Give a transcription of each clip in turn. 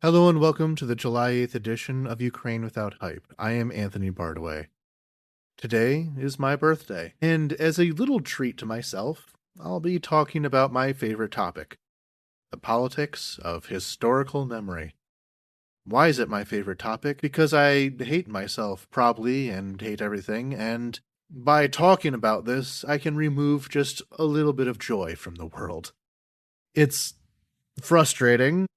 Hello and welcome to the July 8th edition of Ukraine Without Hype. I am Anthony Bardaway. Today is my birthday, and as a little treat to myself, I'll be talking about my favorite topic, the politics of historical memory. Why is it my favorite topic? Because I hate myself, probably, and hate everything, and by talking about this, I can remove just a little bit of joy from the world. It's frustrating.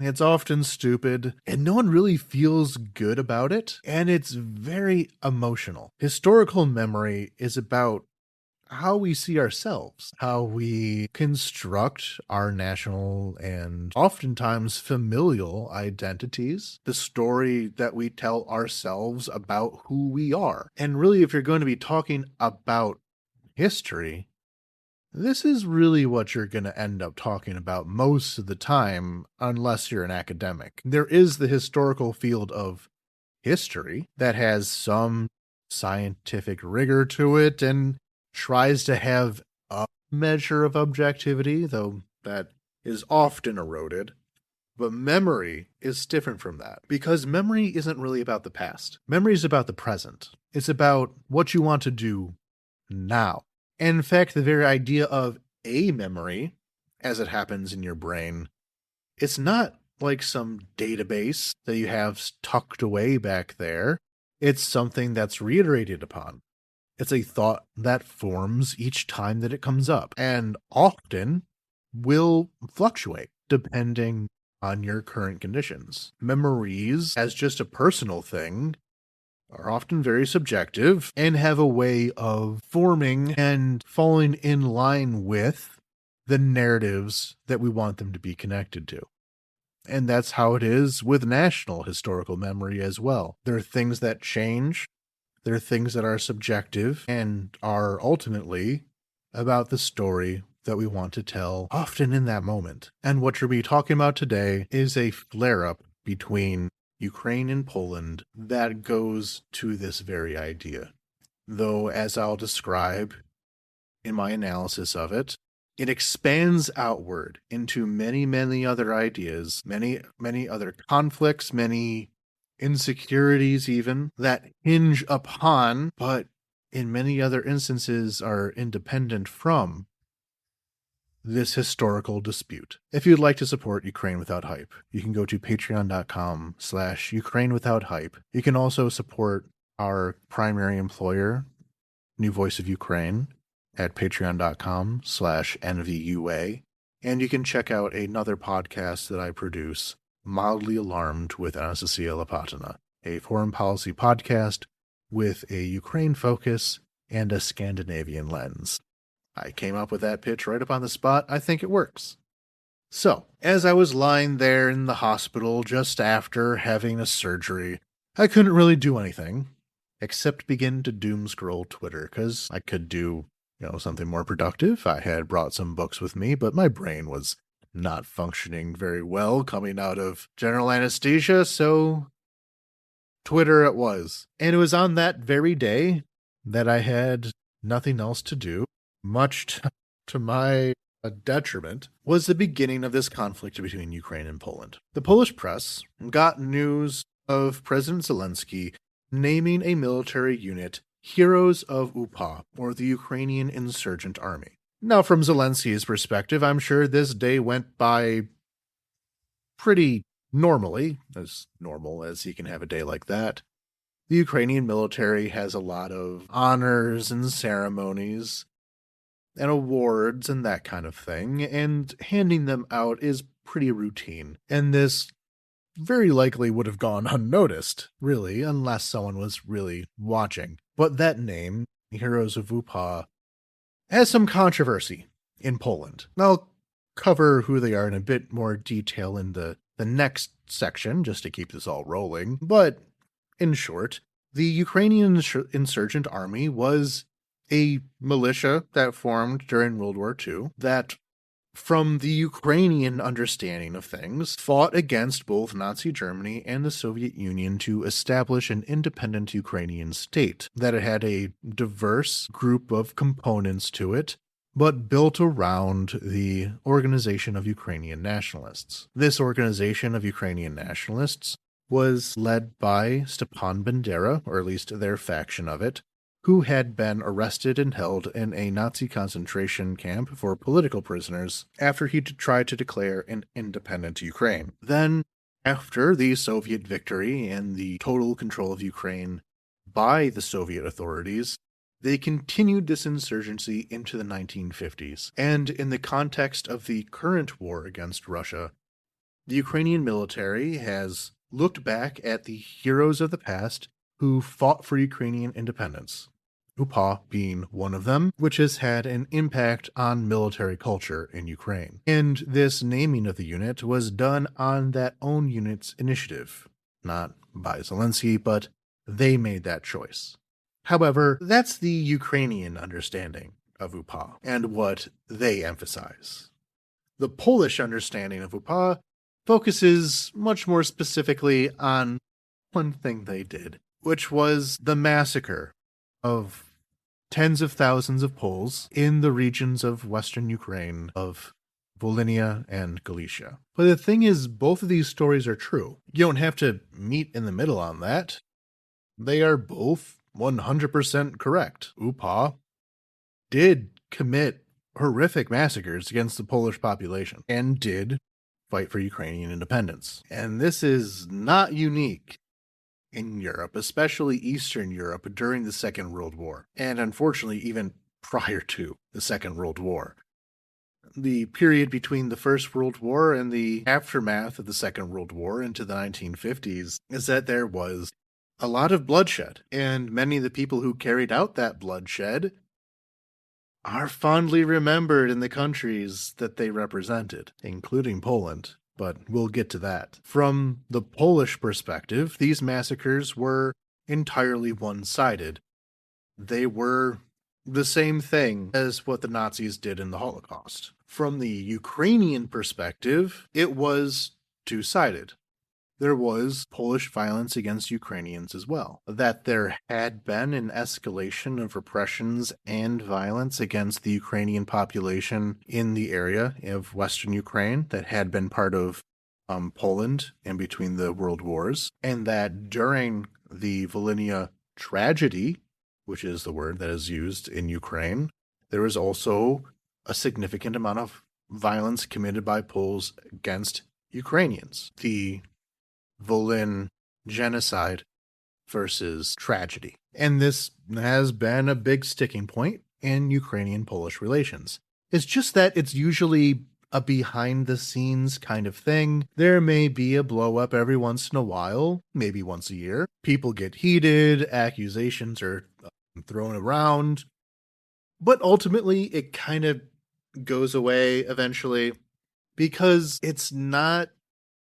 It's often stupid, and no one really feels good about it, and it's very emotional. Historical memory is about how we see ourselves, how we construct our national and oftentimes familial identities, the story that we tell ourselves about who we are. And really, if you're going to be talking about history, this is really what you're going to end up talking about most of the time, unless you're an academic. There is the historical field of history that has some scientific rigor to it and tries to have a measure of objectivity, though that is often eroded. But memory is different from that, because memory isn't really about the past. Memory is about the present. It's about what you want to do now. And in fact, the very idea of a memory, as it happens in your brain, it's not like some database that you have tucked away back there. It's something that's reiterated upon. It's a thought that forms each time that it comes up, and often will fluctuate depending on your current conditions. Memories, as just a personal thing, are often very subjective and have a way of forming and falling in line with the narratives that we want them to be connected to. And that's how it is with national historical memory as well. There are things that change, there are things that are subjective and are ultimately about the story that we want to tell, often in that moment. And what you'll be talking about today is a flare-up between Ukraine and Poland that goes to this very idea. Though, as I'll describe in my analysis of it, it expands outward into many, many other ideas, many other conflicts, many insecurities even, that hinge upon, but in many other instances are independent from, this historical dispute. If you'd like to support Ukraine Without Hype, you can go to patreon.com/Ukraine Without Hype. You can also support our primary employer, New Voice of Ukraine, at patreon.com/NVUA. And you can check out another podcast that I produce, Mildly Alarmed with Anastasia Lopatina, a foreign policy podcast with a Ukraine focus and a Scandinavian lens. I came up with that pitch right up on the spot. I think it works. So, as I was lying there in the hospital just after having a surgery, I couldn't really do anything except begin to doom scroll Twitter, because I could do, something more productive. I had brought some books with me, but my brain was not functioning very well coming out of general anesthesia, so Twitter it was. And it was on that very day that I had nothing else to do, much to my detriment, was the beginning of this conflict between Ukraine and Poland. The Polish press got news of President Zelensky naming a military unit Heroes of UPA, or the Ukrainian Insurgent Army. Now, from Zelensky's perspective, I'm sure this day went by pretty normally, as normal as he can have a day like that. The Ukrainian military has a lot of honors and ceremonies and awards and that kind of thing, and handing them out is pretty routine. And this very likely would have gone unnoticed, really, unless someone was really watching. But that name, Heroes of UPA, has some controversy in Poland. I'll cover who they are in a bit more detail in the next section, just to keep this all rolling. But, in short, the Ukrainian Insurgent Army was a militia that formed during World War II that, from the Ukrainian understanding of things, fought against both Nazi Germany and the Soviet Union to establish an independent Ukrainian state, that it had a diverse group of components to it, but built around the Organization of Ukrainian Nationalists. This Organization of Ukrainian Nationalists was led by Stepan Bandera, or at least their faction of it, who had been arrested and held in a Nazi concentration camp for political prisoners after he tried to declare an independent Ukraine. Then, after the Soviet victory and the total control of Ukraine by the Soviet authorities, they continued this insurgency into the 1950s. And in the context of the current war against Russia, the Ukrainian military has looked back at the heroes of the past who fought for Ukrainian independence, UPA being one of them, which has had an impact on military culture in Ukraine. And this naming of the unit was done on that own unit's initiative, not by Zelensky, but they made that choice. However, that's the Ukrainian understanding of UPA and what they emphasize. The Polish understanding of UPA focuses much more specifically on one thing they did, which was the massacre of tens of thousands of Poles in the regions of western Ukraine, of Volhynia and Galicia. But the thing is, both of these stories are true. You don't have to meet in the middle on that. They are both 100% correct. UPA did commit horrific massacres against the Polish population and did fight for Ukrainian independence. And this is not unique in Europe, especially Eastern Europe during the Second World War, and unfortunately even prior to the Second World War. The period between the First World War and the aftermath of the Second World War into the 1950s is that there was a lot of bloodshed, and many of the people who carried out that bloodshed are fondly remembered in the countries that they represented, including Poland, but we'll get to that. From the Polish perspective, these massacres were entirely one-sided. They were the same thing as what the Nazis did in the Holocaust. From the Ukrainian perspective, it was two-sided. There was Polish violence against Ukrainians as well. That there had been an escalation of repressions and violence against the Ukrainian population in the area of Western Ukraine that had been part of Poland in between the world wars, and that during the Volhynia tragedy, which is the word that is used in Ukraine, there was also a significant amount of violence committed by Poles against Ukrainians. The Volyn genocide versus tragedy. And this has been a big sticking point in Ukrainian-Polish relations. It's just that it's usually a behind-the-scenes kind of thing. There may be a blow-up every once in a while, maybe once a year. People get heated, accusations are thrown around, but ultimately it kind of goes away eventually because it's not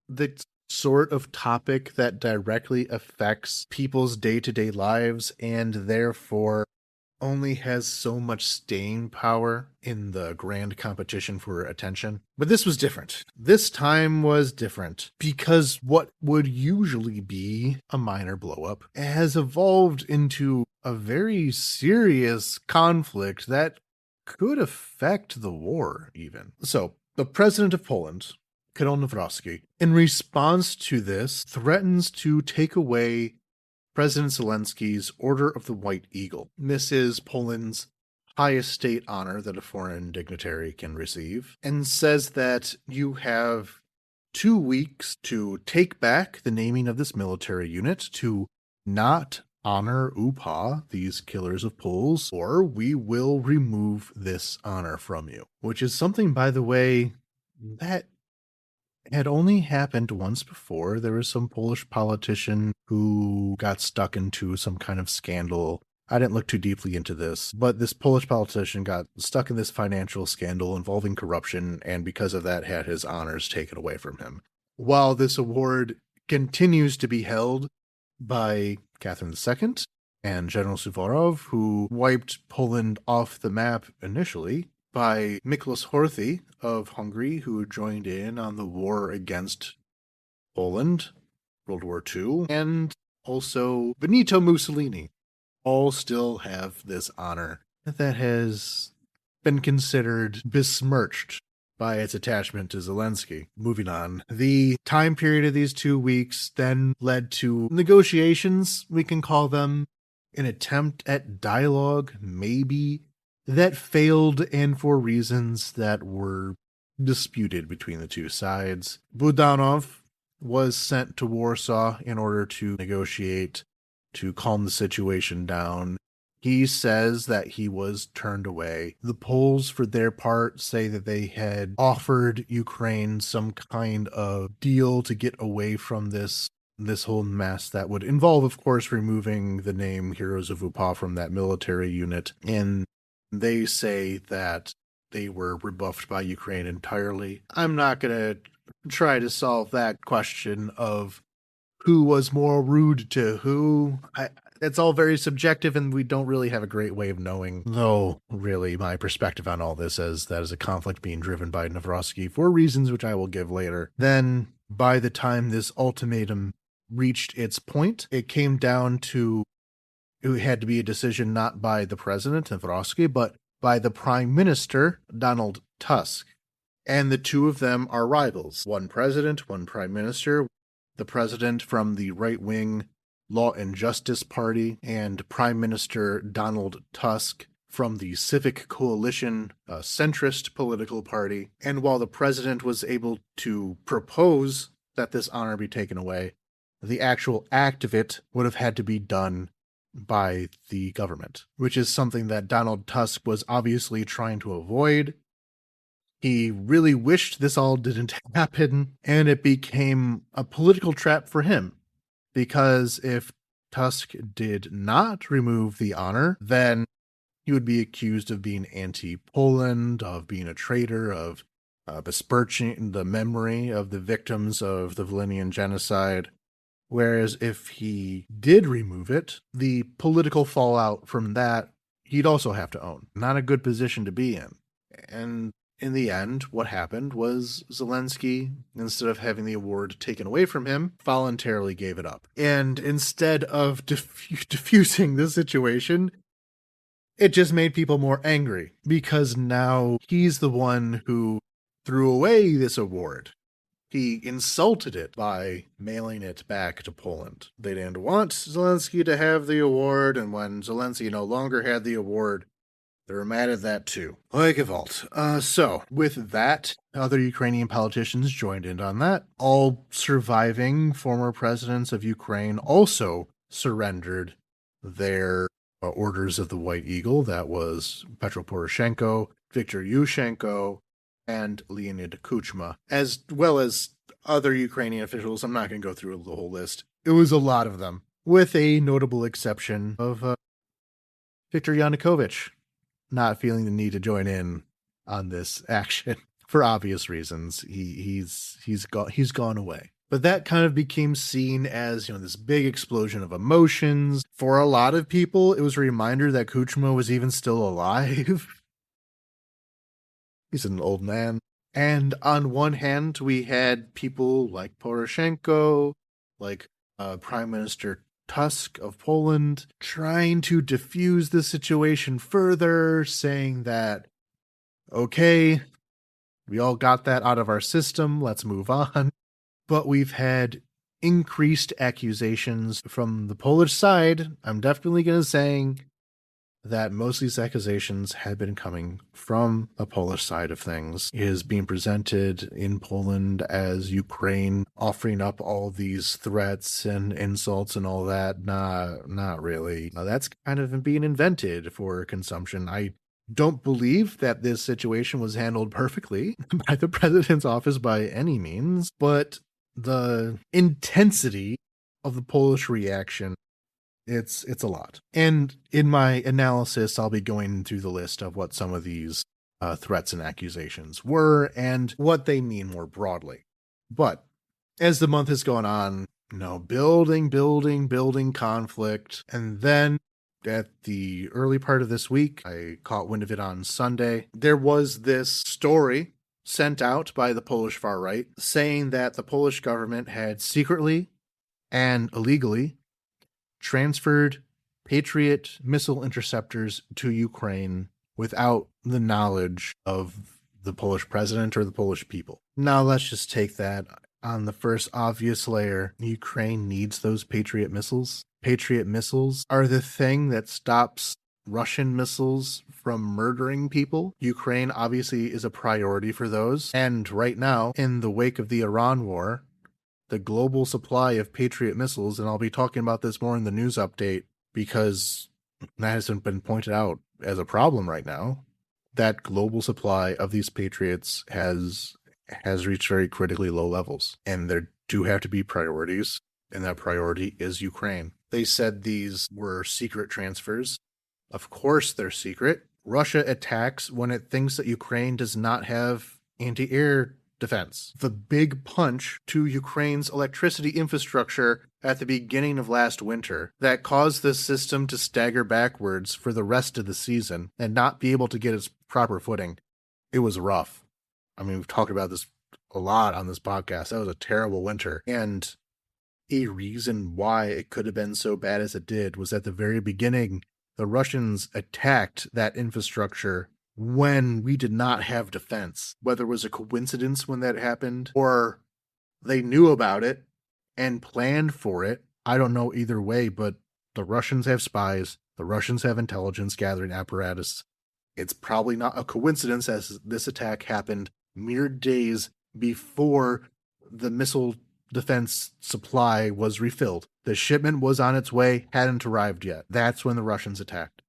the sort of topic that directly affects people's day-to-day lives and therefore only has so much staying power in the grand competition for attention. But this was different. This time was different because what would usually be a minor blowup has evolved into a very serious conflict that could affect the war even. So, the president of Poland, Karol Nawrocki, in response to this, threatens to take away President Zelensky's Order of the White Eagle. This is Poland's highest state honor that a foreign dignitary can receive, and says that you have 2 weeks to take back the naming of this military unit, to not honor UPA, these killers of Poles, or we will remove this honor from you. Which is something, by the way, that had only happened once before. There was some Polish politician who got stuck into some kind of scandal. I didn't look too deeply into this, but this Polish politician got stuck in this financial scandal involving corruption, and because of that had his honors taken away from him. While this award continues to be held by Catherine II and General Suvorov, who wiped Poland off the map initially, by Miklos Horthy of Hungary, who joined in on the war against Poland, World War II, and also Benito Mussolini, all still have this honor that has been considered besmirched by its attachment to Zelensky. Moving on. The time period of these 2 weeks then led to negotiations, we can call them, an attempt at dialogue, maybe, that failed and for reasons that were disputed between the two sides. Budanov was sent to Warsaw in order to negotiate, to calm the situation down. He says that he was turned away. The Poles, for their part, say that they had offered Ukraine some kind of deal to get away from this whole mess that would involve, of course, removing the name Heroes of Upa from that military unit. And they say that they were rebuffed by Ukraine entirely. I'm not going to try to solve that question of who was more rude to who. It's all very subjective, and we don't really have a great way of knowing. Though, really, my perspective on all this is that is a conflict being driven by Novrossky for reasons which I will give later. Then, by the time this ultimatum reached its point, it came down to it had to be a decision not by the president, Novrossky, but by the prime minister, Donald Tusk. And the two of them are rivals. One president, one prime minister. The president from the right-wing Law and Justice Party, and Prime Minister Donald Tusk from the Civic Coalition, a centrist political party. And while the president was able to propose that this honor be taken away, the actual act of it would have had to be done by the government, which is something that Donald Tusk was obviously trying to avoid. He really wished this all didn't happen, and it became a political trap for him. Because if Tusk did not remove the honor, then he would be accused of being anti-Poland, of being a traitor, of besmirching the memory of the victims of the Volhynian genocide. Whereas if he did remove it, the political fallout from that, he'd also have to own. Not a good position to be in. And in the end, what happened was Zelensky, instead of having the award taken away from him, voluntarily gave it up. And instead of diffusing the situation, it just made people more angry, because now he's the one who threw away this award. He insulted it by mailing it back to Poland. They didn't want Zelensky to have the award, and when Zelensky no longer had the award, they were mad at that too. Like a vault. So, with that, other Ukrainian politicians joined in on that. All surviving former presidents of Ukraine also surrendered their orders of the White Eagle. That was Petro Poroshenko, Viktor Yushchenko, and Leonid Kuchma, as well as other Ukrainian officials. I'm not going to go through the whole list. It was a lot of them, with a notable exception of Viktor Yanukovych not feeling the need to join in on this action for obvious reasons. He's gone away. But that kind of became seen as, this big explosion of emotions. For a lot of people, it was a reminder that Kuchma was even still alive. He's an old man. And on one hand, we had people like Poroshenko, like Prime Minister Tusk of Poland, trying to diffuse the situation further, saying that, okay, we all got that out of our system, let's move on. But we've had increased accusations from the Polish side. I'm definitely going to say that most of these accusations had been coming from the Polish side of things. It is being presented in Poland as Ukraine offering up all these threats and insults and all that. Not really. Now, that's kind of being invented for consumption. I don't believe that this situation was handled perfectly by the president's office by any means, but the intensity of the Polish reaction, it's a lot. And in my analysis, I'll be going through the list of what some of these threats and accusations were and what they mean more broadly. But as the month has gone on, building conflict. And then at the early part of this week, I caught wind of it on Sunday. There was this story sent out by the Polish far right saying that the Polish government had secretly and illegally transferred Patriot missile interceptors to Ukraine without the knowledge of the Polish president or the Polish people. Now let's just take that on the first obvious layer. Ukraine needs those Patriot missiles. Patriot missiles are the thing that stops Russian missiles from murdering people. Ukraine obviously is a priority for those. And right now, in the wake of the Iran war, the global supply of Patriot missiles, and I'll be talking about this more in the news update because that hasn't been pointed out as a problem right now, that global supply of these Patriots has reached very critically low levels. And there do have to be priorities, and that priority is Ukraine. They said these were secret transfers. Of course they're secret. Russia attacks when it thinks that Ukraine does not have anti-air defense. The big punch to Ukraine's electricity infrastructure at the beginning of last winter that caused this system to stagger backwards for the rest of the season and not be able to get its proper footing. It was rough. I mean, we've talked about this a lot on this podcast. That was a terrible winter. And a reason why it could have been so bad as it did was at the very beginning, the Russians attacked that infrastructure when we did not have defense. Whether it was a coincidence when that happened or they knew about it and planned for it, I don't know either way, but the Russians have spies. The Russians have intelligence gathering apparatus. It's probably not a coincidence as this attack happened mere days before the missile defense supply was refilled. The shipment was on its way, hadn't arrived yet. That's when the Russians attacked.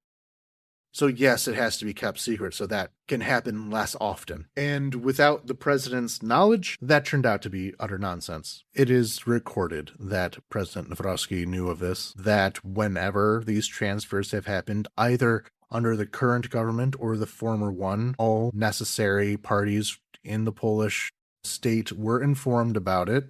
So yes, it has to be kept secret so that can happen less often. And without the president's knowledge, that turned out to be utter nonsense. It is recorded that President Zelensky knew of this, that whenever these transfers have happened, either under the current government or the former one, all necessary parties in the Polish state were informed about it.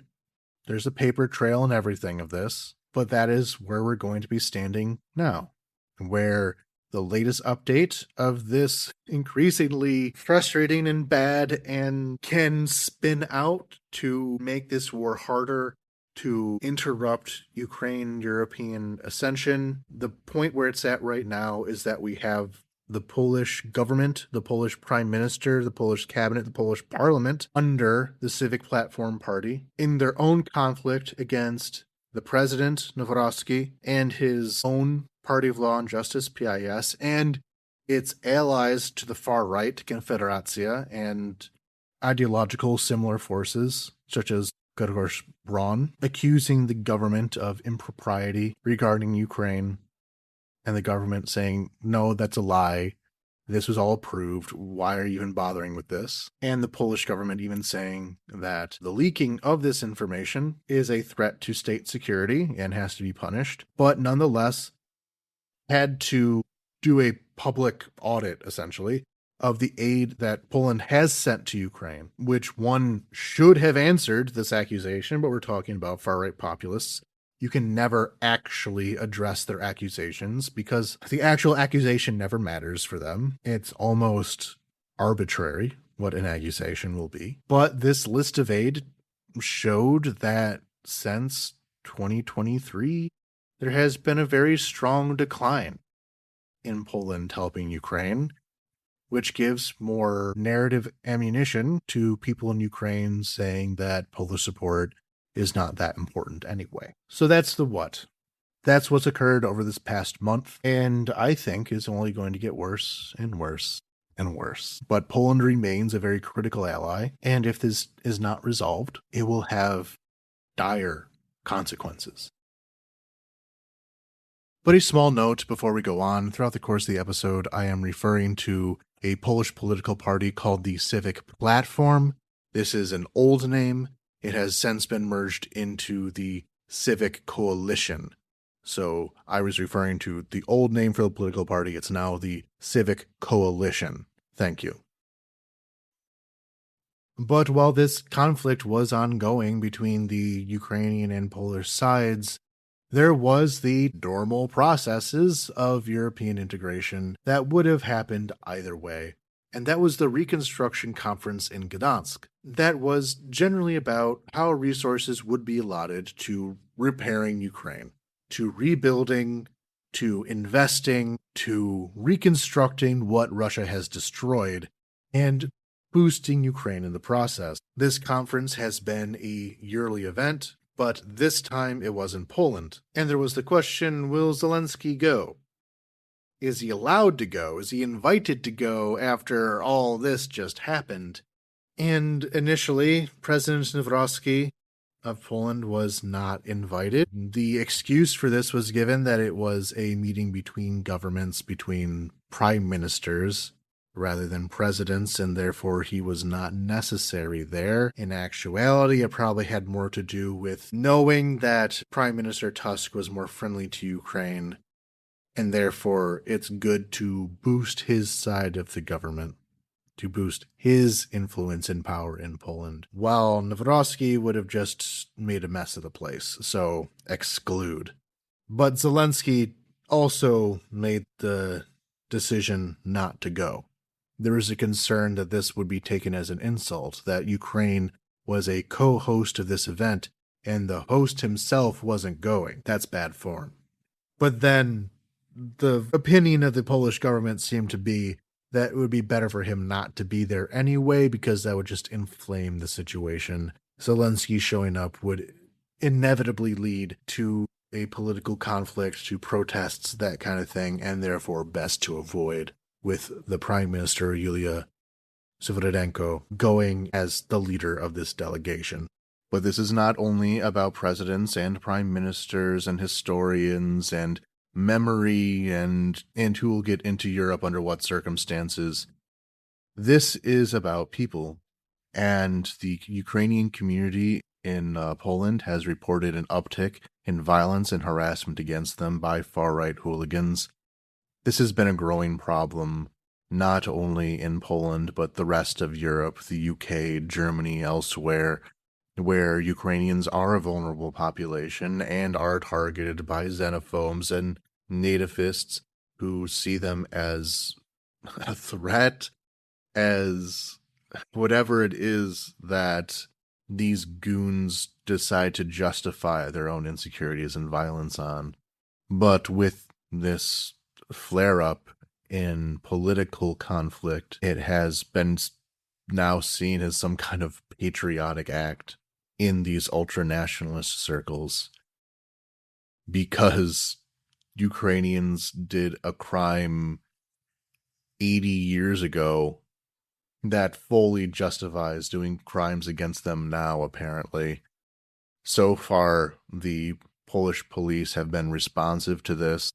There's a paper trail and everything of this, but that is where we're going to be standing now, where the latest update of this increasingly frustrating and bad and can spin out to make this war harder, to interrupt Ukraine-European ascension. The point where it's at right now is that we have the Polish government, the Polish prime minister, the Polish cabinet, the Polish parliament under the Civic Platform Party in their own conflict against the president, Nawrocki, and his own Party of Law and Justice, PIS, and its allies to the far right, Confederacja, and ideological similar forces, such as Grzegorz Braun, accusing the government of impropriety regarding Ukraine, and the government saying, no, that's a lie. This was all approved. Why are you even bothering with this? And the Polish government even saying that the leaking of this information is a threat to state security and has to be punished, but nonetheless had to do a public audit, essentially, of the aid that Poland has sent to Ukraine, which one should have answered this accusation, but we're talking about far-right populists. You can never actually address their accusations because the actual accusation never matters for them. It's almost arbitrary what an accusation will be. But this list of aid showed that since 2023, there has been a very strong decline in Poland helping Ukraine, which gives more narrative ammunition to people in Ukraine saying that Polish support is not that important anyway. So that's the what. That's what's occurred over this past month, and I think is only going to get worse and worse and worse. But Poland remains a very critical ally, and if this is not resolved, it will have dire consequences. But a small note before we go on, throughout the course of the episode, I am referring to a Polish political party called the Civic Platform. This is an old name. It has since been merged into the Civic Coalition. So I was referring to the old name for the political party. It's now the Civic Coalition. Thank you. But while this conflict was ongoing between the Ukrainian and Polish sides, there was the normal processes of European integration that would have happened either way. And that was the Reconstruction Conference in Gdansk. That was generally about how resources would be allotted to repairing Ukraine, to rebuilding, to investing, to reconstructing what Russia has destroyed, and boosting Ukraine in the process. This conference has been a yearly event, but this time it was in Poland. And there was the question, will Zelensky go? Is he allowed to go? Is he invited to go after all this just happened? And initially, President Zelensky of Poland was not invited. The excuse for this was given that it was a meeting between governments, between prime ministers, rather than presidents, and therefore he was not necessary there. In actuality, it probably had more to do with knowing that Prime Minister Tusk was more friendly to Ukraine, and therefore it's good to boost his side of the government, to boost his influence and power in Poland, while Nawrocki would have just made a mess of the place, so exclude. But Zelensky also made the decision not to go. There was a concern that this would be taken as an insult, that Ukraine was a co-host of this event, and the host himself wasn't going. That's bad form. But then the opinion of the Polish government seemed to be that it would be better for him not to be there anyway, because that would just inflame the situation. Zelensky showing up would inevitably lead to a political conflict, to protests, that kind of thing, and therefore best to avoid, with the Prime Minister, Yulia Sviridenko, going as the leader of this delegation. But this is not only about presidents and prime ministers and historians and memory and who will get into Europe under what circumstances. This is about people, and the Ukrainian community in Poland has reported an uptick in violence and harassment against them by far-right hooligans. This has been a growing problem, not only in Poland, but the rest of Europe, the UK, Germany, elsewhere, where Ukrainians are a vulnerable population and are targeted by xenophobes and nativists who see them as a threat, as whatever it is that these goons decide to justify their own insecurities and violence on. But with this flare-up in political conflict, it has been now seen as some kind of patriotic act in these ultra-nationalist circles, because Ukrainians did a crime 80 years ago that fully justifies doing crimes against them now, apparently. So far, the Polish police have been responsive to this,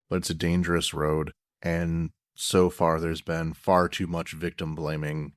but it's a dangerous road, and so far there's been far too much victim blaming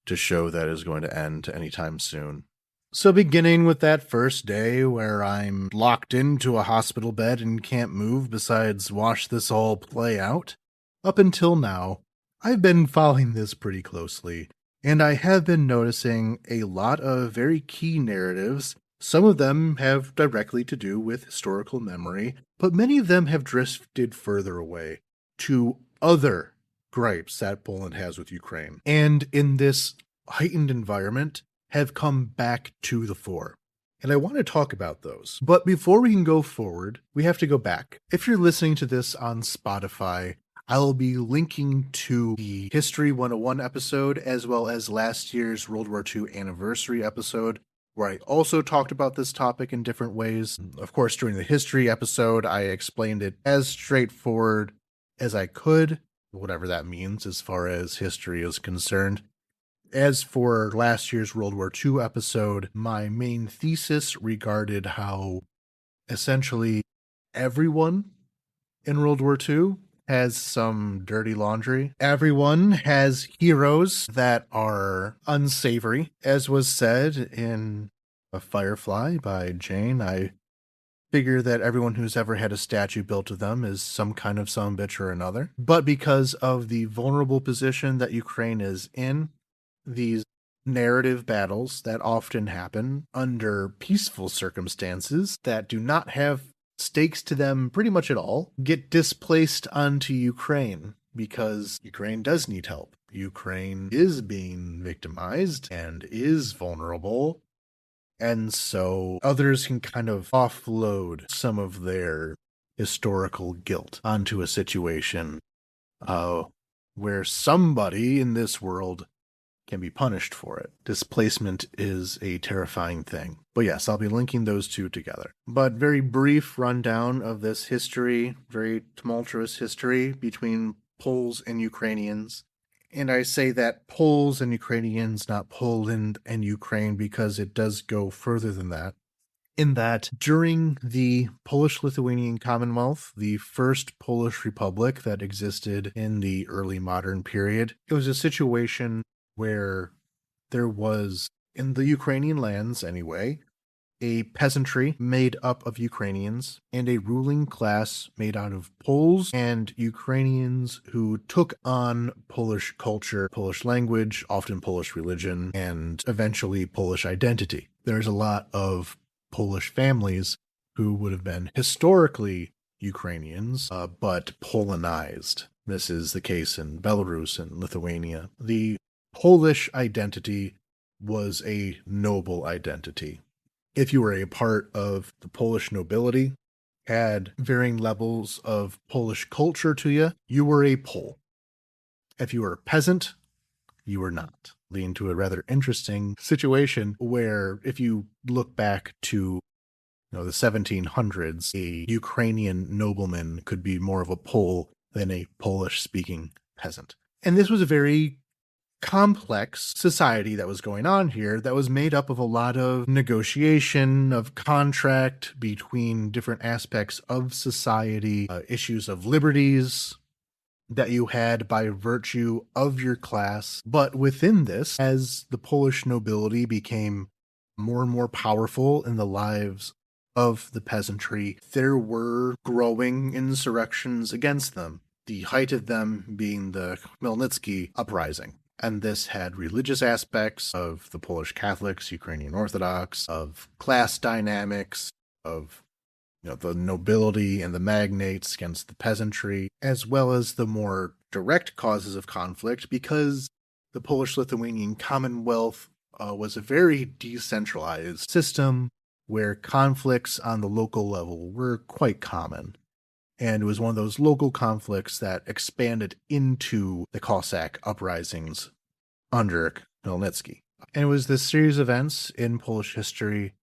to show that is going to end anytime soon. So beginning with that first day where I'm locked into a hospital bed and can't move besides watch this all play out, up until now, I've been following this pretty closely, and I have been noticing a lot of very key narratives. Some of them have directly to do with historical memory, but many of them have drifted further away to other gripes that Poland has with Ukraine, and in this heightened environment have come back to the fore. And I want to talk about those. But before we can go forward, we have to go back. If you're listening to this on Spotify, I'll be linking to the History 101 episode, as well as last year's World War II anniversary episode, where I also talked about this topic in different ways. Of course, during the history episode, I explained it as straightforward as I could, whatever that means as far as history is concerned. As for last year's World War II episode, my main thesis regarded how essentially everyone in World War II has some dirty laundry. Everyone has heroes that are unsavory. As was said in A Firefly by Jane, I figure that everyone who's ever had a statue built of them is some kind of sumbitch or another. But because of the vulnerable position that Ukraine is in, these narrative battles that often happen under peaceful circumstances that do not have stakes to them pretty much at all get displaced onto Ukraine, because Ukraine does need help. Ukraine is being victimized and is vulnerable, and so others can kind of offload some of their historical guilt onto a situation uh, where somebody in this world can be punished for it. Displacement is a terrifying thing. But yes, I'll be linking those two together. But very brief rundown of this history, very tumultuous history between Poles and Ukrainians. And I say that Poles and Ukrainians, not Poland and Ukraine, because it does go further than that. In that, during the Polish-Lithuanian Commonwealth, the first Polish Republic that existed in the early modern period, it was a situation where there was, in the Ukrainian lands anyway, a peasantry made up of Ukrainians and a ruling class made out of Poles and Ukrainians who took on Polish culture, Polish language, often Polish religion, and eventually Polish identity. There's a lot of Polish families who would have been historically Ukrainians, but Polonized. This is the case in Belarus and Lithuania. The Polish identity was a noble identity. If you were a part of the Polish nobility, had varying levels of Polish culture to you, you were a Pole. If you were a peasant, you were not. Leading to a rather interesting situation where if you look back to the 1700s, a Ukrainian nobleman could be more of a Pole than a Polish-speaking peasant. And this was a very complex society that was going on here that was made up of a lot of negotiation, of contract between different aspects of society, issues of liberties that you had by virtue of your class. But within this, as the Polish nobility became more and more powerful in the lives of the peasantry, there were growing insurrections against them, the height of them being the Khmelnytsky uprising. And this had religious aspects of the Polish Catholics, Ukrainian Orthodox, of class dynamics, of the nobility and the magnates against the peasantry, as well as the more direct causes of conflict, because the Polish-Lithuanian Commonwealth was a very decentralized system where conflicts on the local level were quite common. And it was one of those local conflicts that expanded into the Cossack uprisings under Khmelnytsky. And it was this series of events in Polish history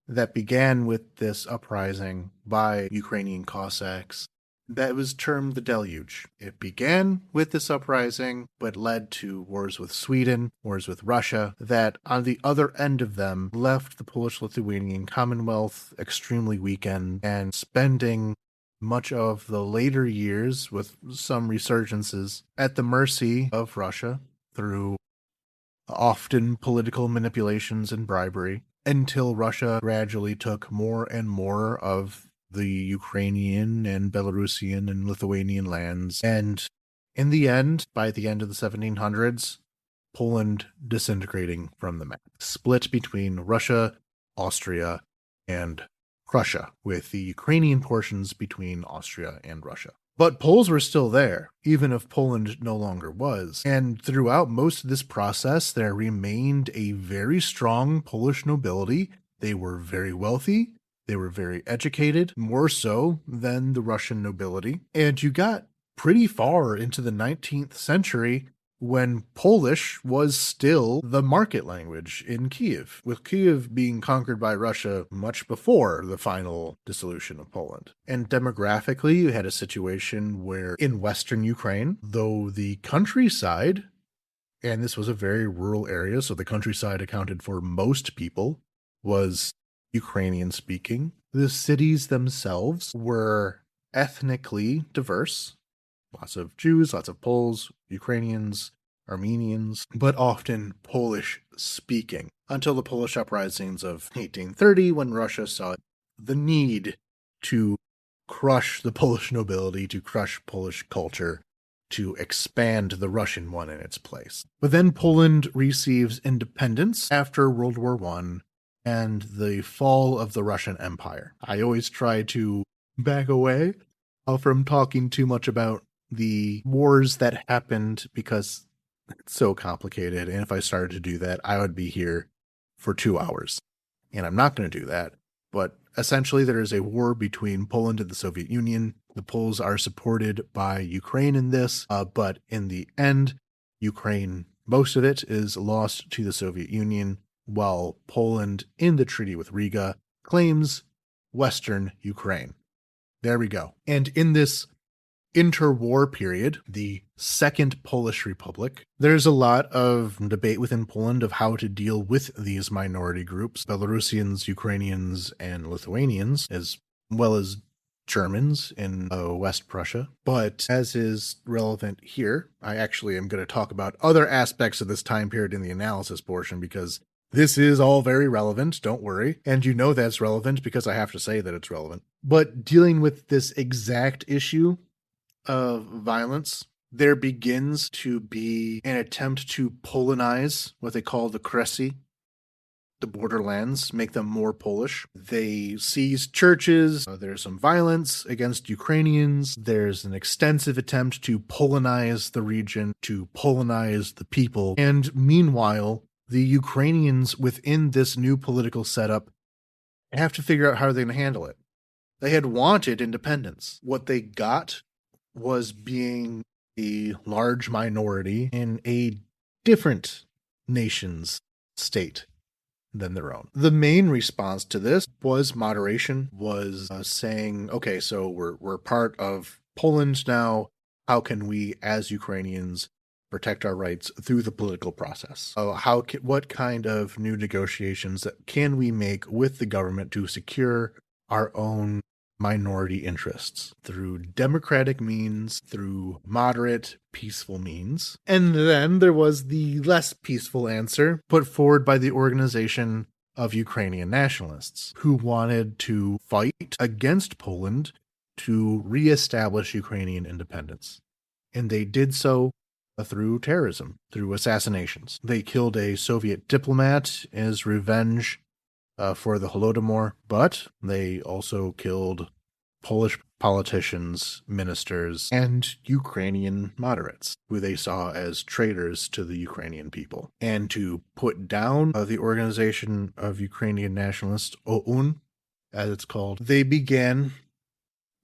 that began with this uprising by Ukrainian Cossacks that was termed the Deluge. It began with this uprising, but led to wars with Sweden, wars with Russia, that on the other end of them left the Polish-Lithuanian Commonwealth extremely weakened and spending much of the later years, with some resurgences, at the mercy of Russia through often political manipulations and bribery, until Russia gradually took more and more of the Ukrainian and Belarusian and Lithuanian lands. And in the end, by the end of the 1700s, Poland disintegrating from the map, split between Russia, Austria, and Prussia, with the Ukrainian portions between Austria and Russia. But Poles were still there, even if Poland no longer was. And throughout most of this process, there remained a very strong Polish nobility. They were very wealthy. They were very educated, more so than the Russian nobility. And you got pretty far into the 19th century when Polish was still the market language in Kiev, with Kiev being conquered by Russia much before the final dissolution of Poland. And demographically, you had a situation where in western Ukraine, though the countryside, and this was a very rural area, so the countryside accounted for most people, was Ukrainian speaking, the cities themselves were ethnically diverse. Lots of Jews, lots of Poles, Ukrainians, Armenians, but often Polish-speaking, until the Polish uprisings of 1830, when Russia saw the need to crush the Polish nobility, to crush Polish culture, to expand the Russian one in its place. But then Poland receives independence after World War I and the fall of the Russian Empire. I always try to back away from talking too much about the wars that happened because it's so complicated, and if I started to do that, I would be here for 2 hours. And I'm not going to do that. But essentially, there is a war between Poland and the Soviet Union. The Poles are supported by Ukraine in this, but in the end, Ukraine, most of it is lost to the Soviet Union, while Poland, in the treaty with Riga, claims Western Ukraine. There we go. And in this interwar period, the Second Polish Republic, there's a lot of debate within Poland of how to deal with these minority groups, Belarusians, Ukrainians, and Lithuanians, as well as Germans in West Prussia. But as is relevant here, I actually am going to talk about other aspects of this time period in the analysis portion because this is all very relevant, don't worry. And you know that's relevant because I have to say that it's relevant. But dealing with this exact issue of violence, there begins to be an attempt to Polonize what they call the Kresy, the borderlands, make them more Polish. They seize churches. There's some violence against Ukrainians. There's an extensive attempt to Polonize the region, to Polonize the people. And meanwhile, the Ukrainians within this new political setup have to figure out how they're going to handle it. They had wanted independence. What they got was being a large minority in a different nation's state than their own. The main response to this was moderation, was saying, okay, so we're part of Poland now. How can we, as Ukrainians, protect our rights through the political process? What kind of new negotiations can we make with the government to secure our own minority interests through democratic means, through moderate, peaceful means? And then there was the less peaceful answer put forward by the Organization of Ukrainian Nationalists, who wanted to fight against Poland to reestablish Ukrainian independence. And they did so through terrorism, through assassinations. They killed a Soviet diplomat as revenge for the Holodomor, but they also killed Polish politicians, ministers, and Ukrainian moderates, who they saw as traitors to the Ukrainian people. And to put down the Organization of Ukrainian Nationalists, OUN, as it's called, they began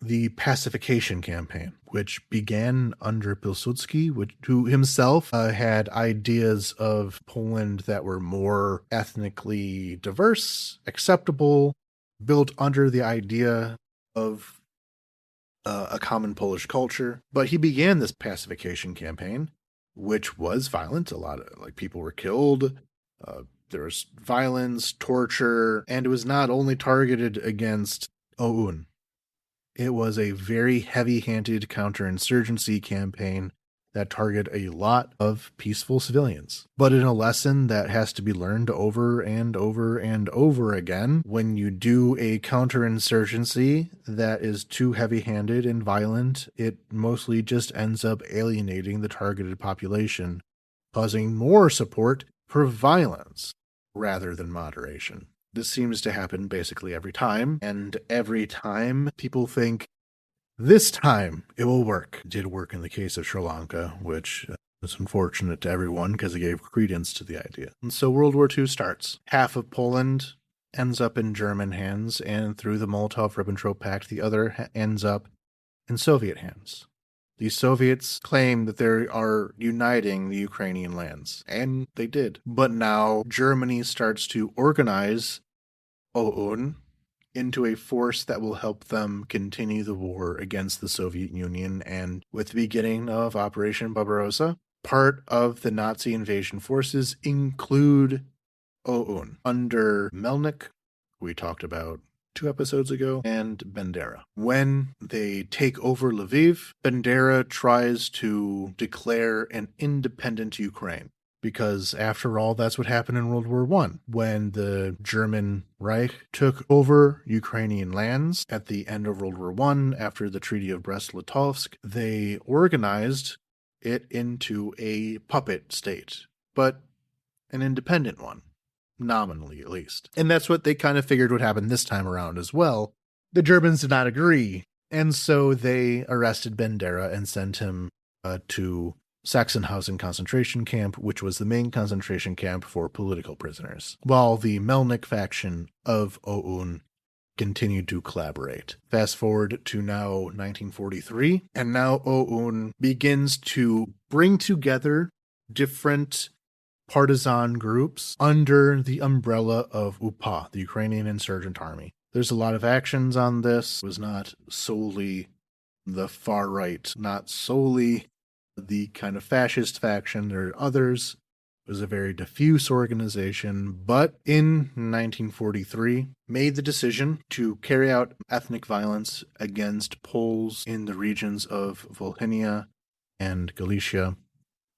the pacification campaign, which began under Pilsudski, who himself had ideas of Poland that were more ethnically diverse, acceptable, built under the idea of a common Polish culture. But he began this pacification campaign, which was violent. A lot of people were killed. There was violence, torture, and it was not only targeted against OUN. It was a very heavy-handed counterinsurgency campaign that targeted a lot of peaceful civilians. But in a lesson that has to be learned over and over and over again, when you do a counterinsurgency that is too heavy-handed and violent, it mostly just ends up alienating the targeted population, causing more support for violence rather than moderation. This seems to happen basically every time, and every time people think, this time it will work. It did work in the case of Sri Lanka, which is unfortunate to everyone because it gave credence to the idea. And so World War II starts. Half of Poland ends up in German hands, and through the Molotov-Ribbentrop Pact, the other ends up in Soviet hands. The Soviets claim that they are uniting the Ukrainian lands, and they did. But now Germany starts to organize OUN into a force that will help them continue the war against the Soviet Union. And with the beginning of Operation Barbarossa, part of the Nazi invasion forces include OUN under Melnik, we talked about 2 episodes ago, and Bandera. When they take over Lviv, Bandera tries to declare an independent Ukraine. Because after all, that's what happened in World War I. When the German Reich took over Ukrainian lands at the end of World War I, after the Treaty of Brest-Litovsk, they organized it into a puppet state, but an independent one, nominally at least. And that's what they kind of figured would happen this time around as well. The Germans did not agree, and so they arrested Bandera and sent him to Sachsenhausen concentration camp, which was the main concentration camp for political prisoners, while the Melnik faction of OUN continued to collaborate. Fast forward to now 1943, and now OUN begins to bring together different partisan groups under the umbrella of UPA, the Ukrainian Insurgent Army. There's a lot of actions on this. It was not solely the far right, not solely the kind of fascist faction. There are others. It was a very diffuse organization, but in 1943 made the decision to carry out ethnic violence against Poles in the regions of Volhynia and Galicia,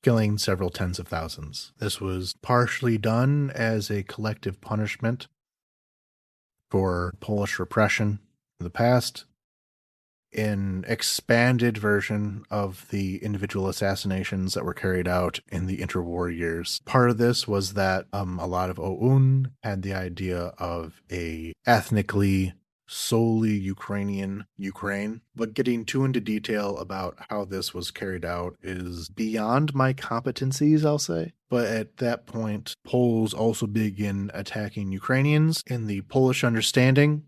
killing several tens of thousands. This was partially done as a collective punishment for Polish repression in the past, an expanded version of the individual assassinations that were carried out in the interwar years. Part of this was that a lot of OUN had the idea of a ethnically solely Ukrainian Ukraine, but getting too into detail about how this was carried out is beyond my competencies, I'll say. But at that point, Poles also begin attacking Ukrainians. In the Polish understanding,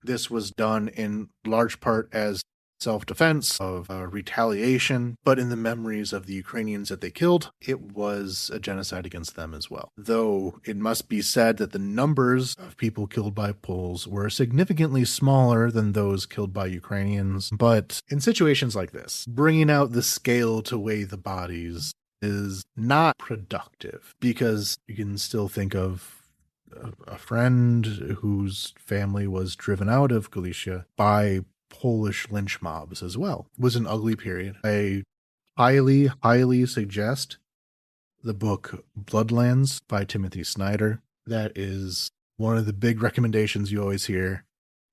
this was done in large part as self-defense, of retaliation, but in the memories of the Ukrainians that they killed, it was a genocide against them as well. Though it must be said that the numbers of people killed by Poles were significantly smaller than those killed by Ukrainians. But in situations like this, bringing out the scale to weigh the bodies is not productive, because you can still think of a friend whose family was driven out of Galicia by Polish lynch mobs as well. It was an ugly period. I highly suggest the book Bloodlands by Timothy Snyder. That is one of the big recommendations you always hear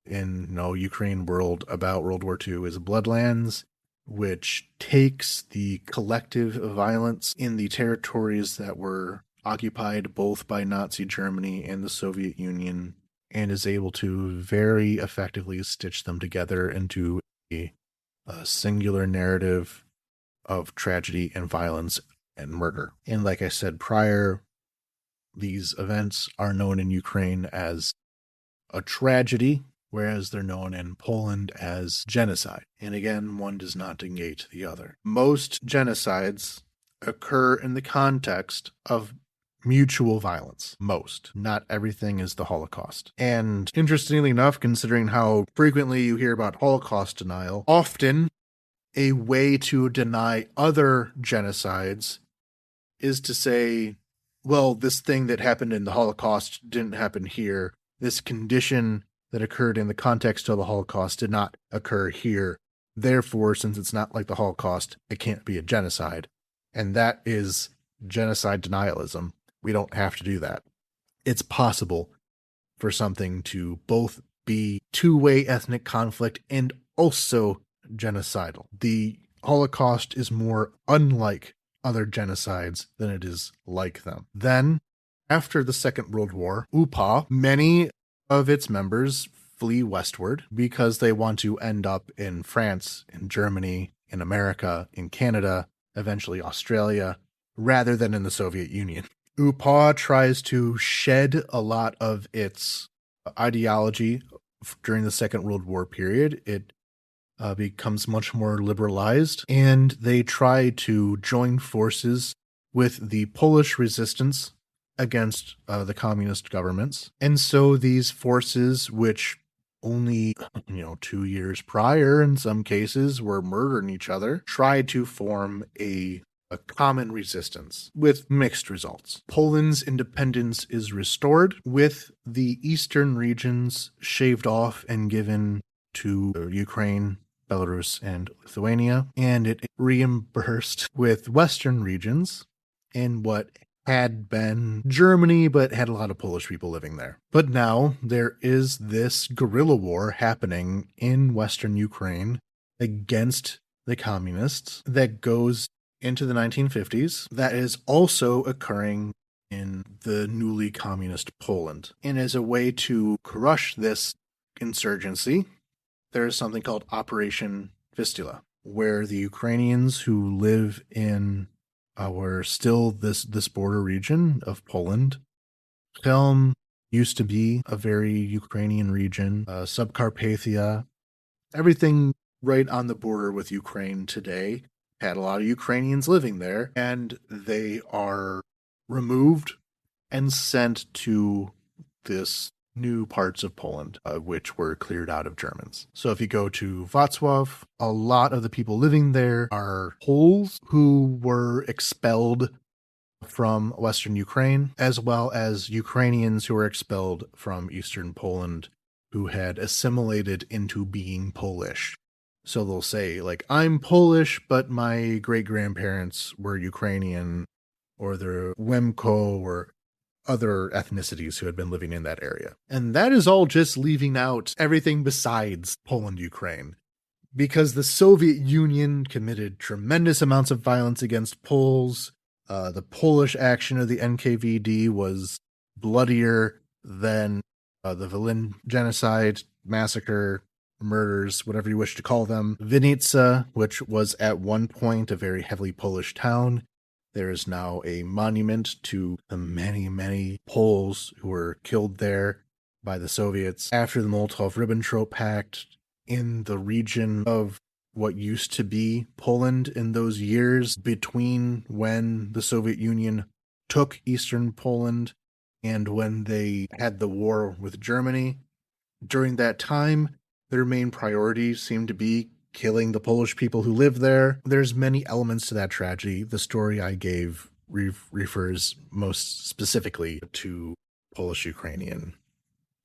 in Ukraine world about World War II is Bloodlands, which takes the collective violence in the territories that were occupied both by Nazi Germany and the Soviet Union, and is able to very effectively stitch them together into a singular narrative of tragedy and violence and murder. And like I said prior, these events are known in Ukraine as a tragedy, whereas they're known in Poland as genocide. And again, one does not negate the other. Most genocides occur in the context of mutual violence. Most. Not everything is the Holocaust. And interestingly enough, considering how frequently you hear about Holocaust denial, often a way to deny other genocides is to say, well, this thing that happened in the Holocaust didn't happen here. This condition that occurred in the context of the Holocaust did not occur here. Therefore, since it's not like the Holocaust, it can't be a genocide. And that is genocide denialism. We don't have to do that. It's possible for something to both be two-way ethnic conflict and also genocidal. The Holocaust is more unlike other genocides than it is like them. Then, after the Second World War, UPA, many of its members flee westward because they want to end up in France, in Germany, in America, in Canada, eventually Australia, rather than in the Soviet Union. UPA tries to shed a lot of its ideology during the Second World War period. It becomes much more liberalized, and they try to join forces with the Polish resistance against the communist governments. And so these forces, which only 2 years prior in some cases were murdering each other, tried to form a common resistance with mixed results. Poland's independence is restored, with the eastern regions shaved off and given to Ukraine, Belarus, and Lithuania, and it reimbursed with western regions in what had been Germany, but had a lot of Polish people living there. But now there is this guerrilla war happening in western Ukraine against the communists that goes into the 1950s, that is also occurring in the newly communist Poland. And as a way to crush this insurgency, there is something called Operation Vistula, where the Ukrainians who live in this border region of Poland, Chelm, used to be a very Ukrainian region, Subcarpathia, everything right on the border with Ukraine today had a lot of Ukrainians living there, and they are removed and sent to this new parts of Poland, which were cleared out of Germans. So if you go to Wrocław, a lot of the people living there are Poles who were expelled from Western Ukraine, as well as Ukrainians who were expelled from Eastern Poland who had assimilated into being Polish. So they'll say, like, I'm Polish, but my great grandparents were Ukrainian, or they're Wemko, or other ethnicities who had been living in that area. And that is all just leaving out everything besides Poland, Ukraine. Because the Soviet Union committed tremendous amounts of violence against Poles. The Polish action of the NKVD was bloodier than the Volyn genocide, massacre, murders, whatever you wish to call them. Vinica, which was at one point a very heavily Polish town, there is now a monument to the many, many Poles who were killed there by the Soviets after the Molotov-Ribbentrop Pact in the region of what used to be Poland in those years between when the Soviet Union took Eastern Poland and when they had the war with Germany. During that time, their main priority seemed to be killing the Polish people who live there. There's many elements to that tragedy. The story I gave refers most specifically to Polish-Ukrainian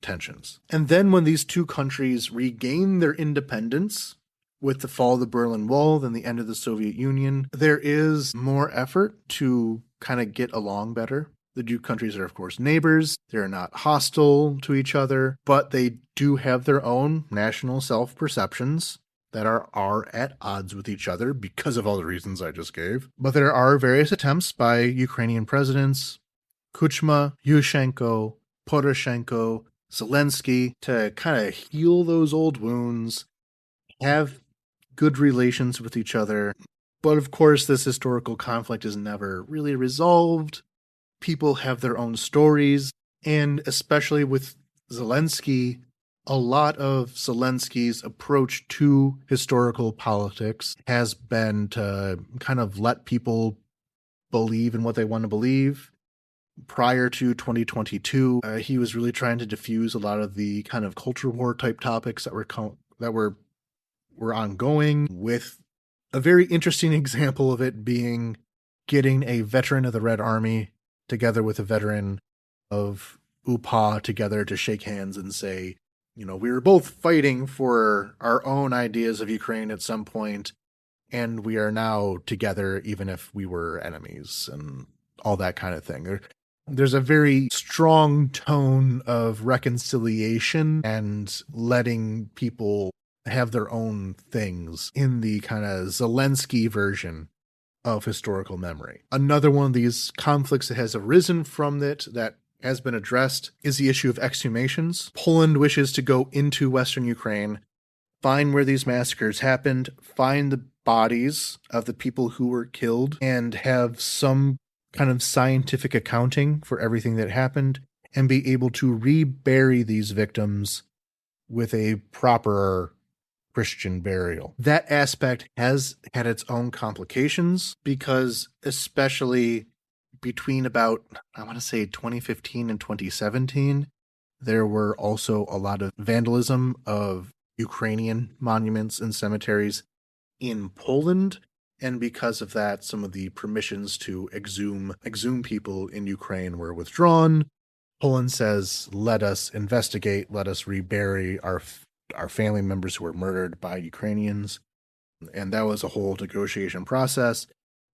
tensions. And then when these two countries regain their independence with the fall of the Berlin Wall and the end of the Soviet Union, there is more effort to kind of get along better. The two countries are, of course, neighbors. They're not hostile to each other, but they do have their own national self-perceptions that are at odds with each other because of all the reasons I just gave. But there are various attempts by Ukrainian presidents, Kuchma, Yushchenko, Poroshenko, Zelensky, to kind of heal those old wounds, have good relations with each other. But of course, this historical conflict is never really resolved. People have their own stories, and especially with Zelensky, a lot of Zelensky's approach to historical politics has been to kind of let people believe in what they want to believe. Prior to 2022, he was really trying to diffuse a lot of the kind of culture war type topics that were ongoing, with a very interesting example of it being getting a veteran of the Red Army together with a veteran of UPA together to shake hands and say, you know, we were both fighting for our own ideas of Ukraine at some point, and we are now together even if we were enemies, and all that kind of thing. There's a very strong tone of reconciliation and letting people have their own things in the kind of Zelensky version of historical memory. Another one of these conflicts that has arisen from it that has been addressed is the issue of exhumations. Poland wishes to go into Western Ukraine, find where these massacres happened, find the bodies of the people who were killed, and have some kind of scientific accounting for everything that happened, and be able to rebury these victims with a proper Christian burial. That aspect has had its own complications because, especially between about, I want to say 2015 and 2017, there were also a lot of vandalism of Ukrainian monuments and cemeteries in Poland. And because of that, some of the permissions to exhume people in Ukraine were withdrawn. Poland says, let us investigate, let us rebury our family members who were murdered by Ukrainians. And that was a whole negotiation process.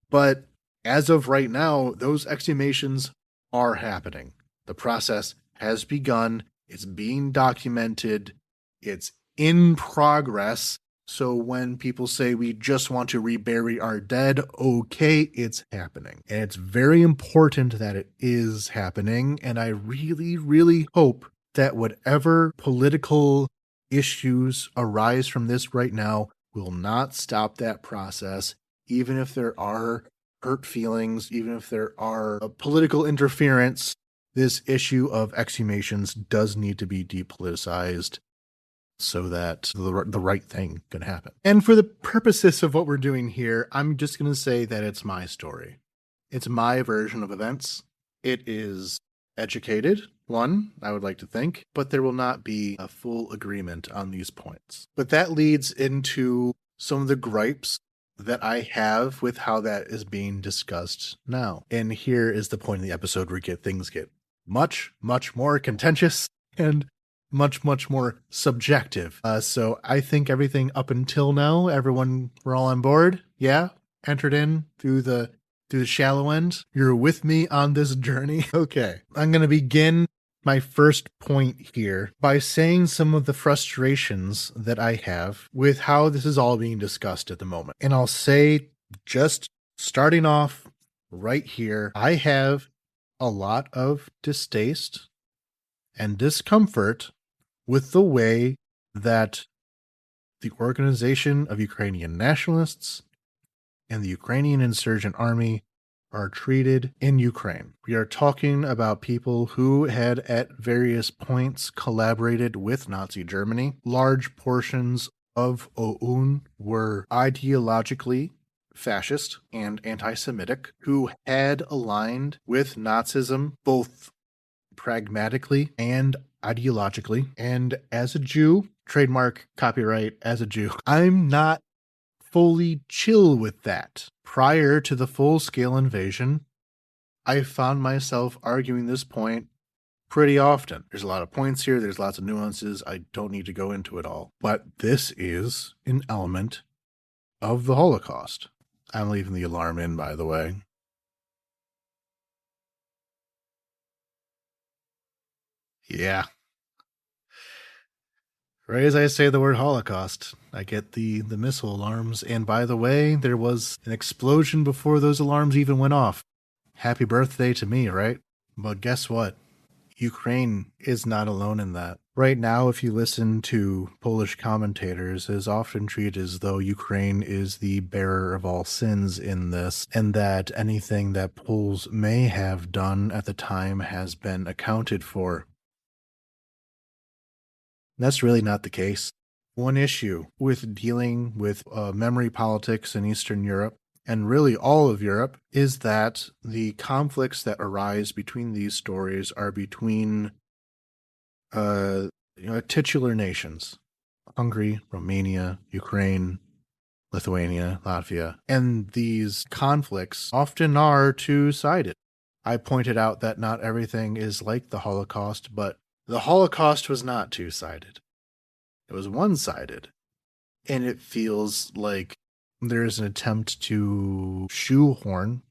But as of right now, those exhumations are happening. The process has begun. It's being documented. It's in progress. So when people say we just want to rebury our dead, okay, it's happening. And it's very important that it is happening. And I really, really hope that whatever political issues arise from this right now will not stop that process, even if there are hurt feelings, even if there are political interference. this issue of exhumations does need to be depoliticized so that the right thing can happen. And for the purposes of what we're doing here, I'm just going to say that it's my story. It's my version of events. It is educated, one, I would like to think, but there will not be a full agreement on these points. But that leads into some of the gripes that I have with how that is being discussed now. And here is the point of the episode where things get much, much more contentious and much, much more subjective. So I think everything up until now, we're all on board. Yeah, entered in through the shallow end. You're with me on this journey. Okay, I'm going to begin my first point here by saying some of the frustrations that I have with how this is all being discussed at the moment. And I'll say, just starting off right here, I have a lot of distaste and discomfort with the way that the Organization of Ukrainian Nationalists and the Ukrainian Insurgent Army are treated in Ukraine. We are talking about people who had at various points collaborated with Nazi Germany. Large portions of OUN were ideologically fascist and anti-Semitic, who had aligned with Nazism both pragmatically and ideologically. And as a Jew, trademark copyright as a Jew, I'm not fully chill with that. Prior to the full-scale invasion, I found myself arguing this point pretty often. There's a lot of points here, there's lots of nuances, I don't need to go into it all. But this is an element of the Holocaust. I'm leaving the alarm in, by the way. Yeah. Right as I say the word Holocaust, I get the missile alarms, and by the way, there was an explosion before those alarms even went off. Happy birthday to me, right? But guess what? Ukraine is not alone in that. Right now, if you listen to Polish commentators, it is often treated as though Ukraine is the bearer of all sins in this, and that anything that Poles may have done at the time has been accounted for. That's really not the case. One issue with dealing with memory politics in Eastern Europe, and really all of Europe, is that the conflicts that arise between these stories are between titular nations: Hungary, Romania, Ukraine, Lithuania, Latvia. And these conflicts often are two-sided. I pointed out that not everything is like the Holocaust, but the Holocaust was not two-sided. It was one-sided. And it feels like there's an attempt to shoehorn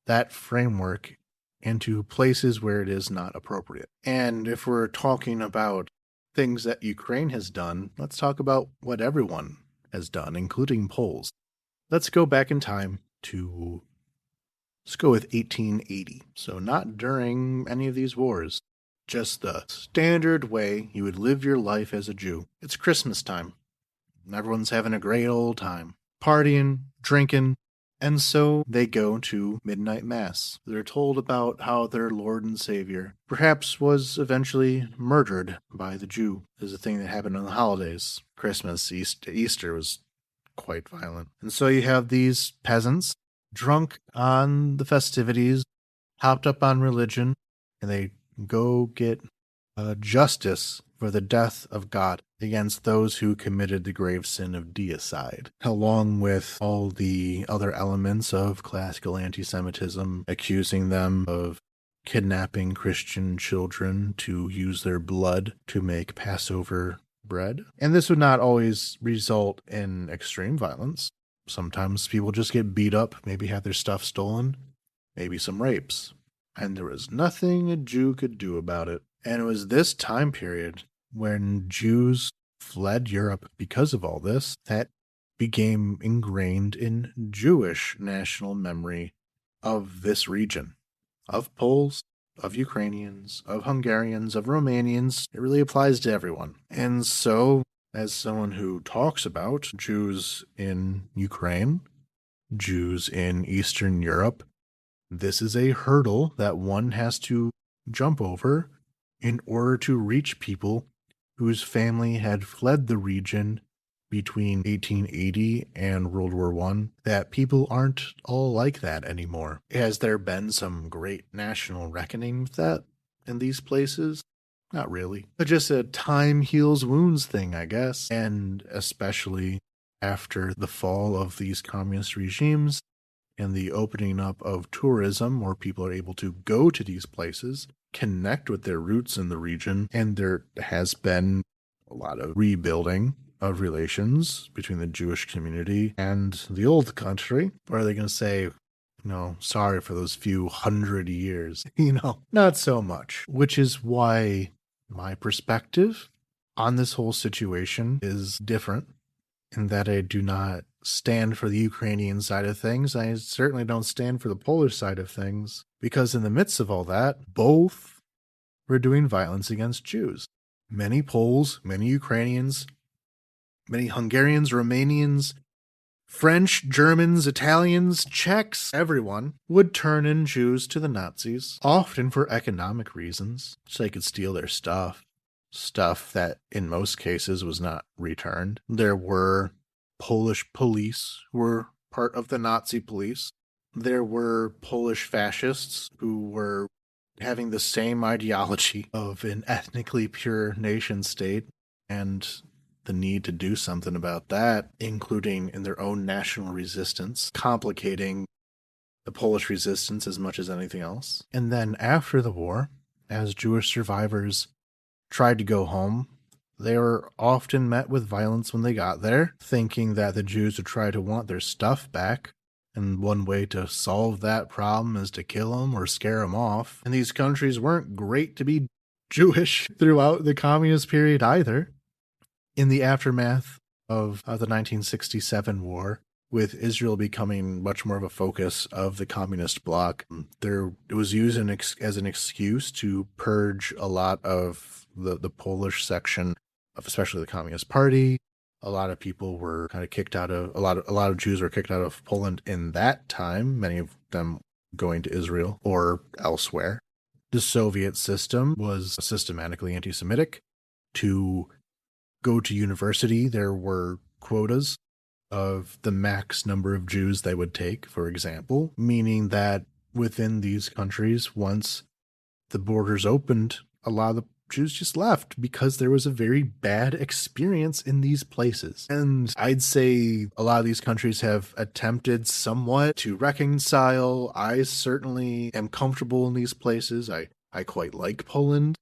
that framework into places where it is not appropriate. And if we're talking about things that Ukraine has done, let's talk about what everyone has done, including Poles. Let's go back in time to, let's go with 1880. So not during any of these wars, just the standard way you would live your life as a Jew. It's Christmas time. Everyone's having a great old time, partying, drinking, and so they go to midnight mass. They're told about how their Lord and Savior perhaps was eventually murdered by the Jew. This is a thing that happened on the holidays. Christmas, Easter was quite violent. And so you have these peasants drunk on the festivities, hopped up on religion, and they go get justice for the death of God against those who committed the grave sin of deicide, along with all the other elements of classical anti-Semitism, accusing them of kidnapping Christian children to use their blood to make Passover bread. And this would not always result in extreme violence. Sometimes people just get beat up, maybe have their stuff stolen, maybe some rapes. And there was nothing a Jew could do about it. And it was this time period when Jews fled Europe because of all this that became ingrained in Jewish national memory of this region, of Poles, of Ukrainians, of Hungarians, of Romanians. It really applies to everyone. And so, as someone who talks about Jews in Ukraine, Jews in Eastern Europe, this is a hurdle that one has to jump over in order to reach people whose family had fled the region between 1880 and World War I, that people aren't all like that anymore. Has there been some great national reckoning with that in these places? Not really. But just a time heals wounds thing, I guess. And especially after the fall of these communist regimes and the opening up of tourism, where people are able to go to these places, connect with their roots in the region, and there has been a lot of rebuilding of relations between the Jewish community and the old country. Or are they going to say, no, sorry for those few 100 years? Not so much. Which is why my perspective on this whole situation is different, in that I do not stand for the Ukrainian side of things. I certainly don't stand for the Polish side of things, because in the midst of all that, both were doing violence against Jews. Many Poles, many Ukrainians, many Hungarians, Romanians, French, Germans, Italians, Czechs, everyone would turn in Jews to the Nazis, often for economic reasons, so they could steal their stuff that in most cases was not returned. There were Polish police who were part of the Nazi police. There were Polish fascists who were having the same ideology of an ethnically pure nation state and the need to do something about that, including in their own national resistance, complicating the Polish resistance as much as anything else. And then after the war, as Jewish survivors tried to go home, they were often met with violence when they got there, thinking that the Jews would try to want their stuff back. And one way to solve that problem is to kill them or scare them off. And these countries weren't great to be Jewish throughout the communist period either. In the aftermath of the 1967 war, with Israel becoming much more of a focus of the communist bloc, it was used as an excuse to purge a lot of the Polish section of especially the Communist Party. A lot of people were kind of kicked out of, a lot of Jews were kicked out of Poland in that time, many of them going to Israel or elsewhere. The Soviet system was systematically anti-Semitic. To go to university, there were quotas of the max number of Jews they would take, for example, meaning that within these countries, once the borders opened, a lot of the Jews just left because there was a very bad experience in these places. And I'd say a lot of these countries have attempted somewhat to reconcile. I certainly am comfortable in these places. I quite like Poland.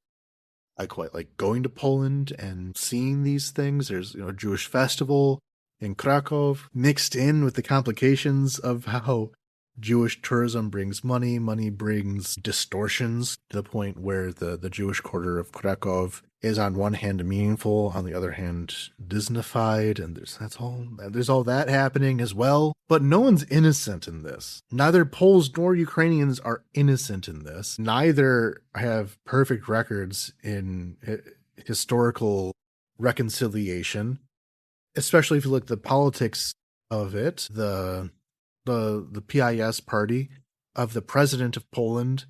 I quite like going to Poland and seeing these things. There's a Jewish festival in Krakow, mixed in with the complications of how Jewish tourism brings money brings distortions, to the point where the Jewish quarter of Krakow is on one hand meaningful, on the other hand Disneyfied, and there's all that happening as well. But no one's innocent in this. Neither Poles nor Ukrainians are innocent in this. Neither have perfect records in historical reconciliation, especially if you look at the politics of it. The PIS party of the president of Poland,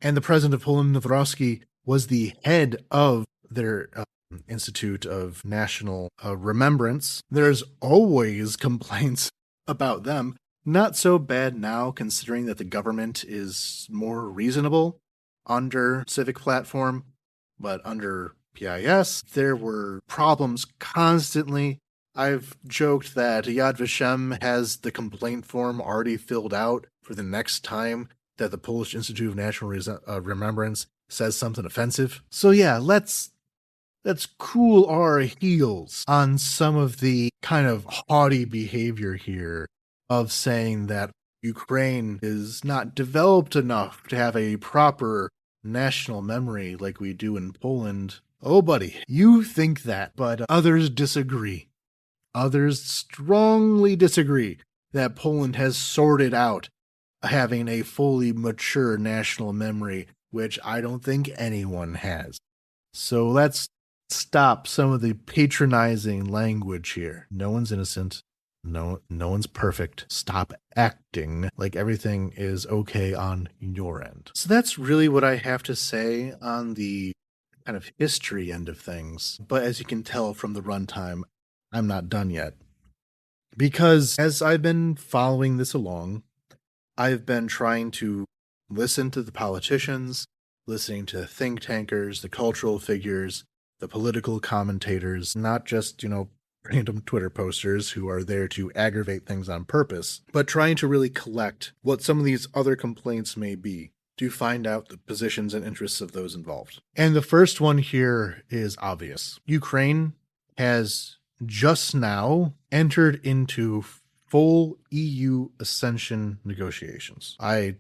and the president of Poland, Nawrocki, was the head of their Institute of National Remembrance. There's always complaints about them. Not so bad now, considering that the government is more reasonable under Civic Platform, but under PIS, there were problems constantly. I've joked that Yad Vashem has the complaint form already filled out for the next time that the Polish Institute of National Remembrance says something offensive. So yeah, let's cool our heels on some of the kind of haughty behavior here of saying that Ukraine is not developed enough to have a proper national memory like we do in Poland. Oh, buddy, you think that, but others disagree. Others strongly disagree that Poland has sorted out having a fully mature national memory, which I don't think anyone has. So let's stop some of the patronizing language here. No one's innocent. No one's perfect. Stop acting like everything is okay on your end. So that's really what I have to say on the kind of history end of things. But as you can tell from the runtime, I'm not done yet. Because as I've been following this along, I've been trying to listen to the politicians, listening to think tankers, the cultural figures, the political commentators, not just, random Twitter posters who are there to aggravate things on purpose, but trying to really collect what some of these other complaints may be to find out the positions and interests of those involved. And the first one here is obvious. Ukraine has just now entered into full EU accession negotiations. I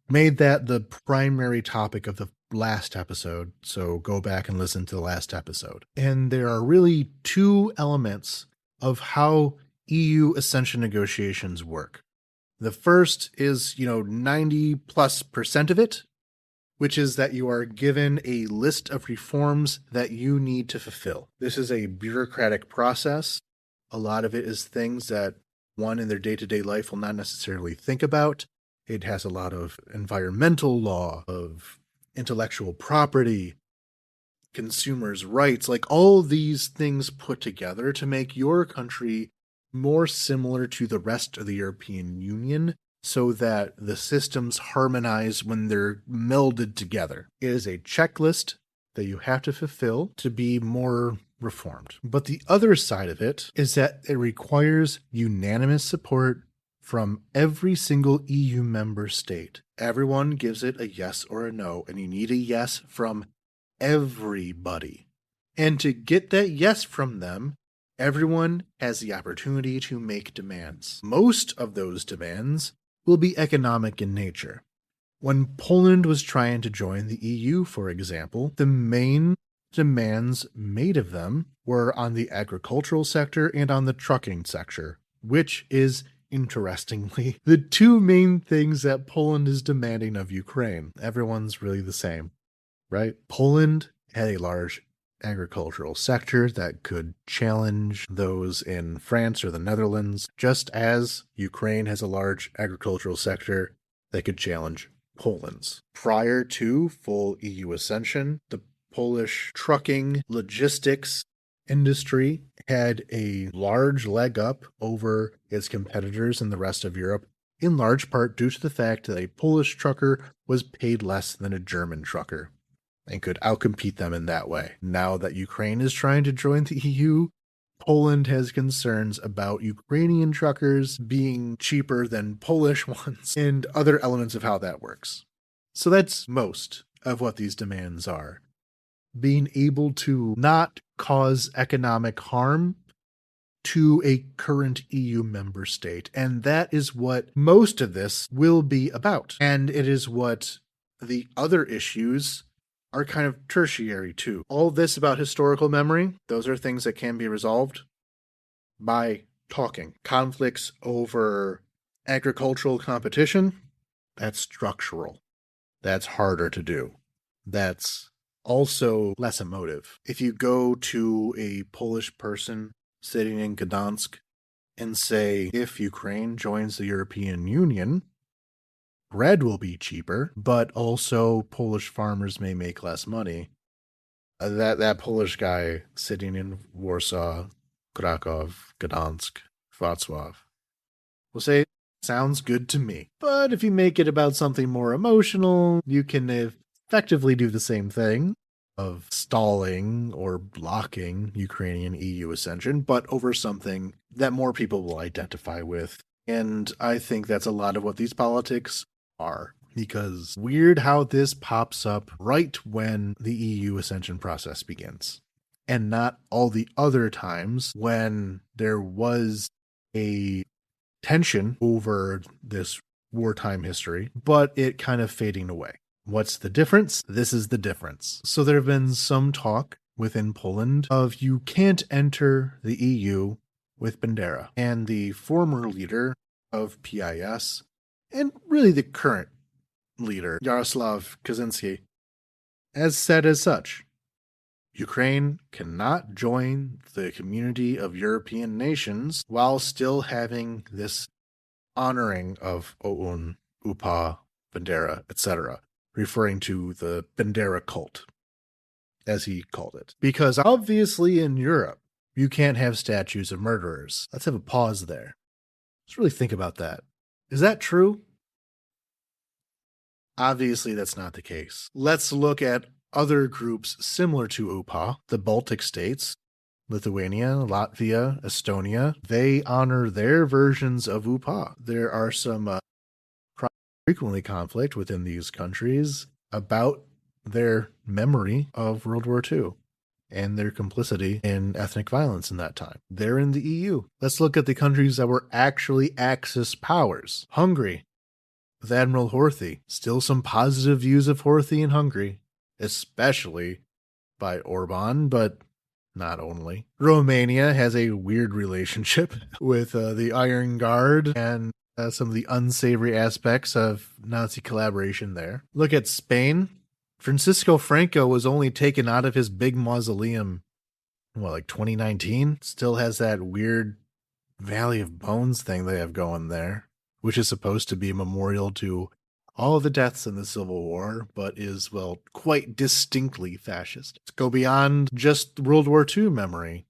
made that the primary topic of the last episode, so go back and listen to the last episode. And there are really two elements of how EU accession negotiations work. The first is, 90+% of it, which is that you are given a list of reforms that you need to fulfill. This is a bureaucratic process. A lot of it is things that one in their day-to-day life will not necessarily think about. It has a lot of environmental law, of intellectual property, consumers' rights, like all these things put together to make your country more similar to the rest of the European Union so that the systems harmonize when they're melded together. It is a checklist that you have to fulfill to be more reformed. But the other side of it is that it requires unanimous support from every single EU member state. Everyone gives it a yes or a no, and you need a yes from everybody. And to get that yes from them, everyone has the opportunity to make demands. Most of those demands will be economic in nature. When Poland was trying to join the EU, for example, the main demands made of them were on the agricultural sector and on the trucking sector, which is, interestingly, the two main things that Poland is demanding of Ukraine. Everyone's really the same, right? Poland had a large agricultural sector that could challenge those in France or the Netherlands, just as Ukraine has a large agricultural sector that could challenge Poland's. Prior to full EU accession, the Polish trucking logistics industry had a large leg up over its competitors in the rest of Europe, in large part due to the fact that a Polish trucker was paid less than a German trucker and could outcompete them in that way. Now that Ukraine is trying to join the EU, Poland has concerns about Ukrainian truckers being cheaper than Polish ones and other elements of how that works. So that's most of what these demands are. Being able to not cause economic harm to a current EU member state. And that is what most of this will be about. And it is what the other issues are kind of tertiary too. All this about historical memory, those are things that can be resolved by talking. Conflicts over agricultural competition, that's structural. That's harder to do. That's also less emotive. If you go to a Polish person sitting in Gdansk and say, if Ukraine joins the European Union, bread will be cheaper, but also Polish farmers may make less money. That Polish guy sitting in Warsaw, Krakow, Gdansk, Wrocław will say, sounds good to me. But if you make it about something more emotional, you can effectively do the same thing of stalling or blocking Ukrainian EU accession, but over something that more people will identify with. And I think that's a lot of what these politics are. Because weird how this pops up right when the EU accession process begins. And not all the other times when there was a tension over this wartime history, but it kind of fading away. What's the difference? This is the difference. So there have been some talk within Poland of you can't enter the EU with Bandera. And the former leader of PIS, and really the current leader, Jarosław Kaczynski, has said as such. Ukraine cannot join the community of European nations while still having this honoring of OUN, UPA, Bandera, etc., referring to the Bandera cult, as he called it. Because obviously in Europe, you can't have statues of murderers. Let's have a pause there. Let's really think about that. Is that true? Obviously, that's not the case. Let's look at other groups similar to UPA, the Baltic states, Lithuania, Latvia, Estonia. They honor their versions of UPA. There are some frequently conflict within these countries about their memory of World War II and their complicity in ethnic violence in that time. They're in the EU. Let's look at the countries that were actually Axis powers. Hungary, with Admiral Horthy. Still some positive views of Horthy in Hungary, especially by Orban, but not only. Romania has a weird relationship with the Iron Guard and some of the unsavory aspects of Nazi collaboration there. Look at Spain. Francisco Franco was only taken out of his big mausoleum, 2019? Still has that weird Valley of Bones thing they have going there, which is supposed to be a memorial to all of the deaths in the Civil War, but is, quite distinctly fascist. Let's go beyond just World War II memory.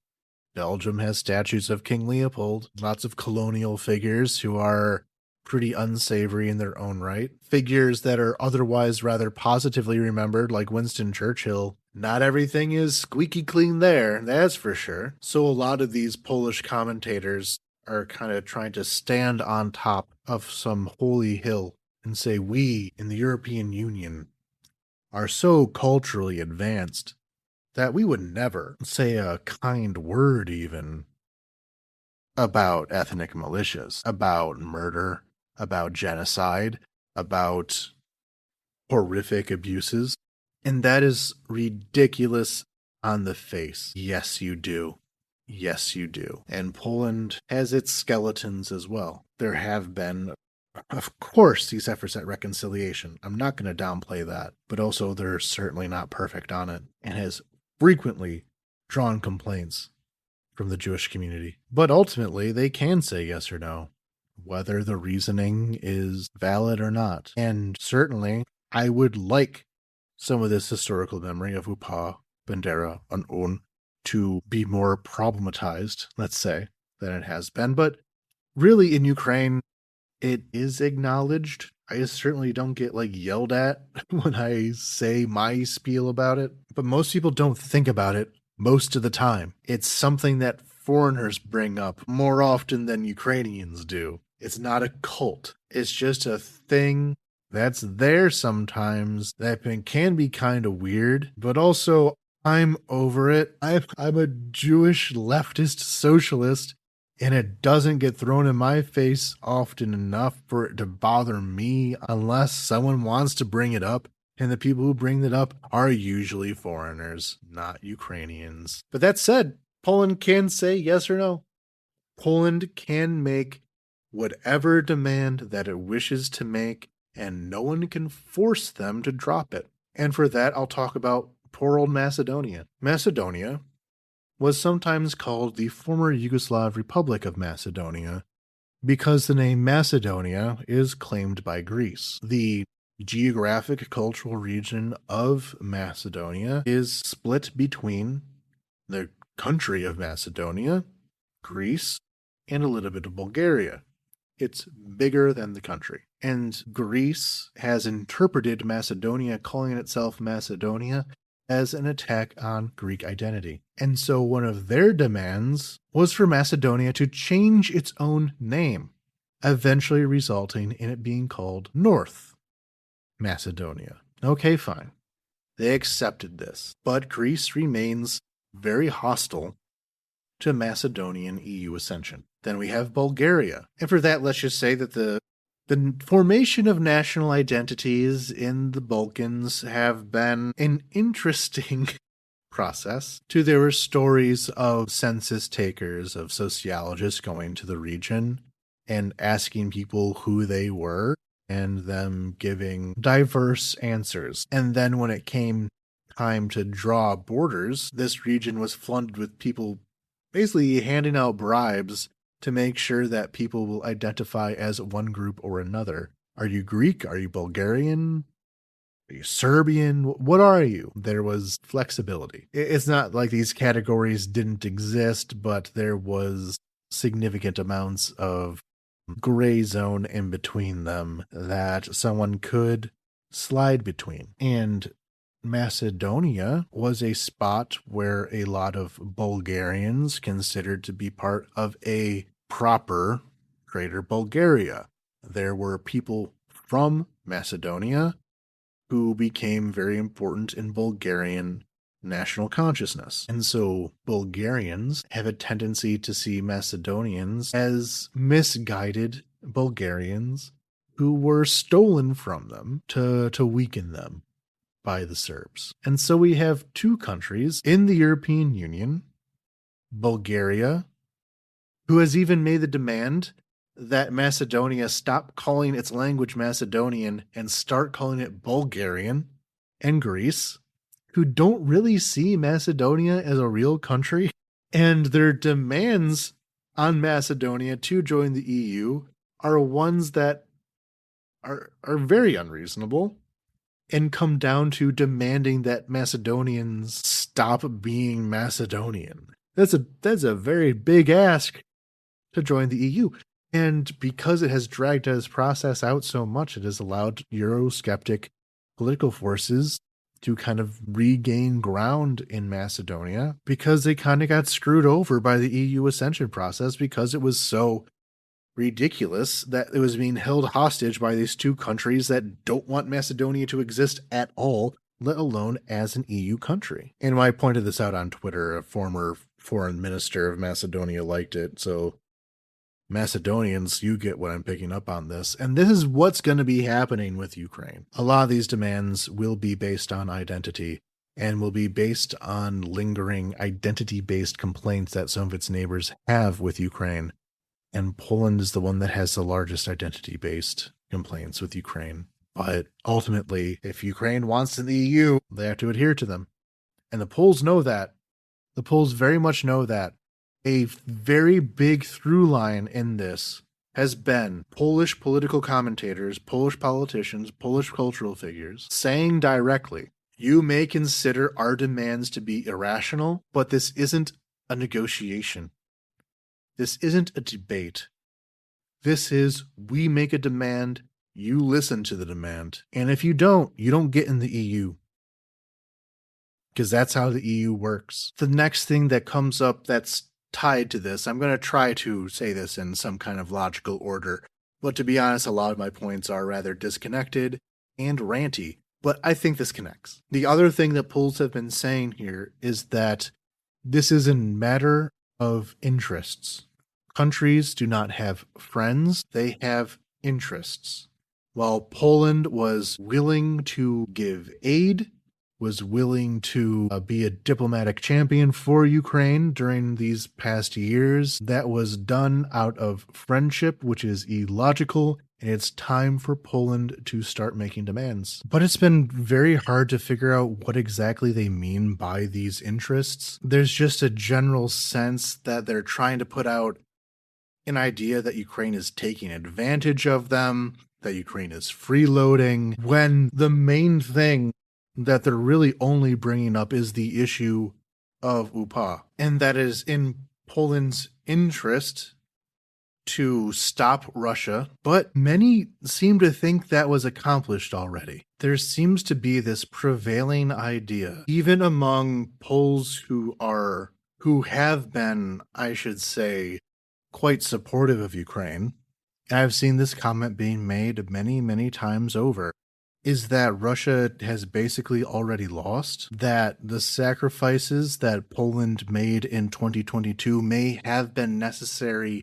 Belgium has statues of King Leopold, lots of colonial figures who are pretty unsavory in their own right. Figures that are otherwise rather positively remembered, like Winston Churchill. Not everything is squeaky clean there, that's for sure. So a lot of these Polish commentators are kind of trying to stand on top of some holy hill and say we in the European Union are so culturally advanced that we would never say a kind word even about ethnic militias, about murder, about genocide, about horrific abuses. And that is ridiculous on the face. Yes, you do. Yes, you do. And Poland has its skeletons as well. There have been, of course, these efforts at reconciliation. I'm not going to downplay that. But also, they're certainly not perfect on it and has frequently drawn complaints from the Jewish community. But ultimately, they can say yes or no, whether the reasoning is valid or not. And certainly, I would like some of this historical memory of UPA, Bandera, and OUN to be more problematized, let's say, than it has been. But really, in Ukraine, it is acknowledged. I certainly don't get yelled at when I say my spiel about it, but most people don't think about it most of the time. It's something that foreigners bring up more often than Ukrainians do. It's not a cult. It's just a thing that's there sometimes that can be kind of weird, but also I'm over it. I'm a Jewish leftist socialist, and it doesn't get thrown in my face often enough for it to bother me unless someone wants to bring it up. And the people who bring it up are usually foreigners, not Ukrainians. But that said, Poland can say yes or no. Poland can make whatever demand that it wishes to make, and no one can force them to drop it. And for that, I'll talk about poor old Macedonia. Macedonia was sometimes called the former Yugoslav Republic of Macedonia because the name Macedonia is claimed by Greece. The geographic cultural region of Macedonia is split between the country of Macedonia, Greece, and a little bit of Bulgaria. It's bigger than the country. And Greece has interpreted Macedonia calling itself Macedonia as an attack on Greek identity. And so one of their demands was for Macedonia to change its own name, eventually resulting in it being called North Macedonia. Okay, fine. They accepted this, but Greece remains very hostile to Macedonian EU ascension. Then we have Bulgaria. And for that, let's just say that the formation of national identities in the Balkans have been an interesting process. There were stories of census takers, of sociologists going to the region and asking people who they were and them giving diverse answers. And then when it came time to draw borders, this region was flooded with people basically handing out bribes to make sure that people will identify as one group or another. Are you Greek? Are you Bulgarian? Are you Serbian? What are you? There was flexibility. It's not like these categories didn't exist, but there was significant amounts of gray zone in between them that someone could slide between. And Macedonia was a spot where a lot of Bulgarians considered to be part of a proper Greater Bulgaria. There were people from Macedonia who became very important in Bulgarian national consciousness. And so Bulgarians have a tendency to see Macedonians as misguided Bulgarians who were stolen from them to weaken them by the Serbs. And so we have two countries in the European Union, Bulgaria, who has even made the demand that Macedonia stop calling its language Macedonian and start calling it Bulgarian, and Greece, who don't really see Macedonia as a real country, and their demands on Macedonia to join the EU are ones that are very unreasonable and come down to demanding that Macedonians stop being Macedonian. That's a very big ask to join the EU. And because it has dragged this process out so much, it has allowed Eurosceptic political forces to kind of regain ground in Macedonia because they kind of got screwed over by the EU ascension process because it was so ridiculous that it was being held hostage by these two countries that don't want Macedonia to exist at all, let alone as an EU country. And when I pointed this out on Twitter, a former foreign minister of Macedonia liked it, so Macedonians, you get what I'm picking up on this. And this is what's going to be happening with Ukraine. A lot of these demands will be based on identity and will be based on lingering identity-based complaints that some of its neighbors have with Ukraine. And Poland is the one that has the largest identity-based complaints with Ukraine. But ultimately, if Ukraine wants in the EU, they have to adhere to them. And the Poles know that. The Poles very much know that. A very big through line in this has been Polish political commentators, Polish politicians, Polish cultural figures saying directly, you may consider our demands to be irrational, but this isn't a negotiation. This isn't a debate. This is, we make a demand, you listen to the demand. And if you don't get in the EU. Because that's how the EU works. The next thing that comes up that's tied to this, I'm going to try to say this in some kind of logical order, but to be honest, a lot of my points are rather disconnected and ranty, but I think this connects. The other thing that Poles have been saying here is that this is a matter of interests. Countries do not have friends, they have interests. While Poland was willing to give aid, was willing to be a diplomatic champion for Ukraine during these past years, that was done out of friendship, which is illogical, and it's time for Poland to start making demands. But it's been very hard to figure out what exactly they mean by these interests. There's just a general sense that they're trying to put out an idea that Ukraine is taking advantage of them, that Ukraine is freeloading, when the main thing that they're really only bringing up is the issue of UPA. And that is in Poland's interest to stop Russia, but many seem to think that was accomplished already. There seems to be this prevailing idea, even among Poles who have been, I should say, quite supportive of Ukraine, and I've seen this comment being made many, many times over, is that Russia has basically already lost, that the sacrifices that Poland made in 2022 may have been necessary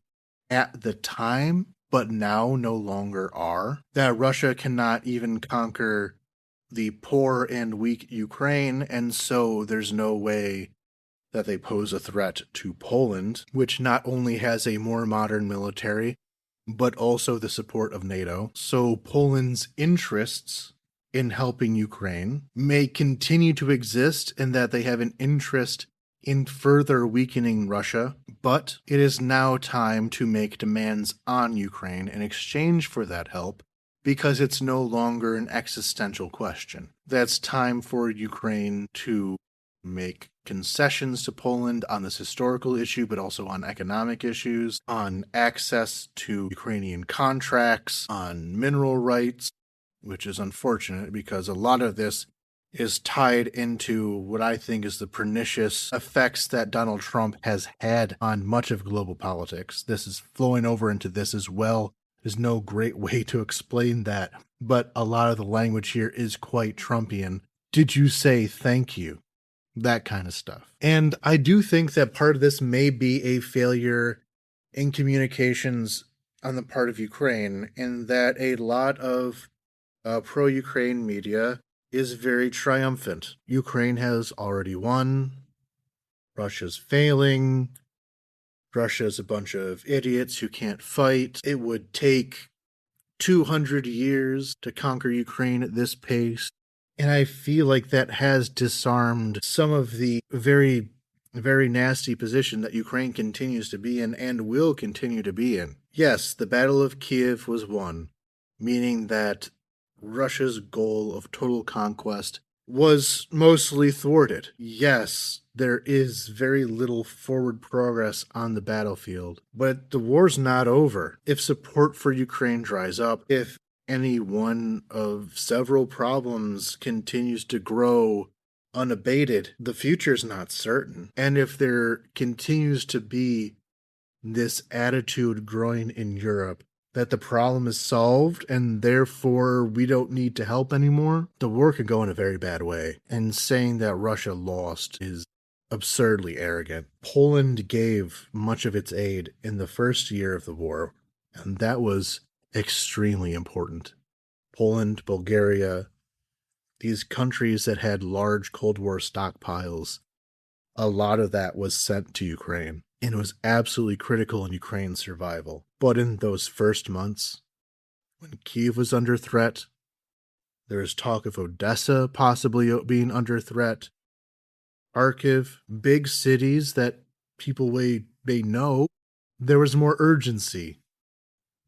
at the time, but now no longer are, that Russia cannot even conquer the poor and weak Ukraine, and so there's no way that they pose a threat to Poland, which not only has a more modern military, but also the support of NATO. So Poland's interests in helping Ukraine may continue to exist and that they have an interest in further weakening Russia, but it is now time to make demands on Ukraine in exchange for that help because it's no longer an existential question. That's time for Ukraine to make concessions to Poland on this historical issue, but also on economic issues, on access to Ukrainian contracts, on mineral rights, which is unfortunate because a lot of this is tied into what I think is the pernicious effects that Donald Trump has had on much of global politics. This is flowing over into this as well. There's no great way to explain that, but a lot of the language here is quite Trumpian. Did you say thank you? That kind of stuff. And I do think that part of this may be a failure in communications on the part of Ukraine, in that a lot of pro-Ukraine media is very triumphant. Ukraine has already won. Russia's failing. Russia's a bunch of idiots who can't fight. It would take 200 years to conquer Ukraine at this pace. And I feel like that has disarmed some of the very, very nasty position that Ukraine continues to be in and will continue to be in. Yes, the Battle of Kiev was won, meaning that Russia's goal of total conquest was mostly thwarted. Yes, there is very little forward progress on the battlefield, but the war's not over. If support for Ukraine dries up, if any one of several problems continues to grow unabated, the future's not certain. And if there continues to be this attitude growing in Europe that the problem is solved and therefore we don't need to help anymore, the war could go in a very bad way. And saying that Russia lost is absurdly arrogant. Poland gave much of its aid in the first year of the war, and that was extremely important. Poland, Bulgaria, these countries that had large Cold War stockpiles, a lot of that was sent to Ukraine, and it was absolutely critical in Ukraine's survival. But in those first months, when Kyiv was under threat, there was talk of Odessa possibly being under threat, Kharkiv, big cities that people may know, there was more urgency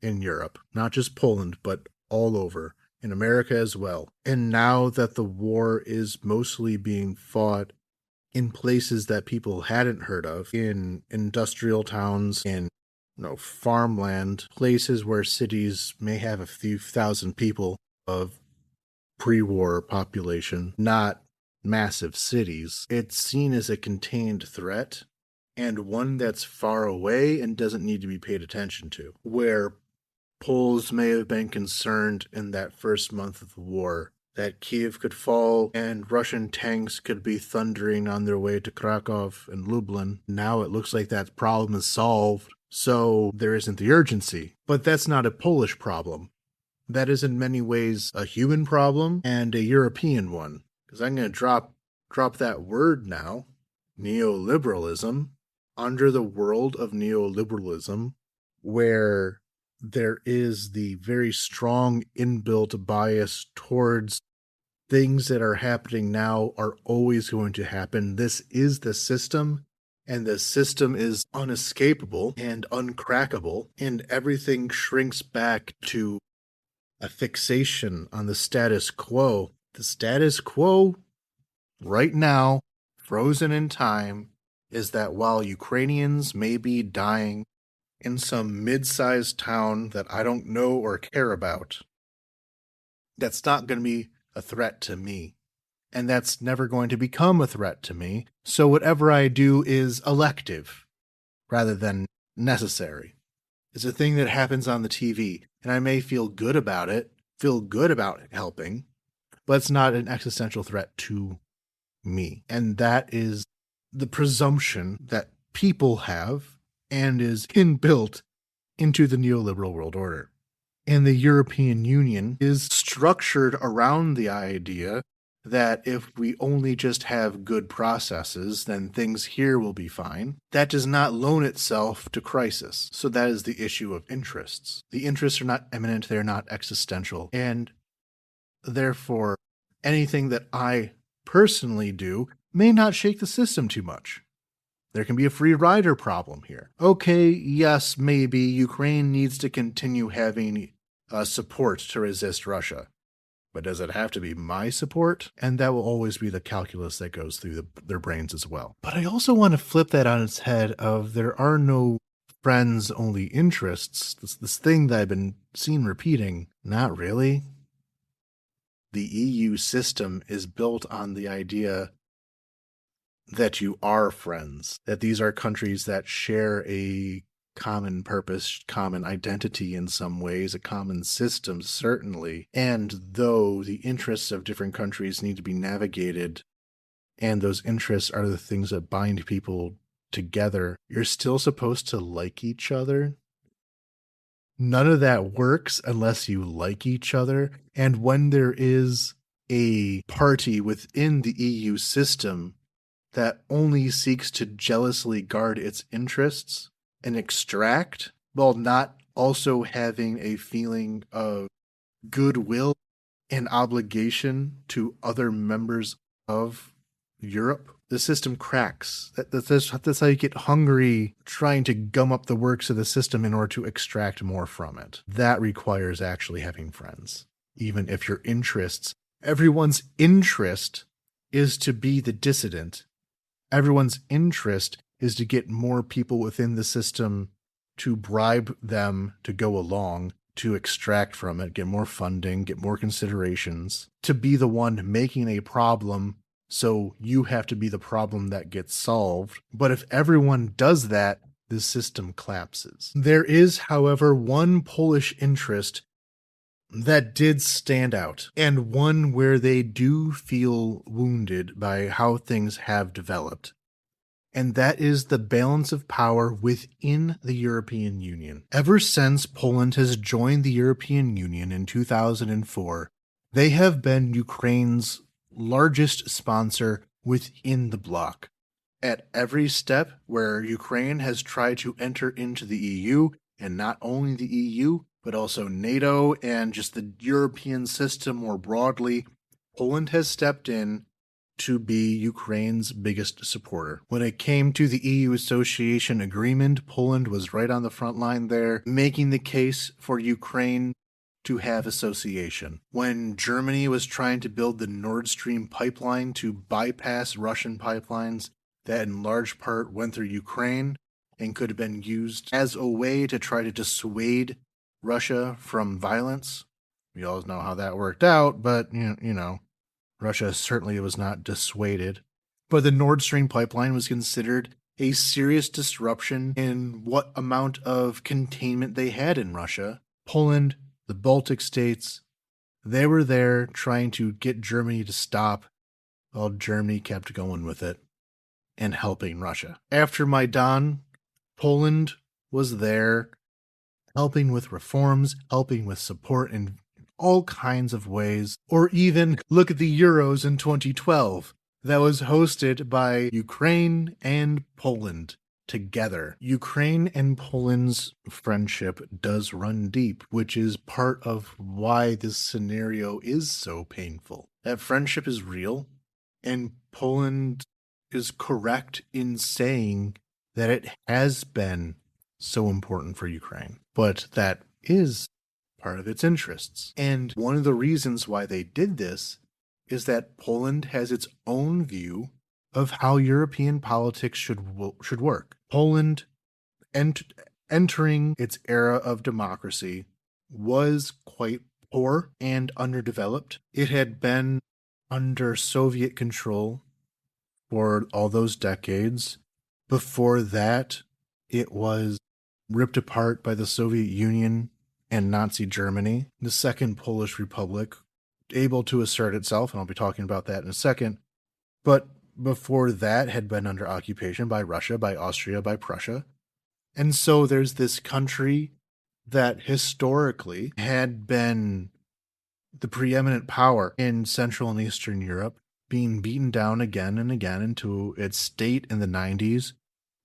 in Europe, not just Poland, but all over, in America as well. And now that the war is mostly being fought in places that people hadn't heard of, in industrial towns, in farmland, places where cities may have a few thousand people of pre-war population, not massive cities, it's seen as a contained threat and one that's far away and doesn't need to be paid attention to. Where Poles may have been concerned in that first month of the war that Kiev could fall and Russian tanks could be thundering on their way to Krakow and Lublin. Now it looks like that problem is solved, so there isn't the urgency. But that's not a Polish problem. That is in many ways a human problem and a European one. Because I'm going to drop that word now, neoliberalism, under the world of neoliberalism, where there is the very strong inbuilt bias towards things that are happening now are always going to happen. This is the system, and the system is unescapable and uncrackable, and everything shrinks back to a fixation on the status quo. The status quo right now, frozen in time, is that while Ukrainians may be dying in some mid-sized town that I don't know or care about, that's not going to be a threat to me. And that's never going to become a threat to me. So whatever I do is elective rather than necessary. It's a thing that happens on the TV, and I may feel good about it, feel good about helping, but it's not an existential threat to me. And that is the presumption that people have and is inbuilt into the neoliberal world order. And the European Union is structured around the idea that if we only just have good processes, then things here will be fine. That does not loan itself to crisis. So that is the issue of interests. The interests are not imminent, they're not existential. And Therefore, anything that I personally do may not shake the system too much. There can be a free rider problem here. Okay, yes, maybe Ukraine needs to continue having support to resist Russia. But does it have to be my support? And that will always be the calculus that goes through their brains as well. But I also want to flip that on its head of there are no friends, only interests. This thing that I've been seen repeating. Not really. The EU system is built on the idea that you are friends, that these are countries that share a common purpose, common identity in some ways, a common system, certainly. And though the interests of different countries need to be navigated, and those interests are the things that bind people together, you're still supposed to like each other. None of that works unless you like each other. And when there is a party within the EU system that only seeks to jealously guard its interests and extract, while not also having a feeling of goodwill and obligation to other members of Europe, the system cracks. That's how you get hungry, trying to gum up the works of the system in order to extract more from it. That requires actually having friends. Even if your interests, everyone's interest is to be the dissident. Everyone's interest is to get more people within the system to bribe them to go along, to extract from it, get more funding, get more considerations, to be the one making a problem, so you have to be the problem that gets solved. But if everyone does that, the system collapses. There is, however, one Polish interest that did stand out, and one where they do feel wounded by how things have developed. And that is the balance of power within the European Union. Ever since Poland has joined the European Union in 2004, they have been Ukraine's largest sponsor within the bloc. At every step where Ukraine has tried to enter into the EU, and not only the EU, but also NATO and just the European system more broadly, Poland has stepped in to be Ukraine's biggest supporter. When it came to the EU association agreement, Poland was right on the front line there, making the case for Ukraine to have association. When Germany was trying to build the Nord Stream pipeline to bypass Russian pipelines that in large part went through Ukraine and could have been used as a way to try to dissuade Russia from violence. We all know how that worked out, but you know, Russia certainly was not dissuaded. But the Nord Stream pipeline was considered a serious disruption in what amount of containment they had in Russia. Poland, the Baltic states, they were there trying to get Germany to stop, while Germany kept going with it and helping Russia. After Maidan, Poland was there helping with reforms, helping with support in all kinds of ways. Or even look at the Euros in 2012 that was hosted by Ukraine and Poland together. Ukraine and Poland's friendship does run deep, which is part of why this scenario is so painful. That friendship is real, and Poland is correct in saying that it has been so important for Ukraine, but that is part of its interests. And one of the reasons why they did this is that Poland has its own view of how European politics should work. Poland, entering its era of democracy, was quite poor and underdeveloped. It had been under Soviet control for all those decades. Before that, it was ripped apart by the Soviet Union and Nazi Germany. The Second Polish Republic, able to assert itself, and I'll be talking about that in a second, but before that had been under occupation by Russia, by Austria, by Prussia. And so there's this country that historically had been the preeminent power in Central and Eastern Europe, being beaten down again and again into its state in the 90s,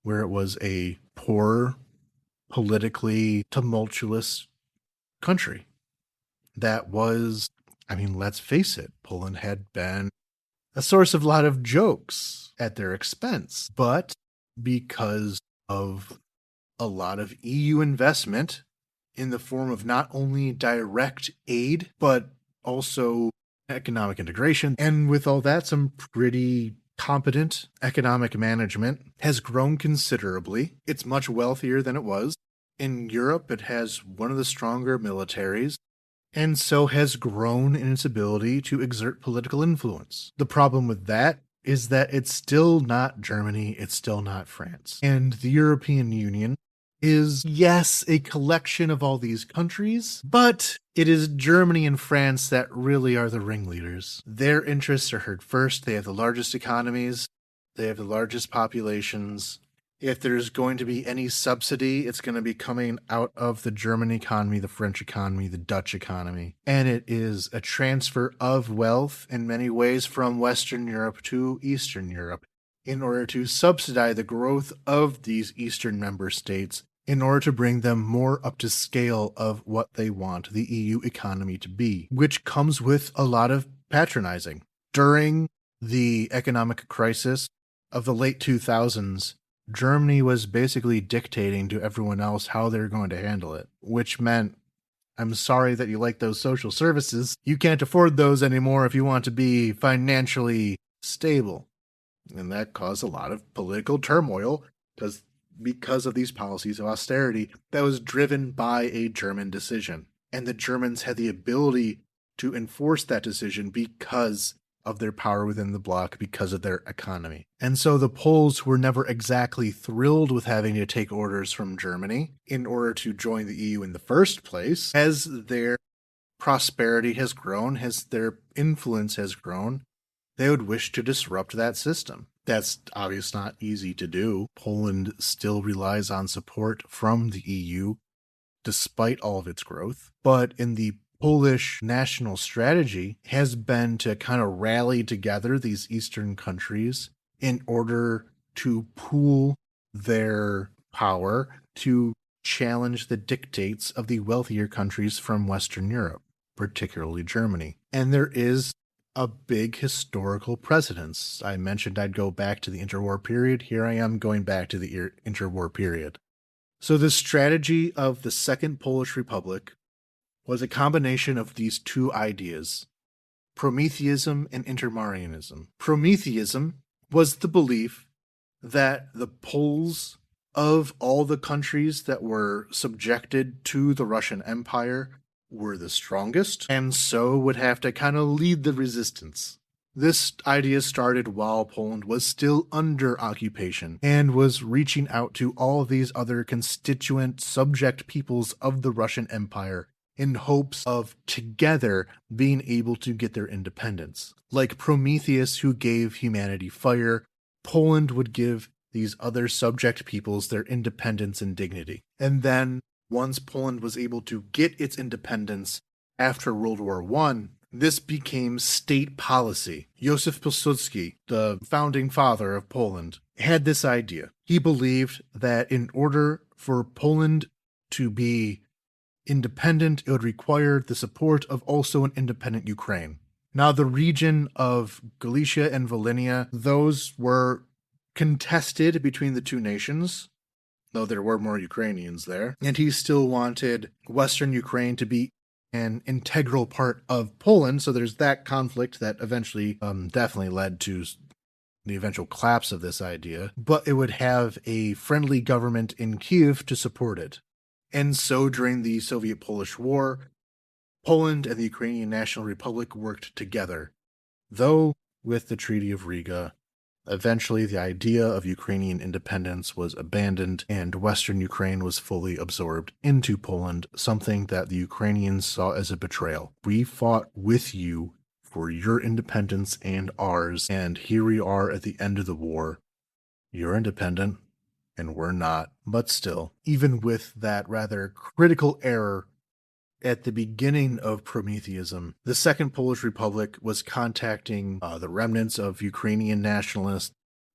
where it was a poor, politically tumultuous country that was I mean, let's face it, Poland had been a source of a lot of jokes at their expense. But because of a lot of EU investment in the form of not only direct aid, but also economic integration, and with all that, some pretty competent economic management, has grown considerably. It's much wealthier than it was. In Europe, it has one of the stronger militaries, and so has grown in its ability to exert political influence. The problem with that is that it's still not Germany, it's still not France. And the European Union is, yes, a collection of all these countries, but it is Germany and France that really are the ringleaders. Their interests are heard first. They have the largest economies, they have the largest populations. If there's going to be any subsidy, it's going to be coming out of the German economy, the French economy, the Dutch economy. And it is a transfer of wealth in many ways from Western Europe to Eastern Europe in order to subsidize the growth of these Eastern member states in order to bring them more up to scale of what they want the EU economy to be, which comes with a lot of patronizing. During the economic crisis of the late 2000s, Germany was basically dictating to everyone else how they're going to handle it, which meant, I'm sorry that you like those social services. You can't afford those anymore if you want to be financially stable. And that caused a lot of political turmoil because of these policies of austerity that was driven by a German decision. And the Germans had the ability to enforce that decision because of their power within the bloc, because of their economy. And so the Poles were never exactly thrilled with having to take orders from Germany in order to join the EU in the first place. As their prosperity has grown, as their influence has grown, they would wish to disrupt that system. That's obviously not easy to do. Poland still relies on support from the EU despite all of its growth. But in the Polish national strategy has been to kind of rally together these Eastern countries in order to pool their power to challenge the dictates of the wealthier countries from Western Europe, particularly Germany. And there is a big historical precedence. I mentioned I'd go back to the interwar period. Here I am going back to the interwar period. So the strategy of the Second Polish Republic was a combination of these two ideas, Prometheism and Intermarianism. Prometheism was the belief that the Poles of all the countries that were subjected to the Russian Empire were the strongest, and so would have to kind of lead the resistance. This idea started while Poland was still under occupation and was reaching out to all of these other constituent subject peoples of the Russian Empire in hopes of together being able to get their independence. Like Prometheus, who gave humanity fire, Poland would give these other subject peoples their independence and dignity. And then, once Poland was able to get its independence after World War I, this became state policy. Józef Pilsudski, the founding father of Poland, had this idea. He believed that in order for Poland to be independent, it would require the support of also an independent Ukraine. Now, the region of Galicia and Volhynia, those were contested between the two nations, though there were more Ukrainians there, and he still wanted Western Ukraine to be an integral part of Poland, so there's that conflict that eventually definitely led to the eventual collapse of this idea, but it would have a friendly government in Kiev to support it. And so during the Soviet-Polish War, Poland and the Ukrainian National Republic worked together, though with the Treaty of Riga, eventually the idea of Ukrainian independence was abandoned and Western Ukraine was fully absorbed into Poland, something that the Ukrainians saw as a betrayal. We fought with you for your independence and ours, and here we are at the end of the war. You're independent, and we're not. But still, even with that rather critical error at the beginning of Prometheism, the Second Polish Republic was contacting the remnants of Ukrainian nationalists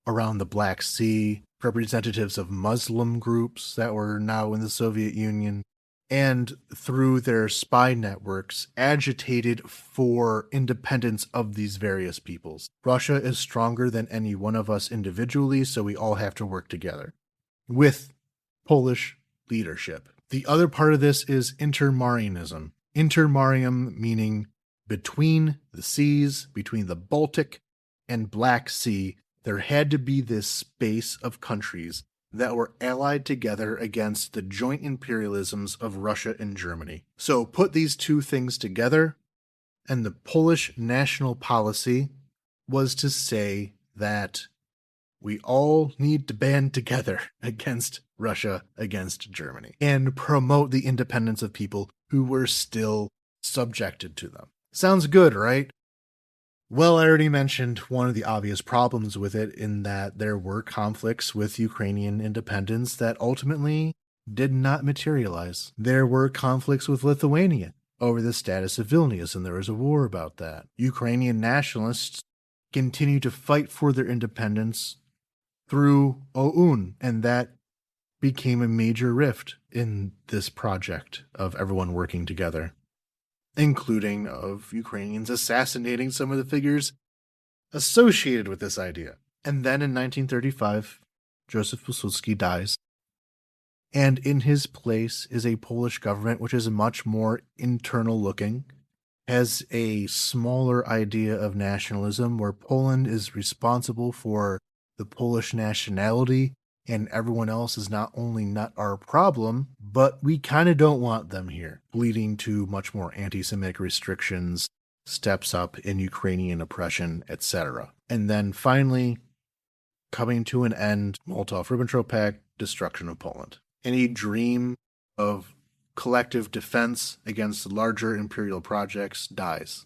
around the Black Sea, representatives of Muslim groups that were now in the Soviet Union, and through their spy networks agitated for independence of these various peoples. Russia is stronger than any one of us individually, so we all have to work together with Polish leadership. The other part of this is intermarianism. Intermarium meaning between the seas, between the Baltic and Black Sea, there had to be this space of countries that were allied together against the joint imperialisms of Russia and Germany. So put these two things together, and the Polish national policy was to say that we all need to band together against Russia, against Germany, and promote the independence of people who were still subjected to them. Sounds good, right? Well, I already mentioned one of the obvious problems with it in that there were conflicts with Ukrainian independence that ultimately did not materialize. There were conflicts with Lithuania over the status of Vilnius, and there was a war about that. Ukrainian nationalists continued to fight for their independence through OUN, and that became a major rift in this project of everyone working together, including of Ukrainians assassinating some of the figures associated with this idea. And then in 1935, Joseph Pilsudski dies, and in his place is a Polish government which is much more internal looking, has a smaller idea of nationalism, where Poland is responsible for the Polish nationality, and everyone else is not only not our problem, but we kind of don't want them here, leading to much more anti-Semitic restrictions, steps up in Ukrainian oppression, etc. And then finally, coming to an end, Molotov-Ribbentrop Pact, destruction of Poland. Any dream of collective defense against larger imperial projects dies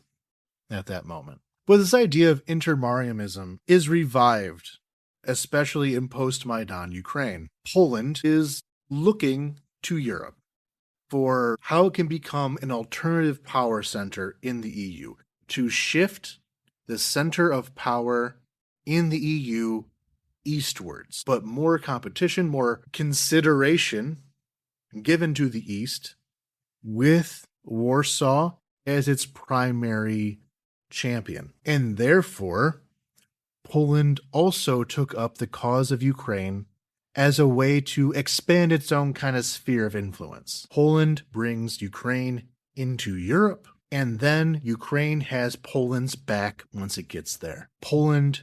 at that moment. But this idea of intermariumism is revived, especially in post-Maidan Ukraine. Poland is looking to Europe for how it can become an alternative power center in the EU, to shift the center of power in the EU eastwards, but more competition, more consideration given to the East, with Warsaw as its primary champion. And therefore, Poland also took up the cause of Ukraine as a way to expand its own kind of sphere of influence. Poland brings Ukraine into Europe, and then Ukraine has Poland's back once it gets there. Poland,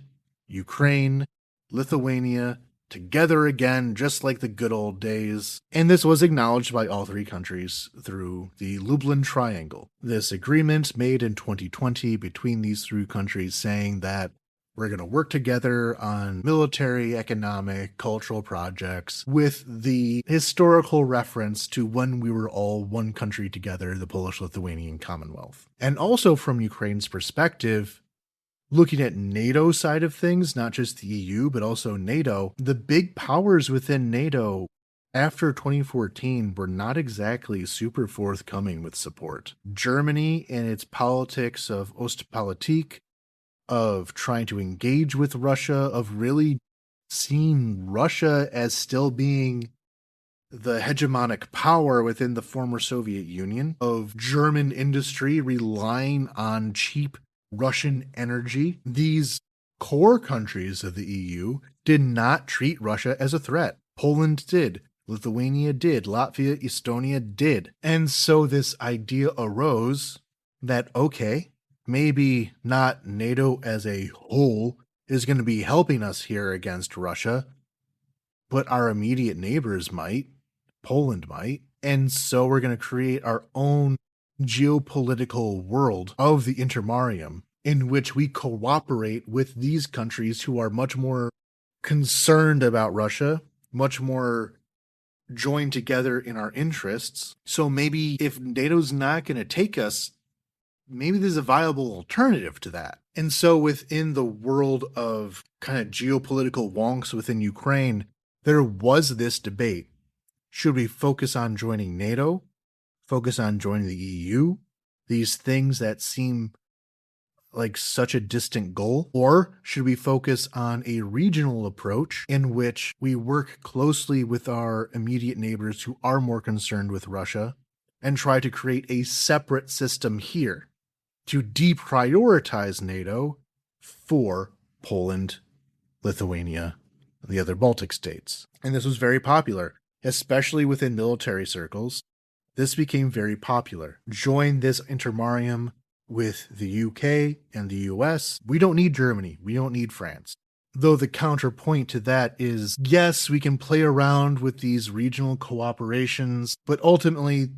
Ukraine, Lithuania, together again, just like the good old days. And this was acknowledged by all three countries through the Lublin Triangle. This agreement made in 2020 between these three countries saying that we're going to work together on military, economic, cultural projects with the historical reference to when we were all one country together, the Polish-Lithuanian Commonwealth. And also from Ukraine's perspective, looking at NATO side of things, not just the EU, but also NATO, the big powers within NATO after 2014 were not exactly super forthcoming with support. Germany and its politics of Ostpolitik, of trying to engage with Russia, of really seeing Russia as still being the hegemonic power within the former Soviet Union, of German industry relying on cheap Russian energy. These core countries of the EU did not treat Russia as a threat. Poland did. Lithuania did. Latvia, Estonia did. And so this idea arose that, okay, maybe not NATO as a whole is going to be helping us here against Russia, but our immediate neighbors might. Poland might. And so we're going to create our own geopolitical world of the intermarium in which we cooperate with these countries who are much more concerned about Russia, much more joined together in our interests. So maybe if NATO's not going to take us, maybe there's a viable alternative to that. And so within the world of kind of geopolitical wonks within Ukraine, there was this debate. Should we focus on joining NATO? Focus on joining the EU? These things that seem like such a distant goal? Or should we focus on a regional approach in which we work closely with our immediate neighbors who are more concerned with Russia and try to create a separate system here to deprioritize NATO for Poland, Lithuania, and the other Baltic states. And this was very popular, especially within military circles. This became very popular. Join this intermarium with the UK and the US. We don't need Germany. We don't need France. Though the counterpoint to that is, yes, we can play around with these regional cooperations, but ultimately,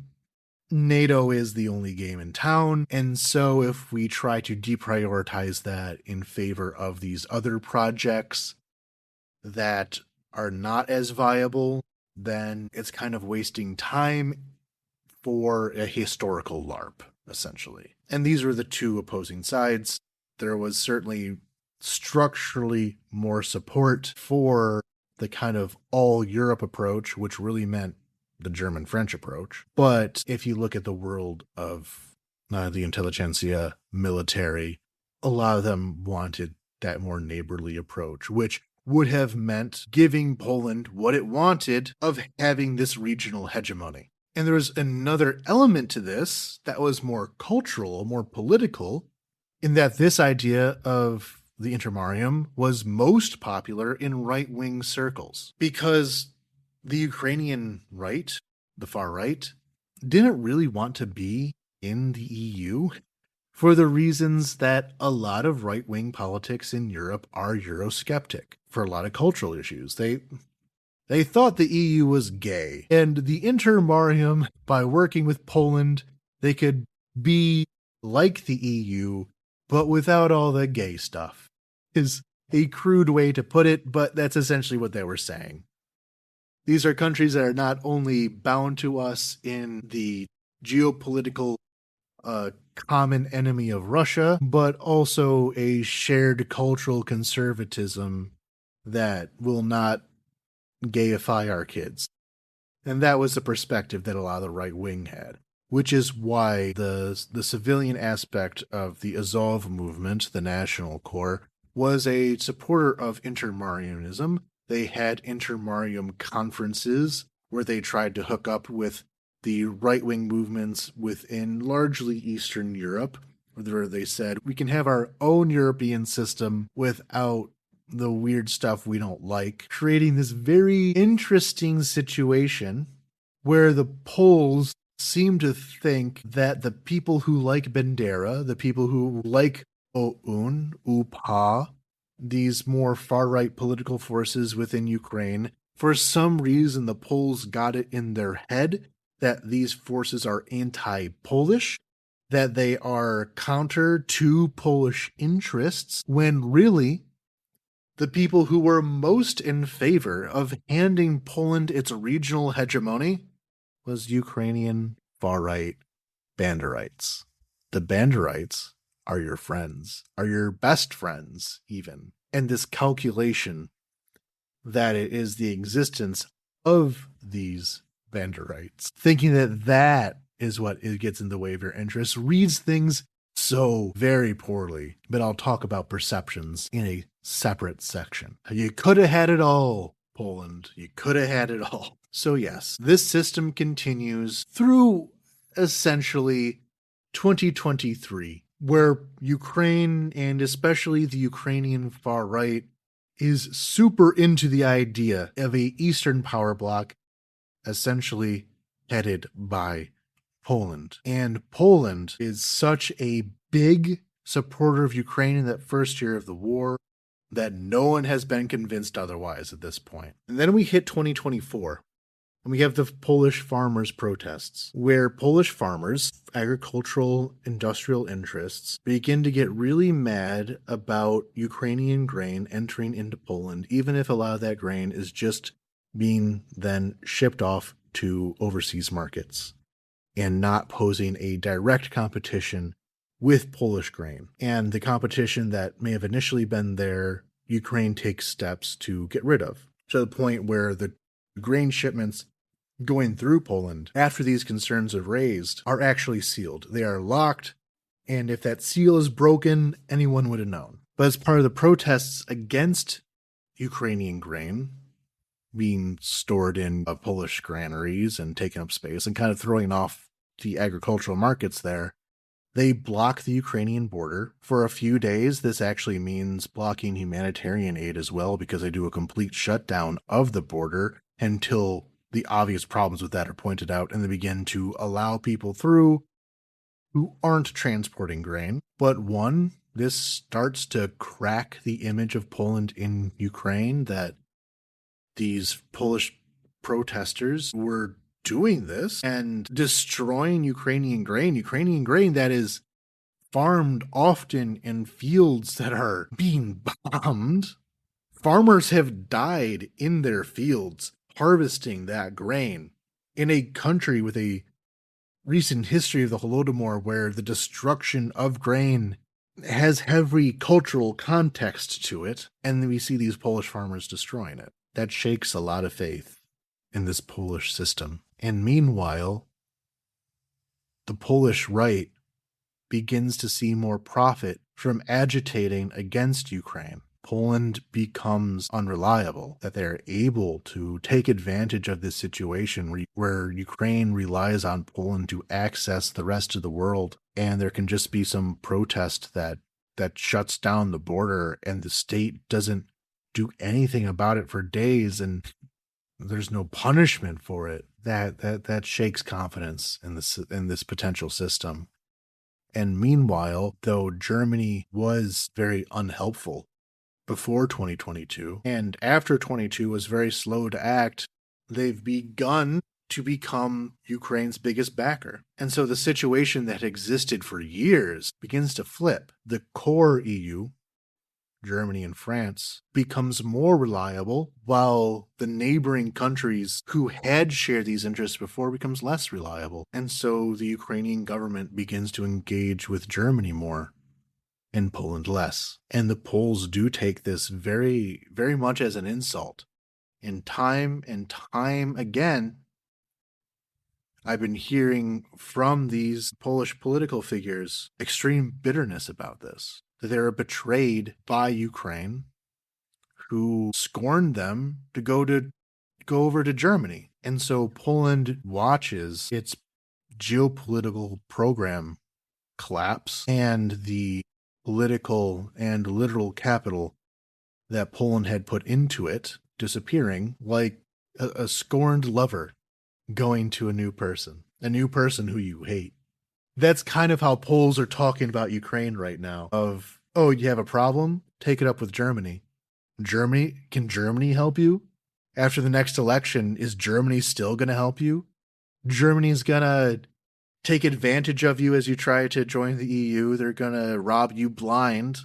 NATO is the only game in town. And so if we try to deprioritize that in favor of these other projects that are not as viable, then it's kind of wasting time for a historical LARP, essentially. And these were the two opposing sides. There was certainly structurally more support for the kind of all Europe approach, which really meant the German-French approach. But if you look at the world of the intelligentsia, military, a lot of them wanted that more neighborly approach, which would have meant giving Poland what it wanted of having this regional hegemony. And there was another element to this that was more cultural, more political, in that this idea of the intermarium was most popular in right-wing circles because the Ukrainian right, the far right, didn't really want to be in the EU for the reasons that a lot of right-wing politics in Europe are Eurosceptic for a lot of cultural issues. They thought the EU was gay, and the intermarium, by working with Poland, they could be like the EU, but without all the gay stuff. Is a crude way to put it, but that's essentially what they were saying. These are countries that are not only bound to us in the geopolitical common enemy of Russia, but also a shared cultural conservatism that will not gayify our kids. And that was the perspective that a lot of the right wing had, which is why the civilian aspect of the Azov movement, the National Corps, was a supporter of intermarianism. They had intermarium conferences where they tried to hook up with the right-wing movements within largely Eastern Europe, where they said, we can have our own European system without the weird stuff we don't like, creating this very interesting situation where the Poles seem to think that the people who like Bandera, the people who like OUN, UPA, these more far-right political forces within Ukraine, for some reason the Poles got it in their head that these forces are anti-Polish, that they are counter to Polish interests, when really the people who were most in favor of handing Poland its regional hegemony was Ukrainian far-right Banderites. The Banderites are your friends, are your best friends even. And this calculation that it is the existence of these Banderites, thinking that that is what it gets in the way of your interests, reads things so very poorly. But I'll talk about perceptions in a separate section. You could have had it all, Poland. You could have had it all. So yes, this system continues through essentially 2023, where Ukraine, and especially the Ukrainian far right, is super into the idea of a Eastern power bloc essentially headed by Poland. And Poland is such a big supporter of Ukraine in that first year of the war that no one has been convinced otherwise at this point. And then we hit 2024. And we have the Polish farmers' protests, where Polish farmers, agricultural industrial interests, begin to get really mad about Ukrainian grain entering into Poland, even if a lot of that grain is just being then shipped off to overseas markets and not posing a direct competition with Polish grain. And the competition that may have initially been there, Ukraine takes steps to get rid of, to the point where the grain shipments going through Poland, after these concerns are raised, are actually sealed. They are locked, and if that seal is broken, anyone would have known. But as part of the protests against Ukrainian grain being stored in Polish granaries and taking up space and kind of throwing off the agricultural markets there. They block the Ukrainian border for a few days. This actually means blocking humanitarian aid as well, because they do a complete shutdown of the border until the obvious problems with that are pointed out, and they begin to allow people through who aren't transporting grain. But one, this starts to crack the image of Poland in Ukraine, that these Polish protesters were doing this and destroying Ukrainian grain that is farmed often in fields that are being bombed. Farmers have died in their fields harvesting that grain in a country with a recent history of the Holodomor, where the destruction of grain has heavy cultural context to it, and then we see these Polish farmers destroying it. That shakes a lot of faith in this Polish system. And meanwhile, the Polish right begins to see more profit from agitating against Ukraine. Poland becomes unreliable, that they're able to take advantage of this situation where Ukraine relies on Poland to access the rest of the world, and there can just be some protest that shuts down the border, and the state doesn't do anything about it for days, and there's no punishment for it. That shakes confidence in this potential system. And meanwhile, though Germany was very unhelpful before 2022, and after 22 was very slow to act, they've begun to become Ukraine's biggest backer. And so the situation that existed for years begins to flip. The core EU, Germany and France, becomes more reliable, while the neighboring countries who had shared these interests before becomes less reliable. And so the Ukrainian government begins to engage with Germany more and Poland less. And the Poles do take this very, very much as an insult. And time again, I've been hearing from these Polish political figures extreme bitterness about this, that they are betrayed by Ukraine, who scorned them to go over to Germany. And so Poland watches its geopolitical program collapse, and the political and literal capital that Poland had put into it disappearing, like a scorned lover going to a new person who you hate. That's kind of how Poles are talking about Ukraine right now, of, oh, you have a problem? Take it up with Germany. Can Germany help you? After the next election, is Germany still going to help you? Germany's going to take advantage of you as you try to join the EU. They're going to rob you blind,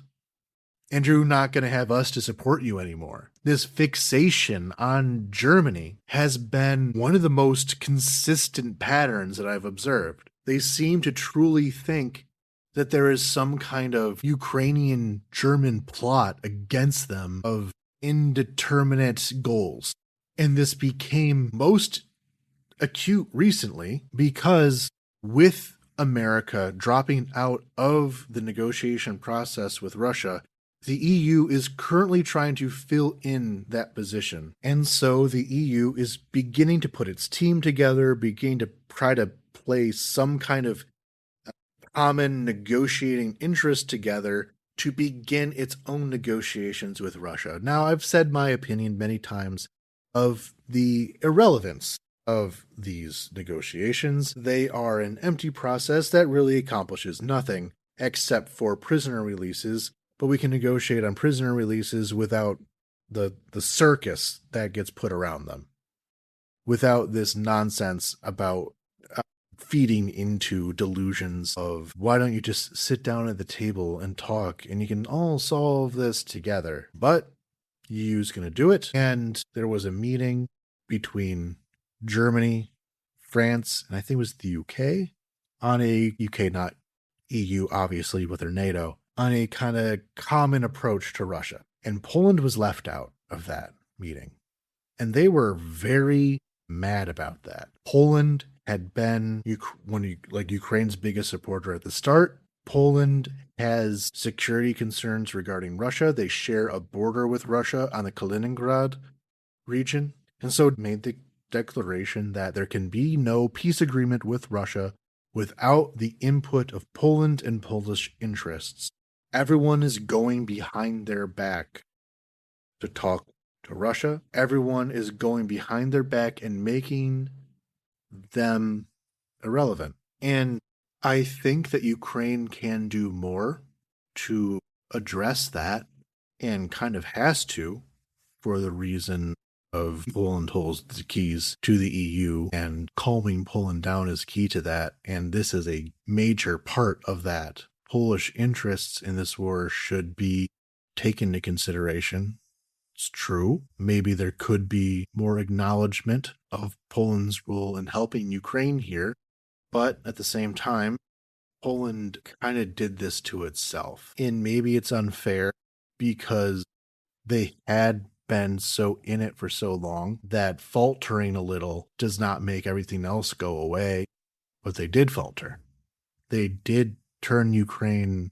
and you're not going to have us to support you anymore. This fixation on Germany has been one of the most consistent patterns that I've observed. They seem to truly think that there is some kind of Ukrainian-German plot against them of indeterminate goals. And this became most acute recently because, with America dropping out of the negotiation process with Russia, the EU is currently trying to fill in that position. And so the EU is beginning to put its team together, beginning to try to play some kind of common negotiating interest together to begin its own negotiations with Russia. Now, I've said my opinion many times of the irrelevance of these negotiations. They are an empty process that really accomplishes nothing except for prisoner releases, but we can negotiate on prisoner releases without the circus that gets put around them, without this nonsense about feeding into delusions of, why don't you just sit down at the table and talk and you can all solve this together. But EU's going to do it. And there was a meeting between Germany, France, and I think it was the UK, on a UK, not EU, obviously, with their NATO, on a kind of common approach to Russia. And Poland was left out of that meeting. And they were very mad about that. Poland had been Ukraine's biggest supporter at the start. Poland has security concerns regarding Russia. They share a border with Russia on the Kaliningrad region. And so it made the declaration that there can be no peace agreement with Russia without the input of Poland and Polish interests. Everyone is going behind their back to talk to Russia. Everyone is going behind their back and making them irrelevant. And I think that Ukraine can do more to address that, and kind of has to, for the reason of Poland holds the keys to the EU, and calming Poland down is key to that. And this is a major part of that. Polish interests in this war should be taken into consideration. It's true. Maybe there could be more acknowledgement of Poland's role in helping Ukraine here. But at the same time, Poland kind of did this to itself. And maybe it's unfair because they had been so in it for so long that faltering a little does not make everything else go away. But they did falter. They did turn Ukraine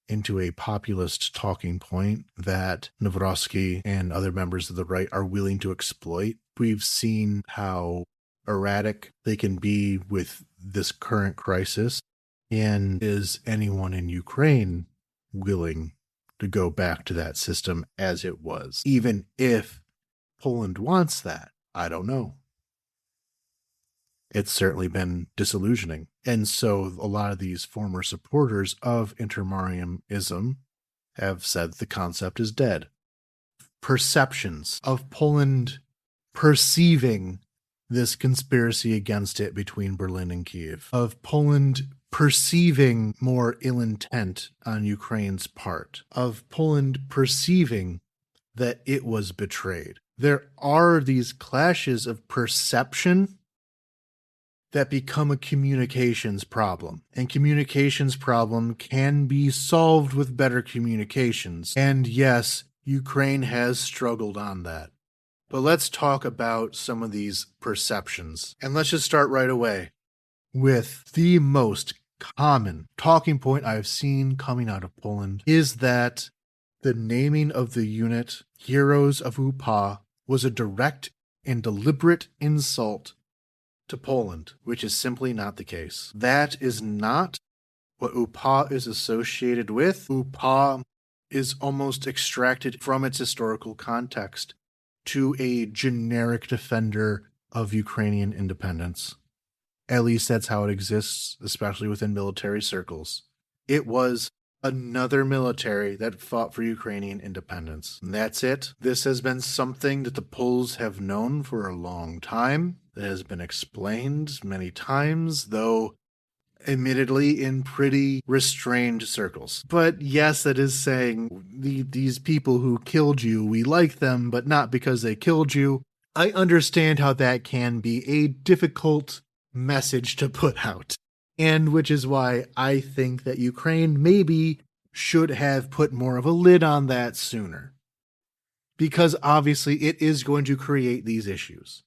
into a populist talking point that Nawrocki and other members of the right are willing to exploit. We've seen how erratic they can be with this current crisis. And is anyone in Ukraine willing to go back to that system as it was? Even if Poland wants that, I don't know. It's certainly been disillusioning. And so a lot of these former supporters of intermariumism have said the concept is dead. Perceptions of Poland perceiving this conspiracy against it between Berlin and Kiev, of Poland perceiving more ill intent on Ukraine's part, of Poland perceiving that it was betrayed. There are these clashes of perception that become a communications problem. And communications problem can be solved with better communications. And yes, Ukraine has struggled on that. But let's talk about some of these perceptions. And let's just start right away with the most common talking point I've seen coming out of Poland is that the naming of the unit Heroes of UPA was a direct and deliberate insult to Poland, which is simply not the case. That is not what UPA is associated with. UPA is almost extracted from its historical context to a generic defender of Ukrainian independence. At least that's how it exists, especially within military circles. It was another military that fought for Ukrainian independence. And that's it. This has been something that the Poles have known for a long time. That has been explained many times, though admittedly in pretty restrained circles. But yes, that is saying these people who killed you, we like them, but not because they killed you. I understand how that can be a difficult message to put out. And which is why I think that Ukraine maybe should have put more of a lid on that sooner. Because obviously it is going to create these issues.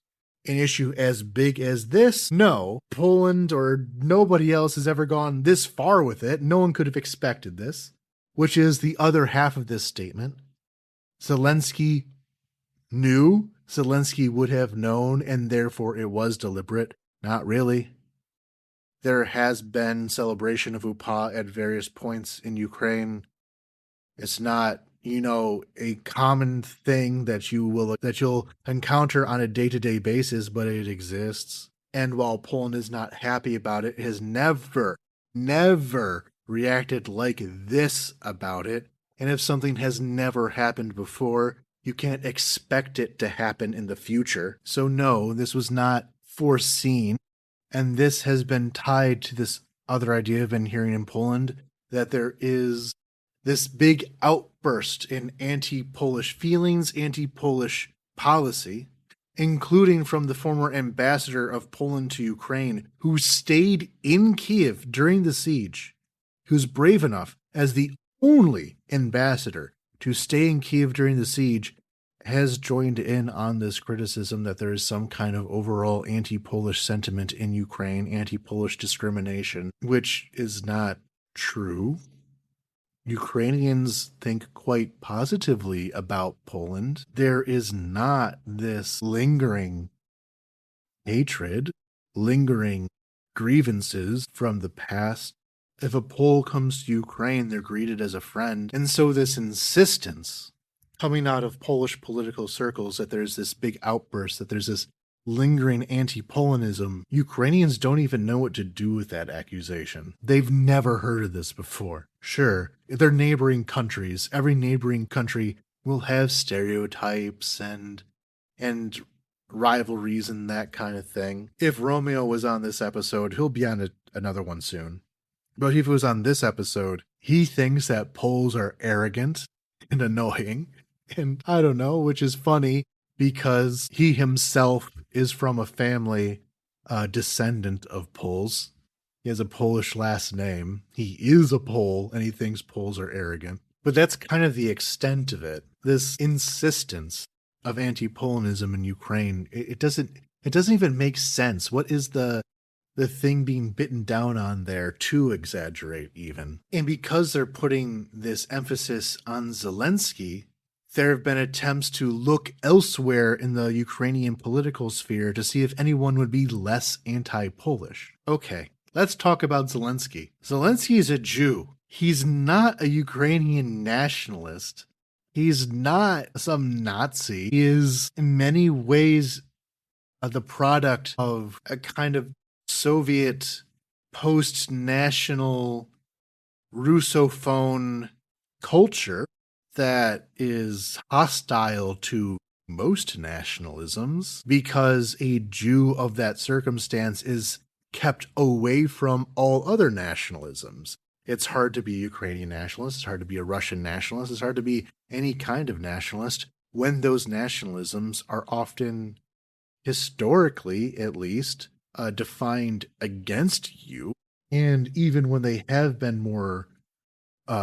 An issue as big as this? No. Poland or nobody else has ever gone this far with it. No one could have expected this. Which is the other half of this statement. Zelensky knew. Zelensky would have known, and therefore it was deliberate. Not really. There has been celebration of UPA at various points in Ukraine. It's not, a common thing that you'll encounter on a day-to-day basis, but it exists. And while Poland is not happy about it, it has never reacted like this about it. And if something has never happened before, you can't expect it to happen in the future. So no, this was not foreseen. And this has been tied to this other idea I've been hearing in Poland, that there is this big outburst in anti-Polish feelings, anti-Polish policy, including from the former ambassador of Poland to Ukraine, who stayed in Kiev during the siege, who's brave enough, as the only ambassador to stay in Kiev during the siege, has joined in on this criticism that there is some kind of overall anti-Polish sentiment in Ukraine, anti-Polish discrimination, which is not true. Ukrainians think quite positively about Poland. There is not this lingering hatred, lingering grievances from the past. If a Pole comes to Ukraine, they're greeted as a friend. And so this insistence coming out of Polish political circles that there's this big outburst, that there's this lingering anti-Polonism, Ukrainians don't even know what to do with that accusation. They've never heard of this before. Sure, they're neighboring countries. Every neighboring country will have stereotypes and rivalries and that kind of thing. If Romeo was on this episode, he'll be on another one soon. But if he was on this episode, he thinks that Poles are arrogant and annoying. And I don't know, which is funny because he himself is from a family descendant of Poles. He has a Polish last name. He is a Pole, and he thinks Poles are arrogant. But that's kind of the extent of it. This insistence of anti-Polonism in Ukraine, it doesn't even make sense. What is the thing being bitten down on there to exaggerate even? And because they're putting this emphasis on Zelensky, there have been attempts to look elsewhere in the Ukrainian political sphere to see if anyone would be less anti-Polish. Okay, let's talk about Zelensky. Zelensky is a Jew. He's not a Ukrainian nationalist. He's not some Nazi. He is in many ways the product of a kind of Soviet post-national Russophone culture that is hostile to most nationalisms because a Jew of that circumstance is kept away from all other nationalisms. It's hard to be a Ukrainian nationalist. It's hard to be a Russian nationalist. It's hard to be any kind of nationalist when those nationalisms are often, historically at least, defined against you. And even when they have been more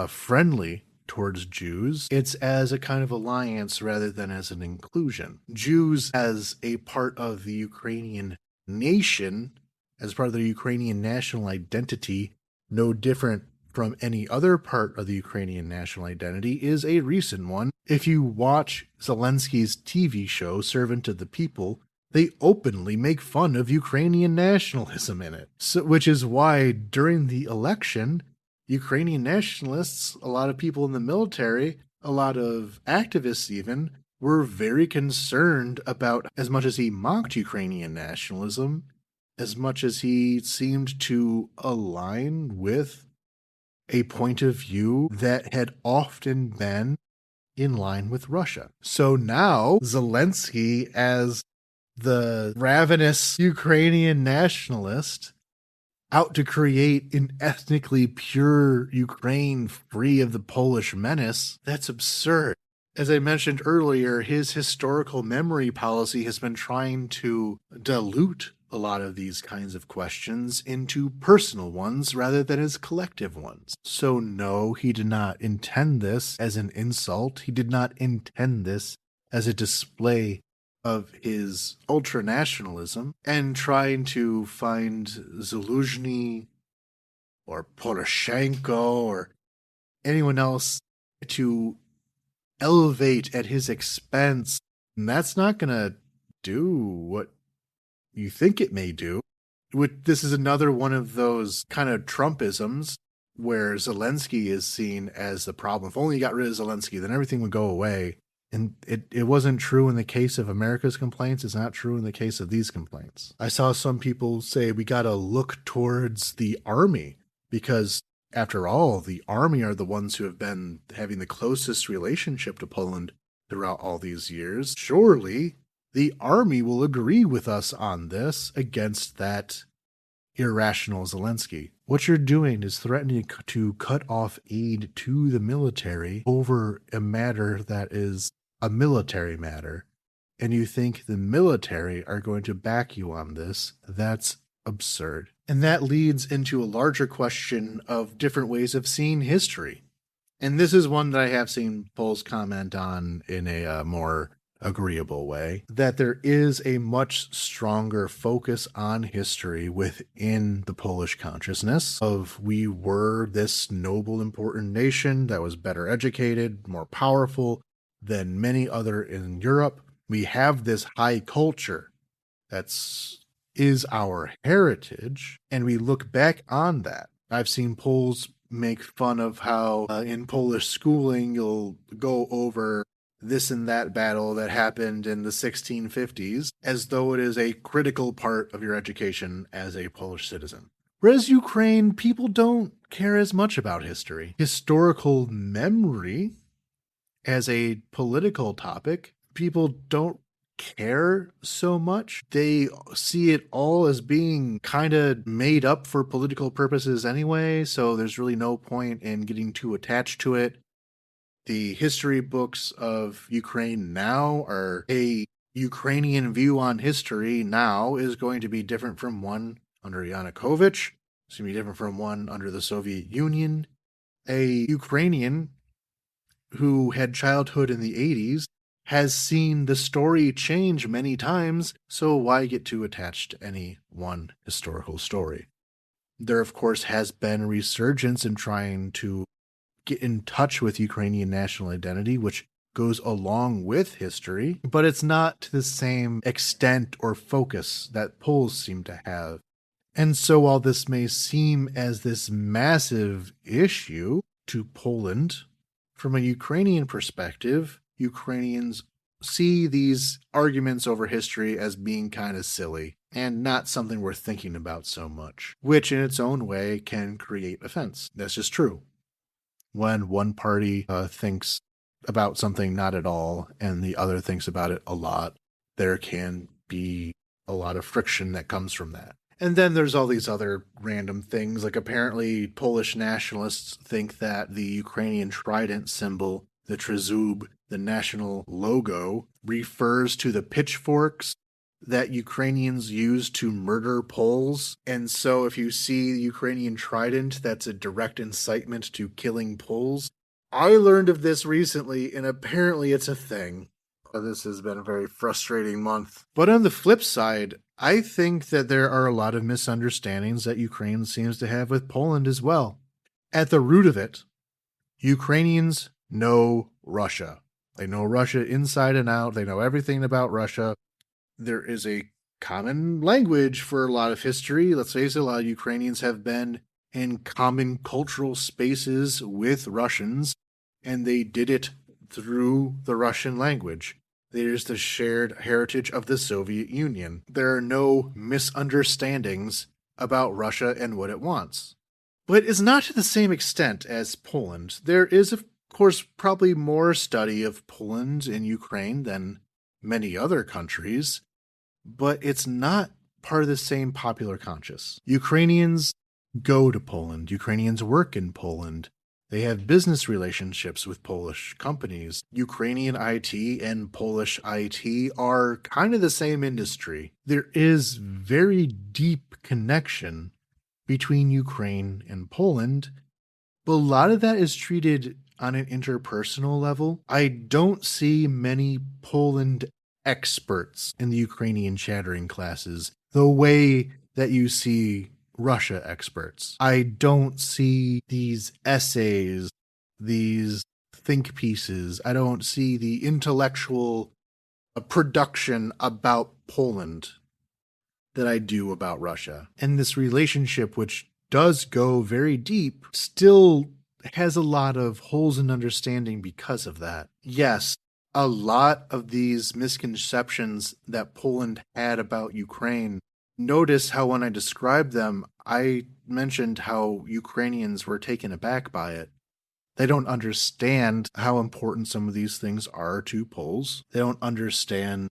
friendly towards Jews, it's as a kind of alliance rather than as an inclusion. Jews as a part of the Ukrainian nation, as part of the Ukrainian national identity, no different from any other part of the Ukrainian national identity, is a recent one. If you watch Zelensky's TV show, Servant of the People, they openly make fun of Ukrainian nationalism in it. So, which is why during the election, Ukrainian nationalists, a lot of people in the military, a lot of activists even, were very concerned about, as much as he mocked Ukrainian nationalism, as much as he seemed to align with a point of view that had often been in line with Russia. So now Zelensky, as the ravenous Ukrainian nationalist, out to create an ethnically pure Ukraine free of the Polish menace, that's absurd. As I mentioned earlier, his historical memory policy has been trying to dilute a lot of these kinds of questions into personal ones rather than as collective ones. So no, he did not intend this as an insult. He did not intend this as a display of his ultranationalism, and trying to find Zelensky or Poroshenko or anyone else to elevate at his expense. And that's not going to do what you think it may do. This is another one of those kind of Trumpisms where Zelensky is seen as the problem. If only you got rid of Zelensky, then everything would go away. And it wasn't true in the case of America's complaints. It's not true in the case of these complaints. I saw some people say we got to look towards the army because, after all, the army are the ones who have been having the closest relationship to Poland throughout all these years. Surely the army will agree with us on this against that irrational Zelensky. What you're doing is threatening to cut off aid to the military over a matter that is a military matter, and you think the military are going to back you on this. That's absurd. And that leads into a larger question of different ways of seeing history. And this is one that I have seen Poles comment on in a more agreeable way, that there is a much stronger focus on history within the Polish consciousness of we were this noble, important nation that was better educated, more powerful than many other in Europe. We have this high culture that's is our heritage, and we look back on that. I've seen Poles make fun of how in Polish schooling you'll go over this and that battle that happened in the 1650s as though it is a critical part of your education as a Polish citizen. Whereas Ukraine, people don't care as much about history. Historical memory as a political topic, people don't care so much. They see it all as being kind of made up for political purposes anyway, so there's really no point in getting too attached to it. The history books of Ukraine now are a Ukrainian view on history now is going to be different from one under Yanukovych. It's going to be different from one under the Soviet Union. A Ukrainian who had childhood in the 80s has seen the story change many times, so why get too attached to any one historical story? There, of course, has been a resurgence in trying to get in touch with Ukrainian national identity, which goes along with history, but it's not to the same extent or focus that Poles seem to have. And so while this may seem as this massive issue to Poland, from a Ukrainian perspective, Ukrainians see these arguments over history as being kind of silly and not something worth thinking about so much, which in its own way can create offense. That's just true. When one party thinks about something not at all and the other thinks about it a lot, there can be a lot of friction that comes from that. And then there's all these other random things, like apparently Polish nationalists think that the Ukrainian trident symbol, the trezub, the national logo, refers to the pitchforks that Ukrainians use to murder Poles. And so if you see the Ukrainian trident, that's a direct incitement to killing Poles. I learned of this recently, and apparently it's a thing. This has been a very frustrating month. But on the flip side, I think that there are a lot of misunderstandings that Ukraine seems to have with Poland as well. At the root of it, Ukrainians know Russia. They know Russia inside and out. They know everything about Russia. There is a common language for a lot of history. Let's face it, a lot of Ukrainians have been in common cultural spaces with Russians, and they did it through the Russian language. There's the shared heritage of the Soviet Union. There are no misunderstandings about Russia and what it wants. But it's not to the same extent as Poland. There is, of course, probably more study of Poland and Ukraine than many other countries, but it's not part of the same popular conscious. Ukrainians go to Poland. Ukrainians work in Poland. They have business relationships with Polish companies. Ukrainian IT and Polish IT are kind of the same industry. There is very deep connection between Ukraine and Poland, but a lot of that is treated on an interpersonal level. I don't see many Poland experts in the Ukrainian chattering classes the way that you see Russia experts. I don't see these essays, these think pieces. I don't see the intellectual production about Poland that I do about Russia. And this relationship, which does go very deep, still has a lot of holes in understanding because of that. Yes, a lot of these misconceptions that Poland had about Ukraine, notice how when I described them, I mentioned how Ukrainians were taken aback by it. They don't understand how important some of these things are to Poles. They don't understand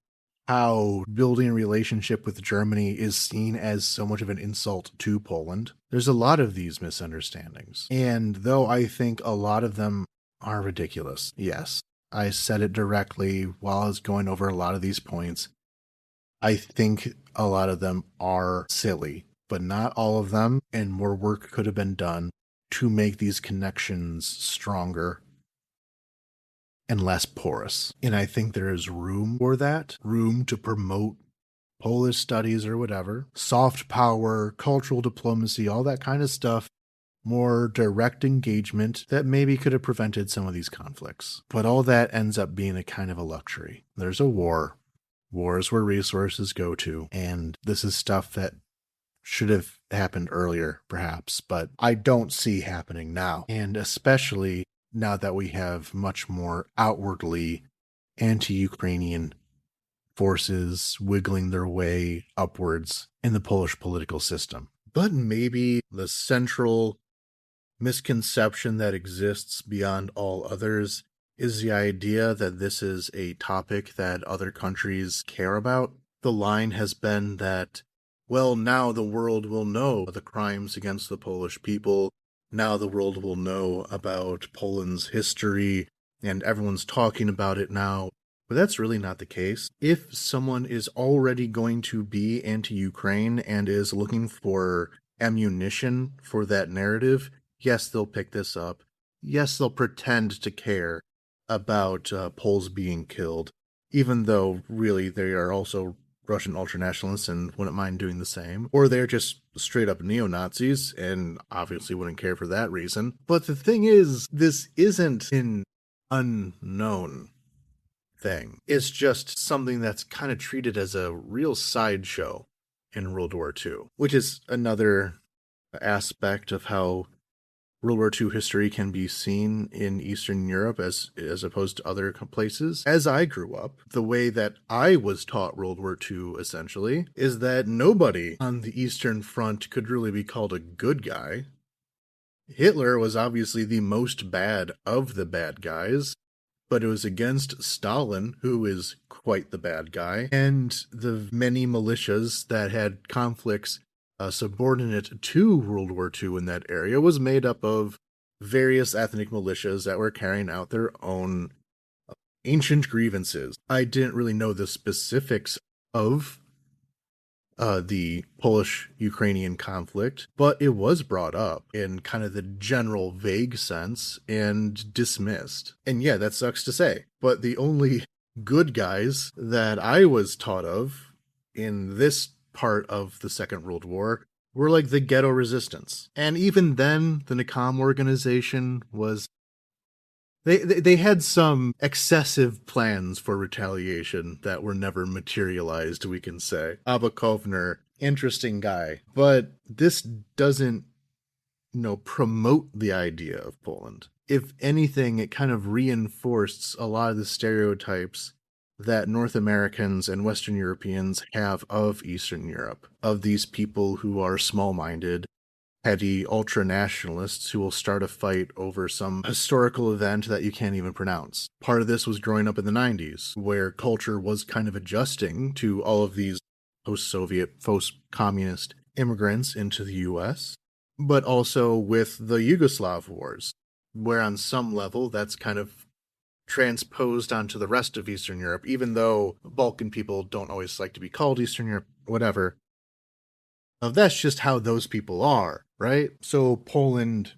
how building a relationship with Germany is seen as so much of an insult to Poland. There's a lot of these misunderstandings. And though I think a lot of them are ridiculous, yes, I said it directly while I was going over a lot of these points. I think a lot of them are silly, but not all of them, and more work could have been done to make these connections stronger and less porous. And I think there is room for that, room to promote Polish studies or whatever, soft power, cultural diplomacy, all that kind of stuff, more direct engagement that maybe could have prevented some of these conflicts. But all that ends up being a kind of a luxury. There's a war. Wars where resources go to, and this is stuff that should have happened earlier, perhaps, but I don't see happening now. And especially now that we have much more outwardly anti-Ukrainian forces wiggling their way upwards in the Polish political system. But maybe the central misconception that exists beyond all others is the idea that this is a topic that other countries care about. The line has been that, well, now the world will know the crimes against the Polish people. Now the world will know about Poland's history, and everyone's talking about it now. But that's really not the case. If someone is already going to be anti-Ukraine and is looking for ammunition for that narrative, yes, they'll pick this up. Yes, they'll pretend to care about Poles being killed, even though really they are also Russian ultranationalists and wouldn't mind doing the same. Or they're just straight up neo-Nazis and obviously wouldn't care for that reason. But the thing is, this isn't an unknown thing. It's just something that's kind of treated as a real sideshow in World War II, which is another aspect of how World War II history can be seen in Eastern Europe as opposed to other places. As I grew up, the way that I was taught World War II, essentially, is that nobody on the Eastern Front could really be called a good guy. Hitler was obviously the most bad of the bad guys, but it was against Stalin, who is quite the bad guy, and the many militias that had conflicts subordinate to World War II in that area was made up of various ethnic militias that were carrying out their own ancient grievances. I didn't really know the specifics of the Polish-Ukrainian conflict, but it was brought up in kind of the general vague sense and dismissed. And yeah, that sucks to say, but the only good guys that I was taught of in this part of the Second World War were like the ghetto resistance. And even then, the Nakam organization was They had some excessive plans for retaliation that were never materialized, we can say. Abba Kovner, interesting guy. But this doesn't, promote the idea of Poland. If anything, it kind of reinforced a lot of the stereotypes that North Americans and Western Europeans have of Eastern Europe, of these people who are small-minded, petty ultra-nationalists who will start a fight over some historical event that you can't even pronounce. Part of this was growing up in the 90s, where culture was kind of adjusting to all of these post-Soviet, post-communist immigrants into the US, but also with the Yugoslav wars, where on some level that's kind of transposed onto the rest of Eastern Europe, even though Balkan people don't always like to be called Eastern Europe, whatever. That's just how those people are, right? So Poland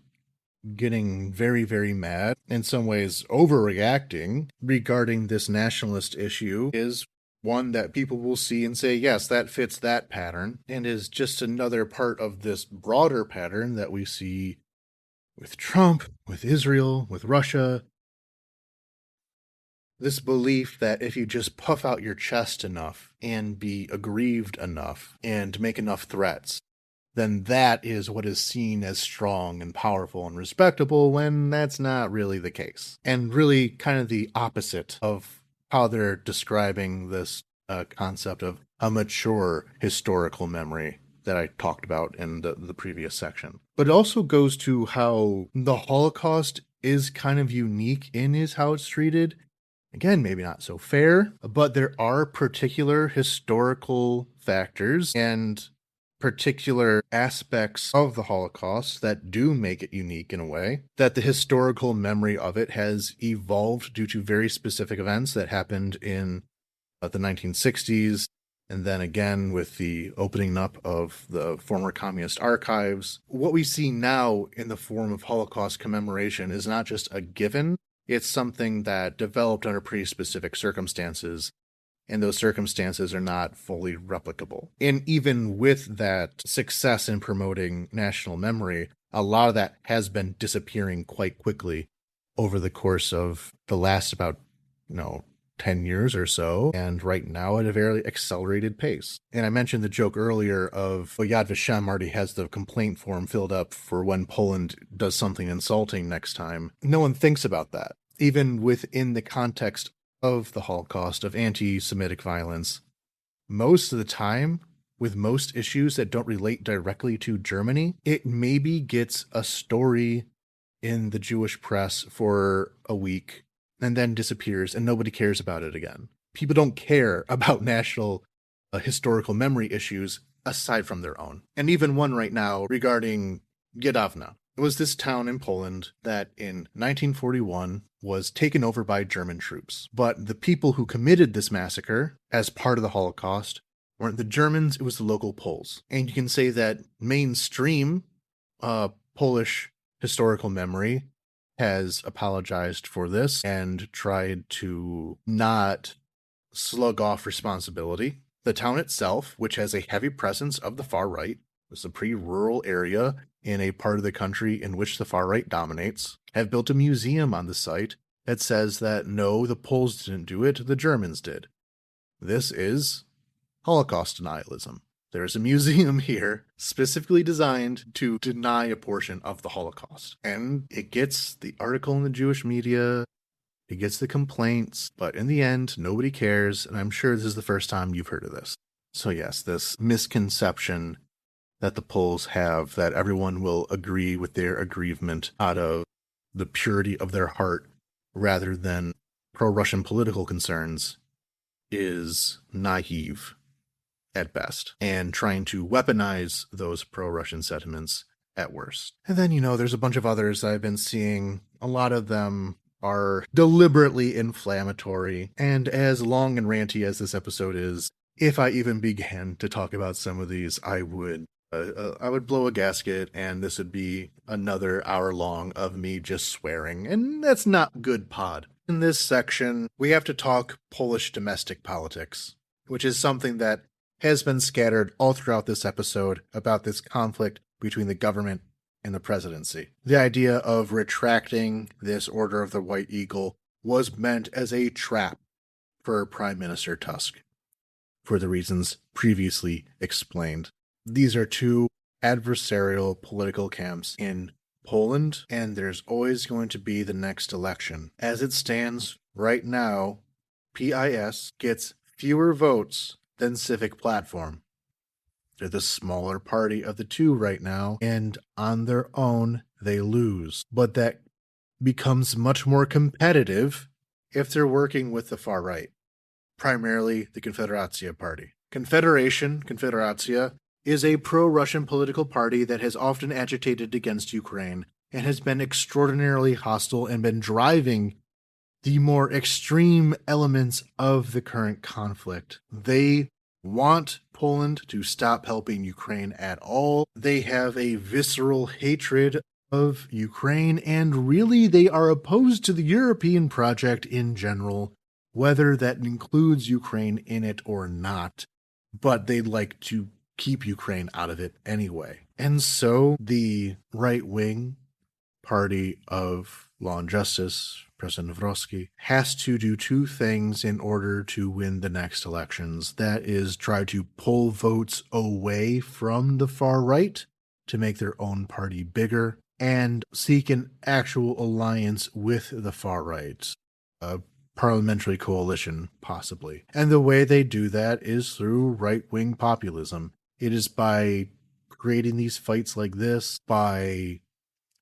getting very, very mad, in some ways overreacting regarding this nationalist issue is one that people will see and say, yes, that fits that pattern, and is just another part of this broader pattern that we see with Trump, with Israel, with Russia. This belief that if you just puff out your chest enough and be aggrieved enough and make enough threats, then that is what is seen as strong and powerful and respectable, when that's not really the case. And really kind of the opposite of how they're describing this concept of a mature historical memory that I talked about in the previous section. But it also goes to how the Holocaust is kind of unique in how it's treated. Again, maybe not so fair, but there are particular historical factors and particular aspects of the Holocaust that do make it unique in a way, that the historical memory of it has evolved due to very specific events that happened in the 1960s, and then again with the opening up of the former communist archives. What we see now in the form of Holocaust commemoration is not just a given, it's something that developed under pretty specific circumstances, and those circumstances are not fully replicable. And even with that success in promoting national memory, a lot of that has been disappearing quite quickly over the course of the last about, 10 years or so, and right now at a very accelerated pace. And I mentioned the joke earlier of Yad Vashem already has the complaint form filled up for when Poland does something insulting next time. No one thinks about that. Even within the context of the Holocaust, of anti-Semitic violence, most of the time, with most issues that don't relate directly to Germany, it maybe gets a story in the Jewish press for a week and then disappears and nobody cares about it again. People don't care about national historical memory issues aside from their own. And even one right now regarding Gdowna. It was this town in Poland that in 1941 was taken over by German troops. But the people who committed this massacre as part of the Holocaust weren't the Germans, it was the local Poles. And you can say that mainstream Polish historical memory has apologized for this and tried to not slug off responsibility. The town itself, which has a heavy presence of the far right, is a pretty rural area in a part of the country in which the far right dominates, have built a museum on the site that says that no, the Poles didn't do it, the Germans did. This is Holocaust denialism. There is a museum here specifically designed to deny a portion of the Holocaust. And it gets the article in the Jewish media, it gets the complaints, but in the end, nobody cares, and I'm sure this is the first time you've heard of this. So yes, this misconception that the Poles have that everyone will agree with their aggrievement out of the purity of their heart rather than pro-Russian political concerns is naive at best, and trying to weaponize those pro-Russian sentiments at worst. And then, there's a bunch of others I've been seeing. A lot of them are deliberately inflammatory, and as long and ranty as this episode is, if I even began to talk about some of these, I would blow a gasket, and this would be another hour long of me just swearing, and that's not good pod. In this section, we have to talk Polish domestic politics, which is something that has been scattered all throughout this episode about this conflict between the government and the presidency. The idea of retracting this Order of the White Eagle was meant as a trap for Prime Minister Tusk, for the reasons previously explained. These are two adversarial political camps in Poland, and there's always going to be the next election. As it stands right now, PIS gets fewer votes than Civic Platform. They're the smaller party of the two right now, and on their own, they lose. But that becomes much more competitive if they're working with the far right, primarily the Konfederacja party. Konfederacja, is a pro-Russian political party that has often agitated against Ukraine and has been extraordinarily hostile and been driving the more extreme elements of the current conflict. They want Poland to stop helping Ukraine at all. They have a visceral hatred of Ukraine, and really they are opposed to the European project in general, whether that includes Ukraine in it or not. But they'd like to keep Ukraine out of it anyway. And so the right-wing party of Law and Justice, President Zelensky, has to do two things in order to win the next elections. That is, try to pull votes away from the far right to make their own party bigger, and seek an actual alliance with the far right, a parliamentary coalition, possibly. And the way they do that is through right-wing populism. It is by creating these fights like this, by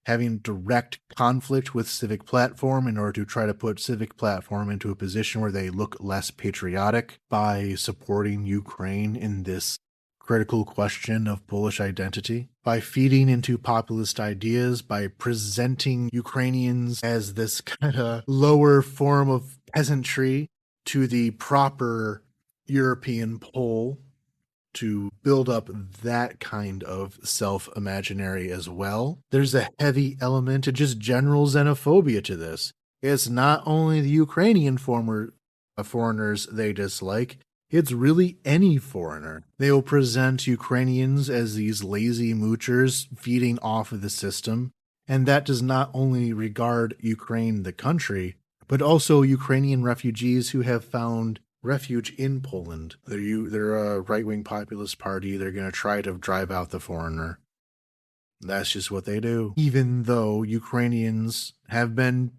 having direct conflict with Civic Platform in order to try to put Civic Platform into a position where they look less patriotic, by supporting Ukraine in this critical question of Polish identity, by feeding into populist ideas, by presenting Ukrainians as this kind of lower form of peasantry to the proper European Pole, to build up that kind of self-imaginary as well. There's a heavy element of just general xenophobia to this. It's not only the Ukrainian foreigners they dislike, it's really any foreigner. They will present Ukrainians as these lazy moochers feeding off of the system, and that does not only regard Ukraine the country, but also Ukrainian refugees who have found refuge in Poland. They're a right-wing populist party. They're going to try to drive out the foreigner. That's just what they do. Even though Ukrainians have been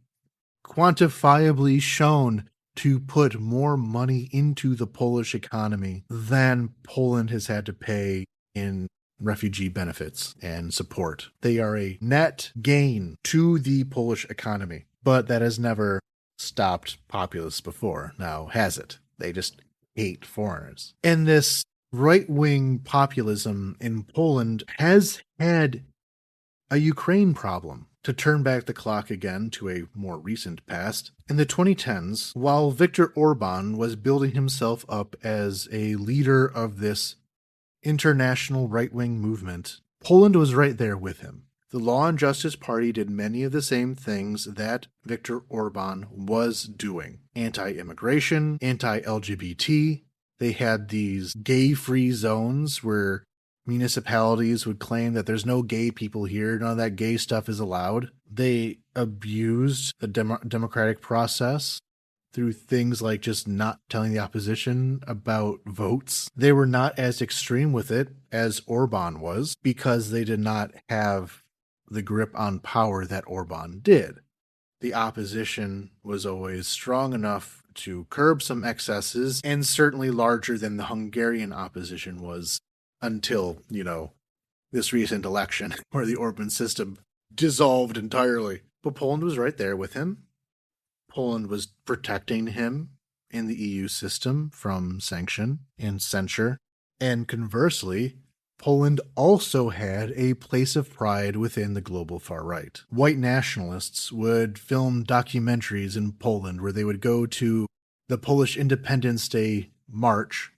quantifiably shown to put more money into the Polish economy than Poland has had to pay in refugee benefits and support. They are a net gain to the Polish economy, but that has never stopped populists before. Now, has it? They just hate foreigners. And this right-wing populism in Poland has had a Ukraine problem. To turn back the clock again to a more recent past, in the 2010s, while Viktor Orban was building himself up as a leader of this international right-wing movement, Poland was right there with him. The Law and Justice Party did many of the same things that Viktor Orban was doing. Anti-immigration, anti-LGBT. They had these gay-free zones where municipalities would claim that there's no gay people here, none of that gay stuff is allowed. They abused the democratic process through things like just not telling the opposition about votes. They were not as extreme with it as Orban was because they did not have the grip on power that Orban did. The opposition was always strong enough to curb some excesses and certainly larger than the Hungarian opposition was until, this recent election where the Orban system dissolved entirely. But Poland was right there with him. Poland was protecting him in the EU system from sanction and censure. And conversely, Poland also had a place of pride within the global far right. White nationalists would film documentaries in Poland where they would go to the Polish Independence Day march,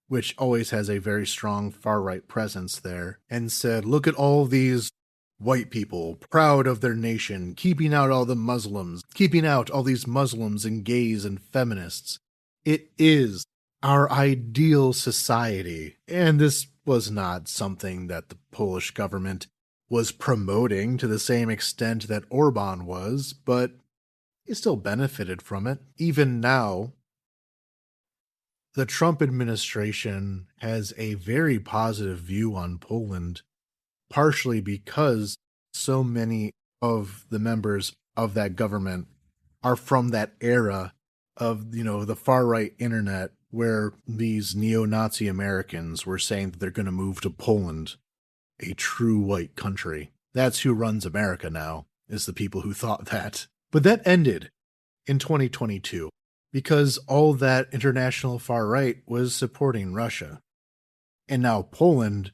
which always has a very strong far-right presence there, and said, look at all these white people, proud of their nation, keeping out all the Muslims, keeping out all these Muslims and gays and feminists. It is our ideal society. And this was not something that the Polish government was promoting to the same extent that Orban was, but it still benefited from it. Even now, the Trump administration has a very positive view on Poland, partially because so many of the members of that government are from that era of, the far-right internet where these neo-Nazi Americans were saying that they're going to move to Poland, a true white country. That's who runs America now, is the people who thought that. But that ended in 2022. Because all that international far right was supporting Russia. And now Poland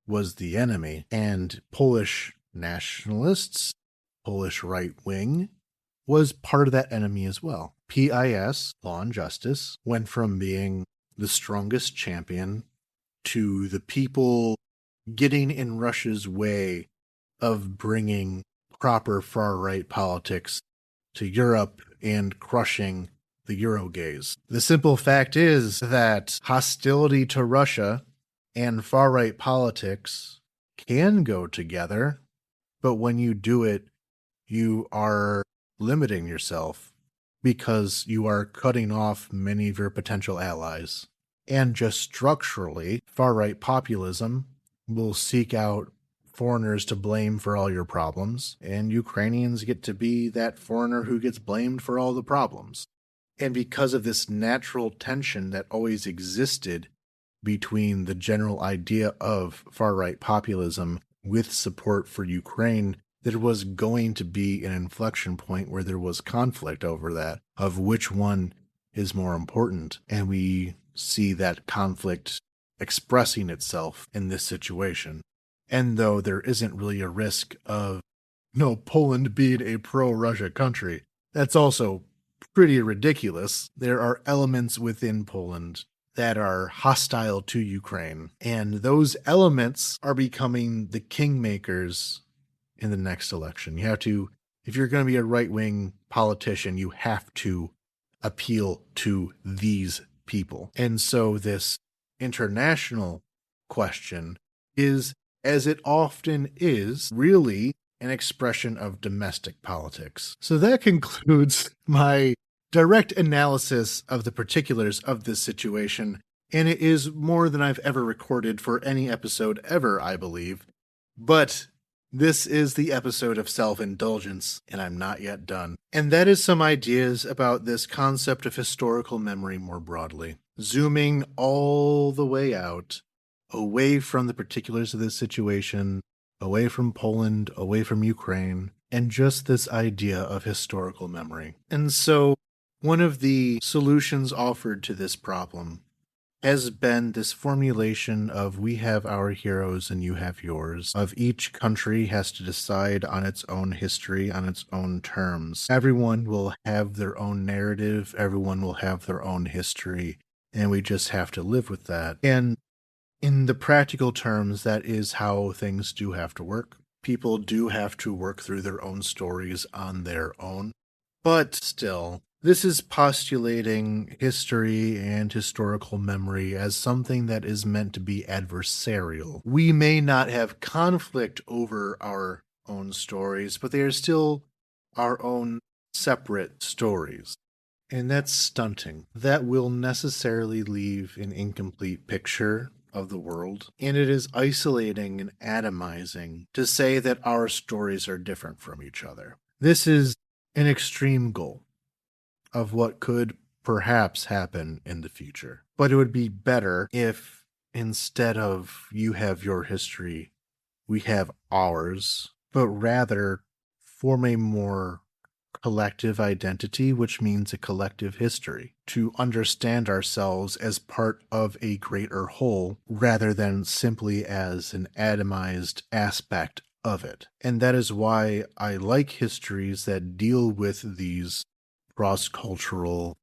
was the enemy, and Polish nationalists, Polish right wing, was part of that enemy as well. PIS, Law and Justice, went from being the strongest champion to the people getting in Russia's way of bringing proper far right politics to Europe and crushing the Eurogays. The simple fact is that hostility to Russia and far-right politics can go together, but when you do it, you are limiting yourself because you are cutting off many of your potential allies. And just structurally, far-right populism will seek out foreigners to blame for all your problems, and Ukrainians get to be that foreigner who gets blamed for all the problems. And because of this natural tension that always existed between the general idea of far-right populism with support for Ukraine, there was going to be an inflection point where there was conflict over that, of which one is more important. And we see that conflict expressing itself in this situation. And though there isn't really a risk of Poland being a pro-Russia country, that's also pretty ridiculous. There are elements within Poland that are hostile to Ukraine, and those elements are becoming the kingmakers in the next election. You have to, if you're going to be a right-wing politician, you have to appeal to these people. And so this international question is, as it often is, really an expression of domestic politics. So that concludes my direct analysis of the particulars of this situation, and it is more than I've ever recorded for any episode ever, I believe. But this is the episode of self-indulgence, and I'm not yet done. And that is some ideas about this concept of historical memory more broadly. Zooming all the way out, away from the particulars of this situation, away from Poland, away from Ukraine, and just this idea of historical memory. And so, one of the solutions offered to this problem has been this formulation of we have our heroes and you have yours, of each country has to decide on its own history, on its own terms. Everyone will have their own narrative, everyone will have their own history, and we just have to live with that. And in the practical terms, that is how things do have to work. People do have to work through their own stories on their own. But still, this is postulating history and historical memory as something that is meant to be adversarial. We may not have conflict over our own stories, but they are still our own separate stories. And that's stunting. That will necessarily leave an incomplete picture of the world, and it is isolating and atomizing to say that our stories are different from each other. This is an extreme goal of what could perhaps happen in the future. But it would be better if instead of you have your history, we have ours, but rather form a more collective identity, which means a collective history, to understand ourselves as part of a greater whole rather than simply as an atomized aspect of it. And that is why I like histories that deal with these cross-cultural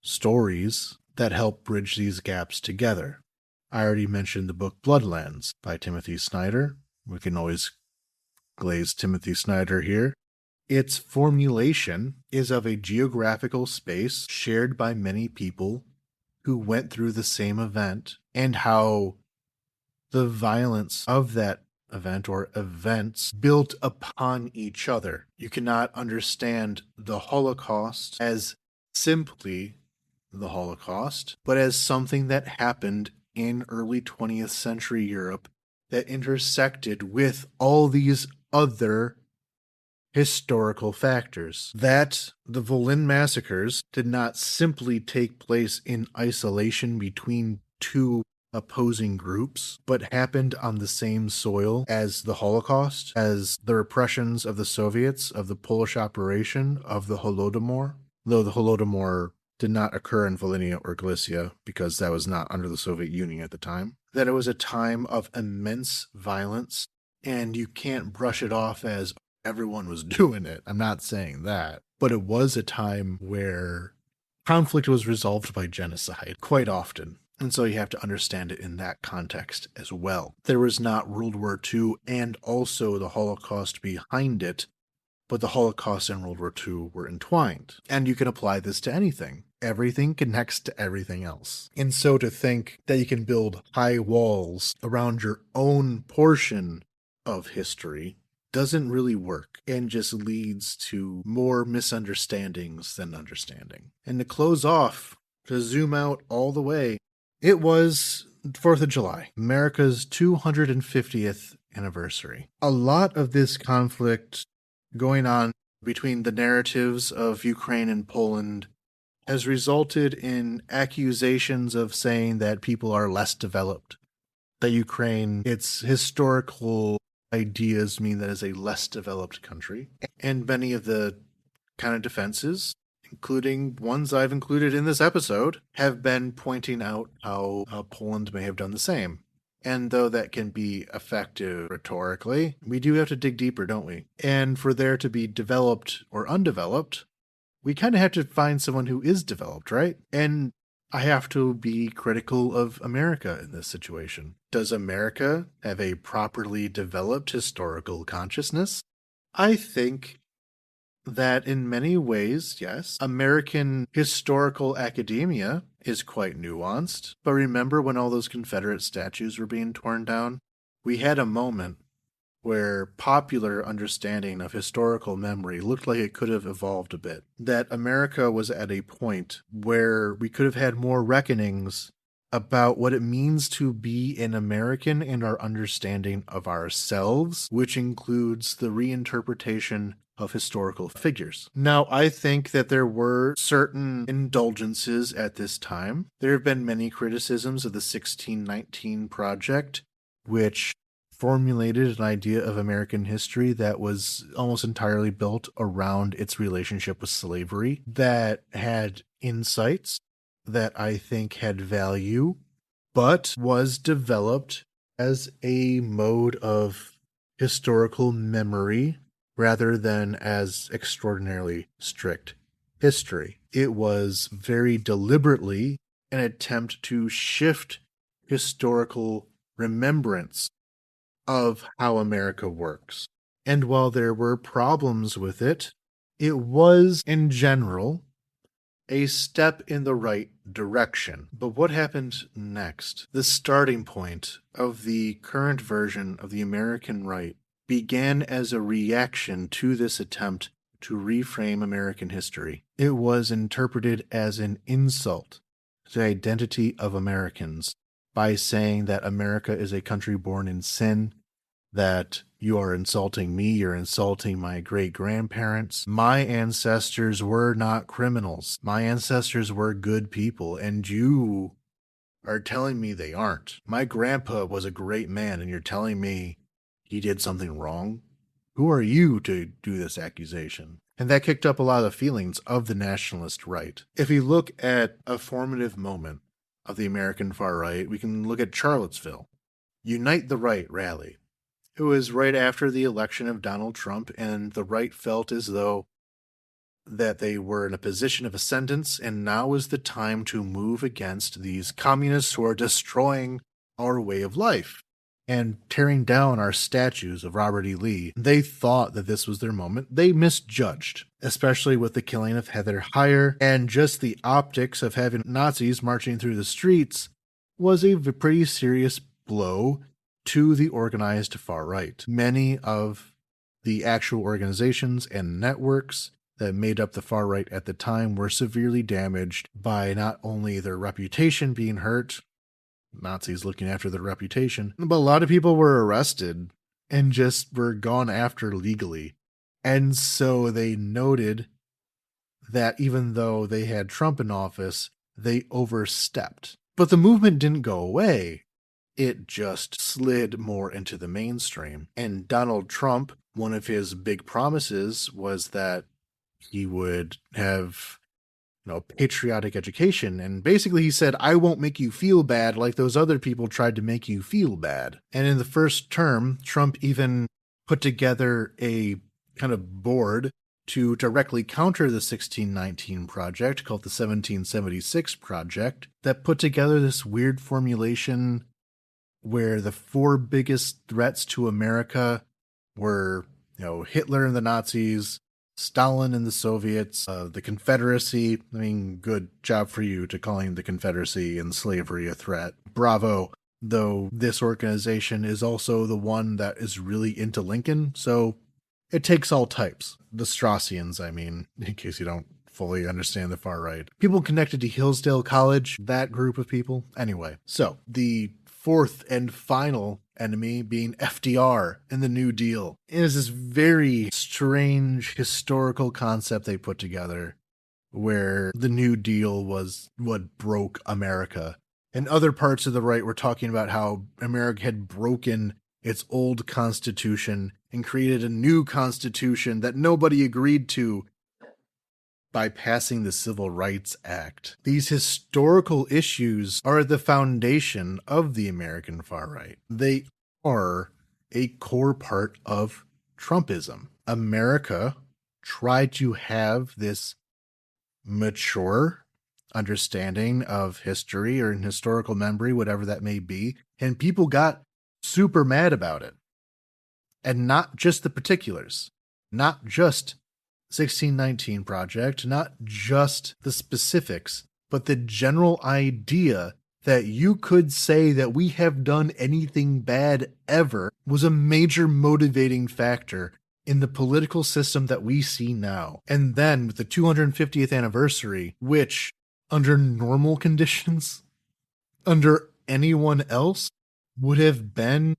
stories that help bridge these gaps together. I already mentioned the book Bloodlands by Timothy Snyder. We can always glaze Timothy Snyder here. Its formulation is of a geographical space shared by many people who went through the same event, and how the violence of that event or events built upon each other. You cannot understand the Holocaust as simply the Holocaust, but as something that happened in early 20th century Europe that intersected with all these other historical factors. That the Volyn massacres did not simply take place in isolation between two opposing groups, but happened on the same soil as the Holocaust, as the repressions of the Soviets, of the Polish operation, of the Holodomor, though the Holodomor did not occur in Volhynia or Galicia because that was not under the Soviet Union at the time. That it was a time of immense violence, and you can't brush it off as everyone was doing it. I'm not saying that. But it was a time where conflict was resolved by genocide quite often. And so you have to understand it in that context as well. There was not World War II and also the Holocaust behind it, but the Holocaust and World War II were entwined. And you can apply this to anything. Everything connects to everything else. And so to think that you can build high walls around your own portion of history doesn't really work and just leads to more misunderstandings than understanding. And to close off, to zoom out all the way, it was 4th of July, America's 250th anniversary. A lot of this conflict going on between the narratives of Ukraine and Poland has resulted in accusations of saying that people are less developed, that Ukraine, its historical ideas mean that it's a less developed country. And many of the kind of defenses, including ones I've included in this episode, have been pointing out how Poland may have done the same. And though that can be effective rhetorically, we do have to dig deeper, don't we? And for there to be developed or undeveloped, we kind of have to find someone who is developed, right? And I have to be critical of America in this situation. Does America have a properly developed historical consciousness? I think that in many ways, yes, American historical academia is quite nuanced. But remember when all those Confederate statues were being torn down? We had a moment where popular understanding of historical memory looked like it could have evolved a bit. That America was at a point where we could have had more reckonings about what it means to be an American and our understanding of ourselves, which includes the reinterpretation of historical figures. Now, I think that there were certain indulgences at this time. There have been many criticisms of the 1619 Project, which formulated an idea of American history that was almost entirely built around its relationship with slavery, that had insights that I think had value, but was developed as a mode of historical memory rather than as extraordinarily strict history. It was very deliberately an attempt to shift historical remembrance of how America works. And while there were problems with it, it was, in general, a step in the right direction. But what happened next? The starting point of the current version of the American right began as a reaction to this attempt to reframe American history. It was interpreted as an insult to the identity of Americans by saying that America is a country born in sin, that you are insulting me, you're insulting my great-grandparents. My ancestors were not criminals. My ancestors were good people, and you are telling me they aren't. My grandpa was a great man, and you're telling me he did something wrong? Who are you to do this accusation? And that kicked up a lot of the feelings of the nationalist right. If we look at a formative moment of the American far right, we can look at Charlottesville. Unite the Right rally. It was right after the election of Donald Trump, and the right felt as though that they were in a position of ascendance, and now is the time to move against these communists who are destroying our way of life and tearing down our statues of Robert E. Lee. They thought that this was their moment. They misjudged, especially with the killing of Heather Heyer, and just the optics of having Nazis marching through the streets was a pretty serious blow to the organized far right. Many of the actual organizations and networks that made up the far right at the time were severely damaged by not only their reputation being hurt, Nazis looking after their reputation, but a lot of people were arrested and just were gone after legally. And so they noted that even though they had Trump in office, they overstepped. But the movement didn't go away. It just slid more into the mainstream. And Donald Trump, one of his big promises was that he would have, patriotic education. And basically he said, I won't make you feel bad like those other people tried to make you feel bad. And in the first term, Trump even put together a kind of board to directly counter the 1619 Project called the 1776 Project that put together this weird formulation where the four biggest threats to America were, Hitler and the Nazis, Stalin and the Soviets, the Confederacy. I mean, good job for you to calling the Confederacy and slavery a threat. Bravo. Though this organization is also the one that is really into Lincoln, so it takes all types. The Straussians, I mean, in case you don't fully understand the far right. People connected to Hillsdale College, that group of people. Anyway, so the fourth and final enemy being FDR and the New Deal. It is this very strange historical concept they put together where the New Deal was what broke America. And other parts of the right were talking about how America had broken its old constitution and created a new constitution that nobody agreed to by passing the Civil Rights Act. These historical issues are the foundation of the American far right. They are a core part of Trumpism. America tried to have this mature understanding of history or in historical memory, whatever that may be, and people got super mad about it. And not just the particulars, not just 1619 Project, not just the specifics, but the general idea that you could say that we have done anything bad ever was a major motivating factor in the political system that we see now. And then with the 250th anniversary, which under normal conditions, under anyone else, would have been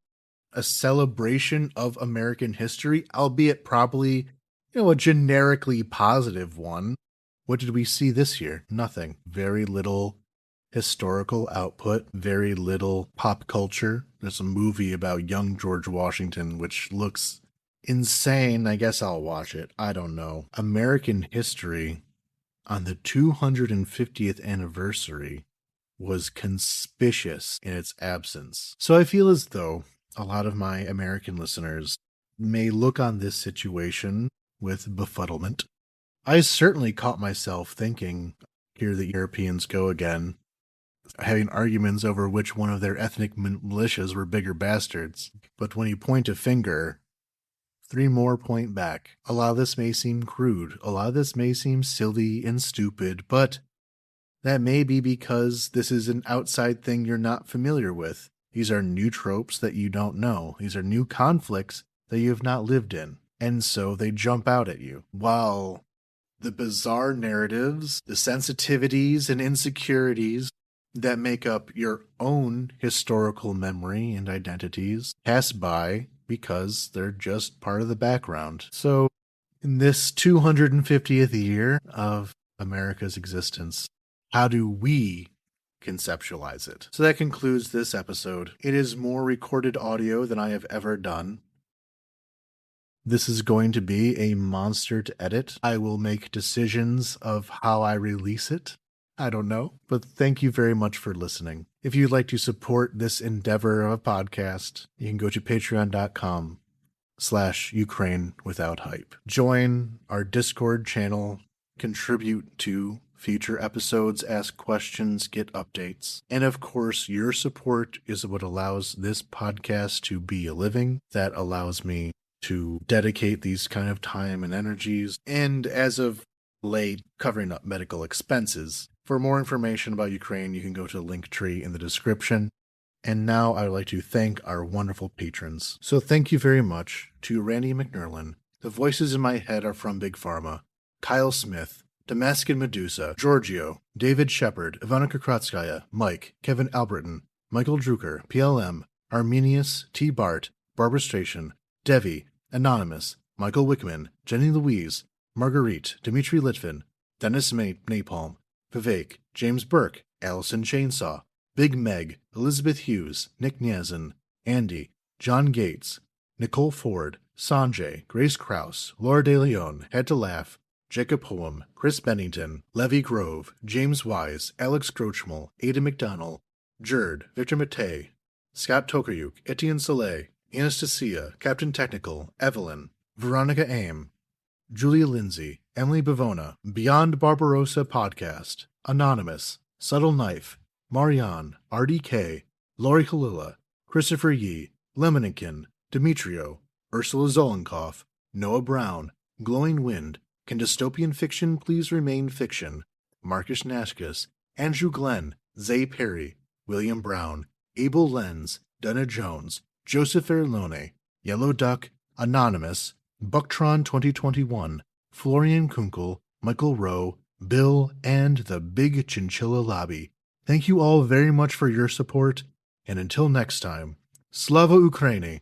a celebration of American history, albeit probably, a generically positive one. What did we see this year? Nothing. Very little historical output, very little pop culture. There's a movie about young George Washington, which looks insane. I guess I'll watch it. I don't know. American history on the 250th anniversary was conspicuous in its absence. So I feel as though a lot of my American listeners may look on this situation with befuddlement. I certainly caught myself thinking, here the Europeans go again, having arguments over which one of their ethnic militias were bigger bastards. But when you point a finger, 3 more point back. A lot of this may seem crude, a lot of this may seem silly and stupid, but that may be because this is an outside thing you're not familiar with. These are new tropes that you don't know. These are new conflicts that you have not lived in. And so they jump out at you. While the bizarre narratives, the sensitivities and insecurities that make up your own historical memory and identities pass by because they're just part of the background. So in this 250th year of America's existence, how do we conceptualize it? So that concludes this episode. It is more recorded audio than I have ever done. This is going to be a monster to edit. I will make decisions of how I release it. I don't know, but thank you very much for listening. If you'd like to support this endeavor of a podcast, you can go to patreon.com/Ukraine without hype. Join our Discord channel, contribute to future episodes, ask questions, get updates. And of course, your support is what allows this podcast to be a living, that allows me to dedicate these kind of time and energies, and as of late, covering up medical expenses. For more information about Ukraine, you can go to the link tree in the description. And now I would like to thank our wonderful patrons. So thank you very much to Randy McNerlin. The voices in my head are from Big Pharma, Kyle Smith, Damascus Medusa, Giorgio, David Shepard, Ivana Krakratskaya, Mike, Kevin Alberton, Michael Drucker, PLM, Arminius, T. Bart, Barbara Station, Devi, Anonymous, Michael Wickman, Jenny Louise, Marguerite, Dimitri Litvin, Dennis Napalm, Vivek, James Burke, Allison Chainsaw, Big Meg, Elizabeth Hughes, Nick Niazin, Andy, John Gates, Nicole Ford, Sanjay, Grace Krause, Laura De Leon, Had to Laugh, Jacob Hoem, Chris Bennington, Levy Grove, James Wise, Alex Grochmal, Ada McDonnell, Jerd, Victor Matei, Scott Tokaryuk, Etienne Soleil, Anastasia, Captain Technical, Evelyn, Veronica Aim, Julia Lindsay, Emily Bavona, Beyond Barbarossa Podcast, Anonymous, Subtle Knife, Marianne, RDK, Lori Kalila, Christopher Yee, Lemonikin, Demetrio, Ursula Zolenkoff, Noah Brown, Glowing Wind, Can Dystopian Fiction Please Remain Fiction, Marcus Nashkus, Andrew Glenn, Zay Perry, William Brown, Abel Lenz, Donna Jones, Joseph Erlone, Yellow Duck, Anonymous, Bucktron 2021, Florian Kunkel, Michael Rowe, Bill, and the Big Chinchilla Lobby. Thank you all very much for your support, and until next time, Slava Ukraini!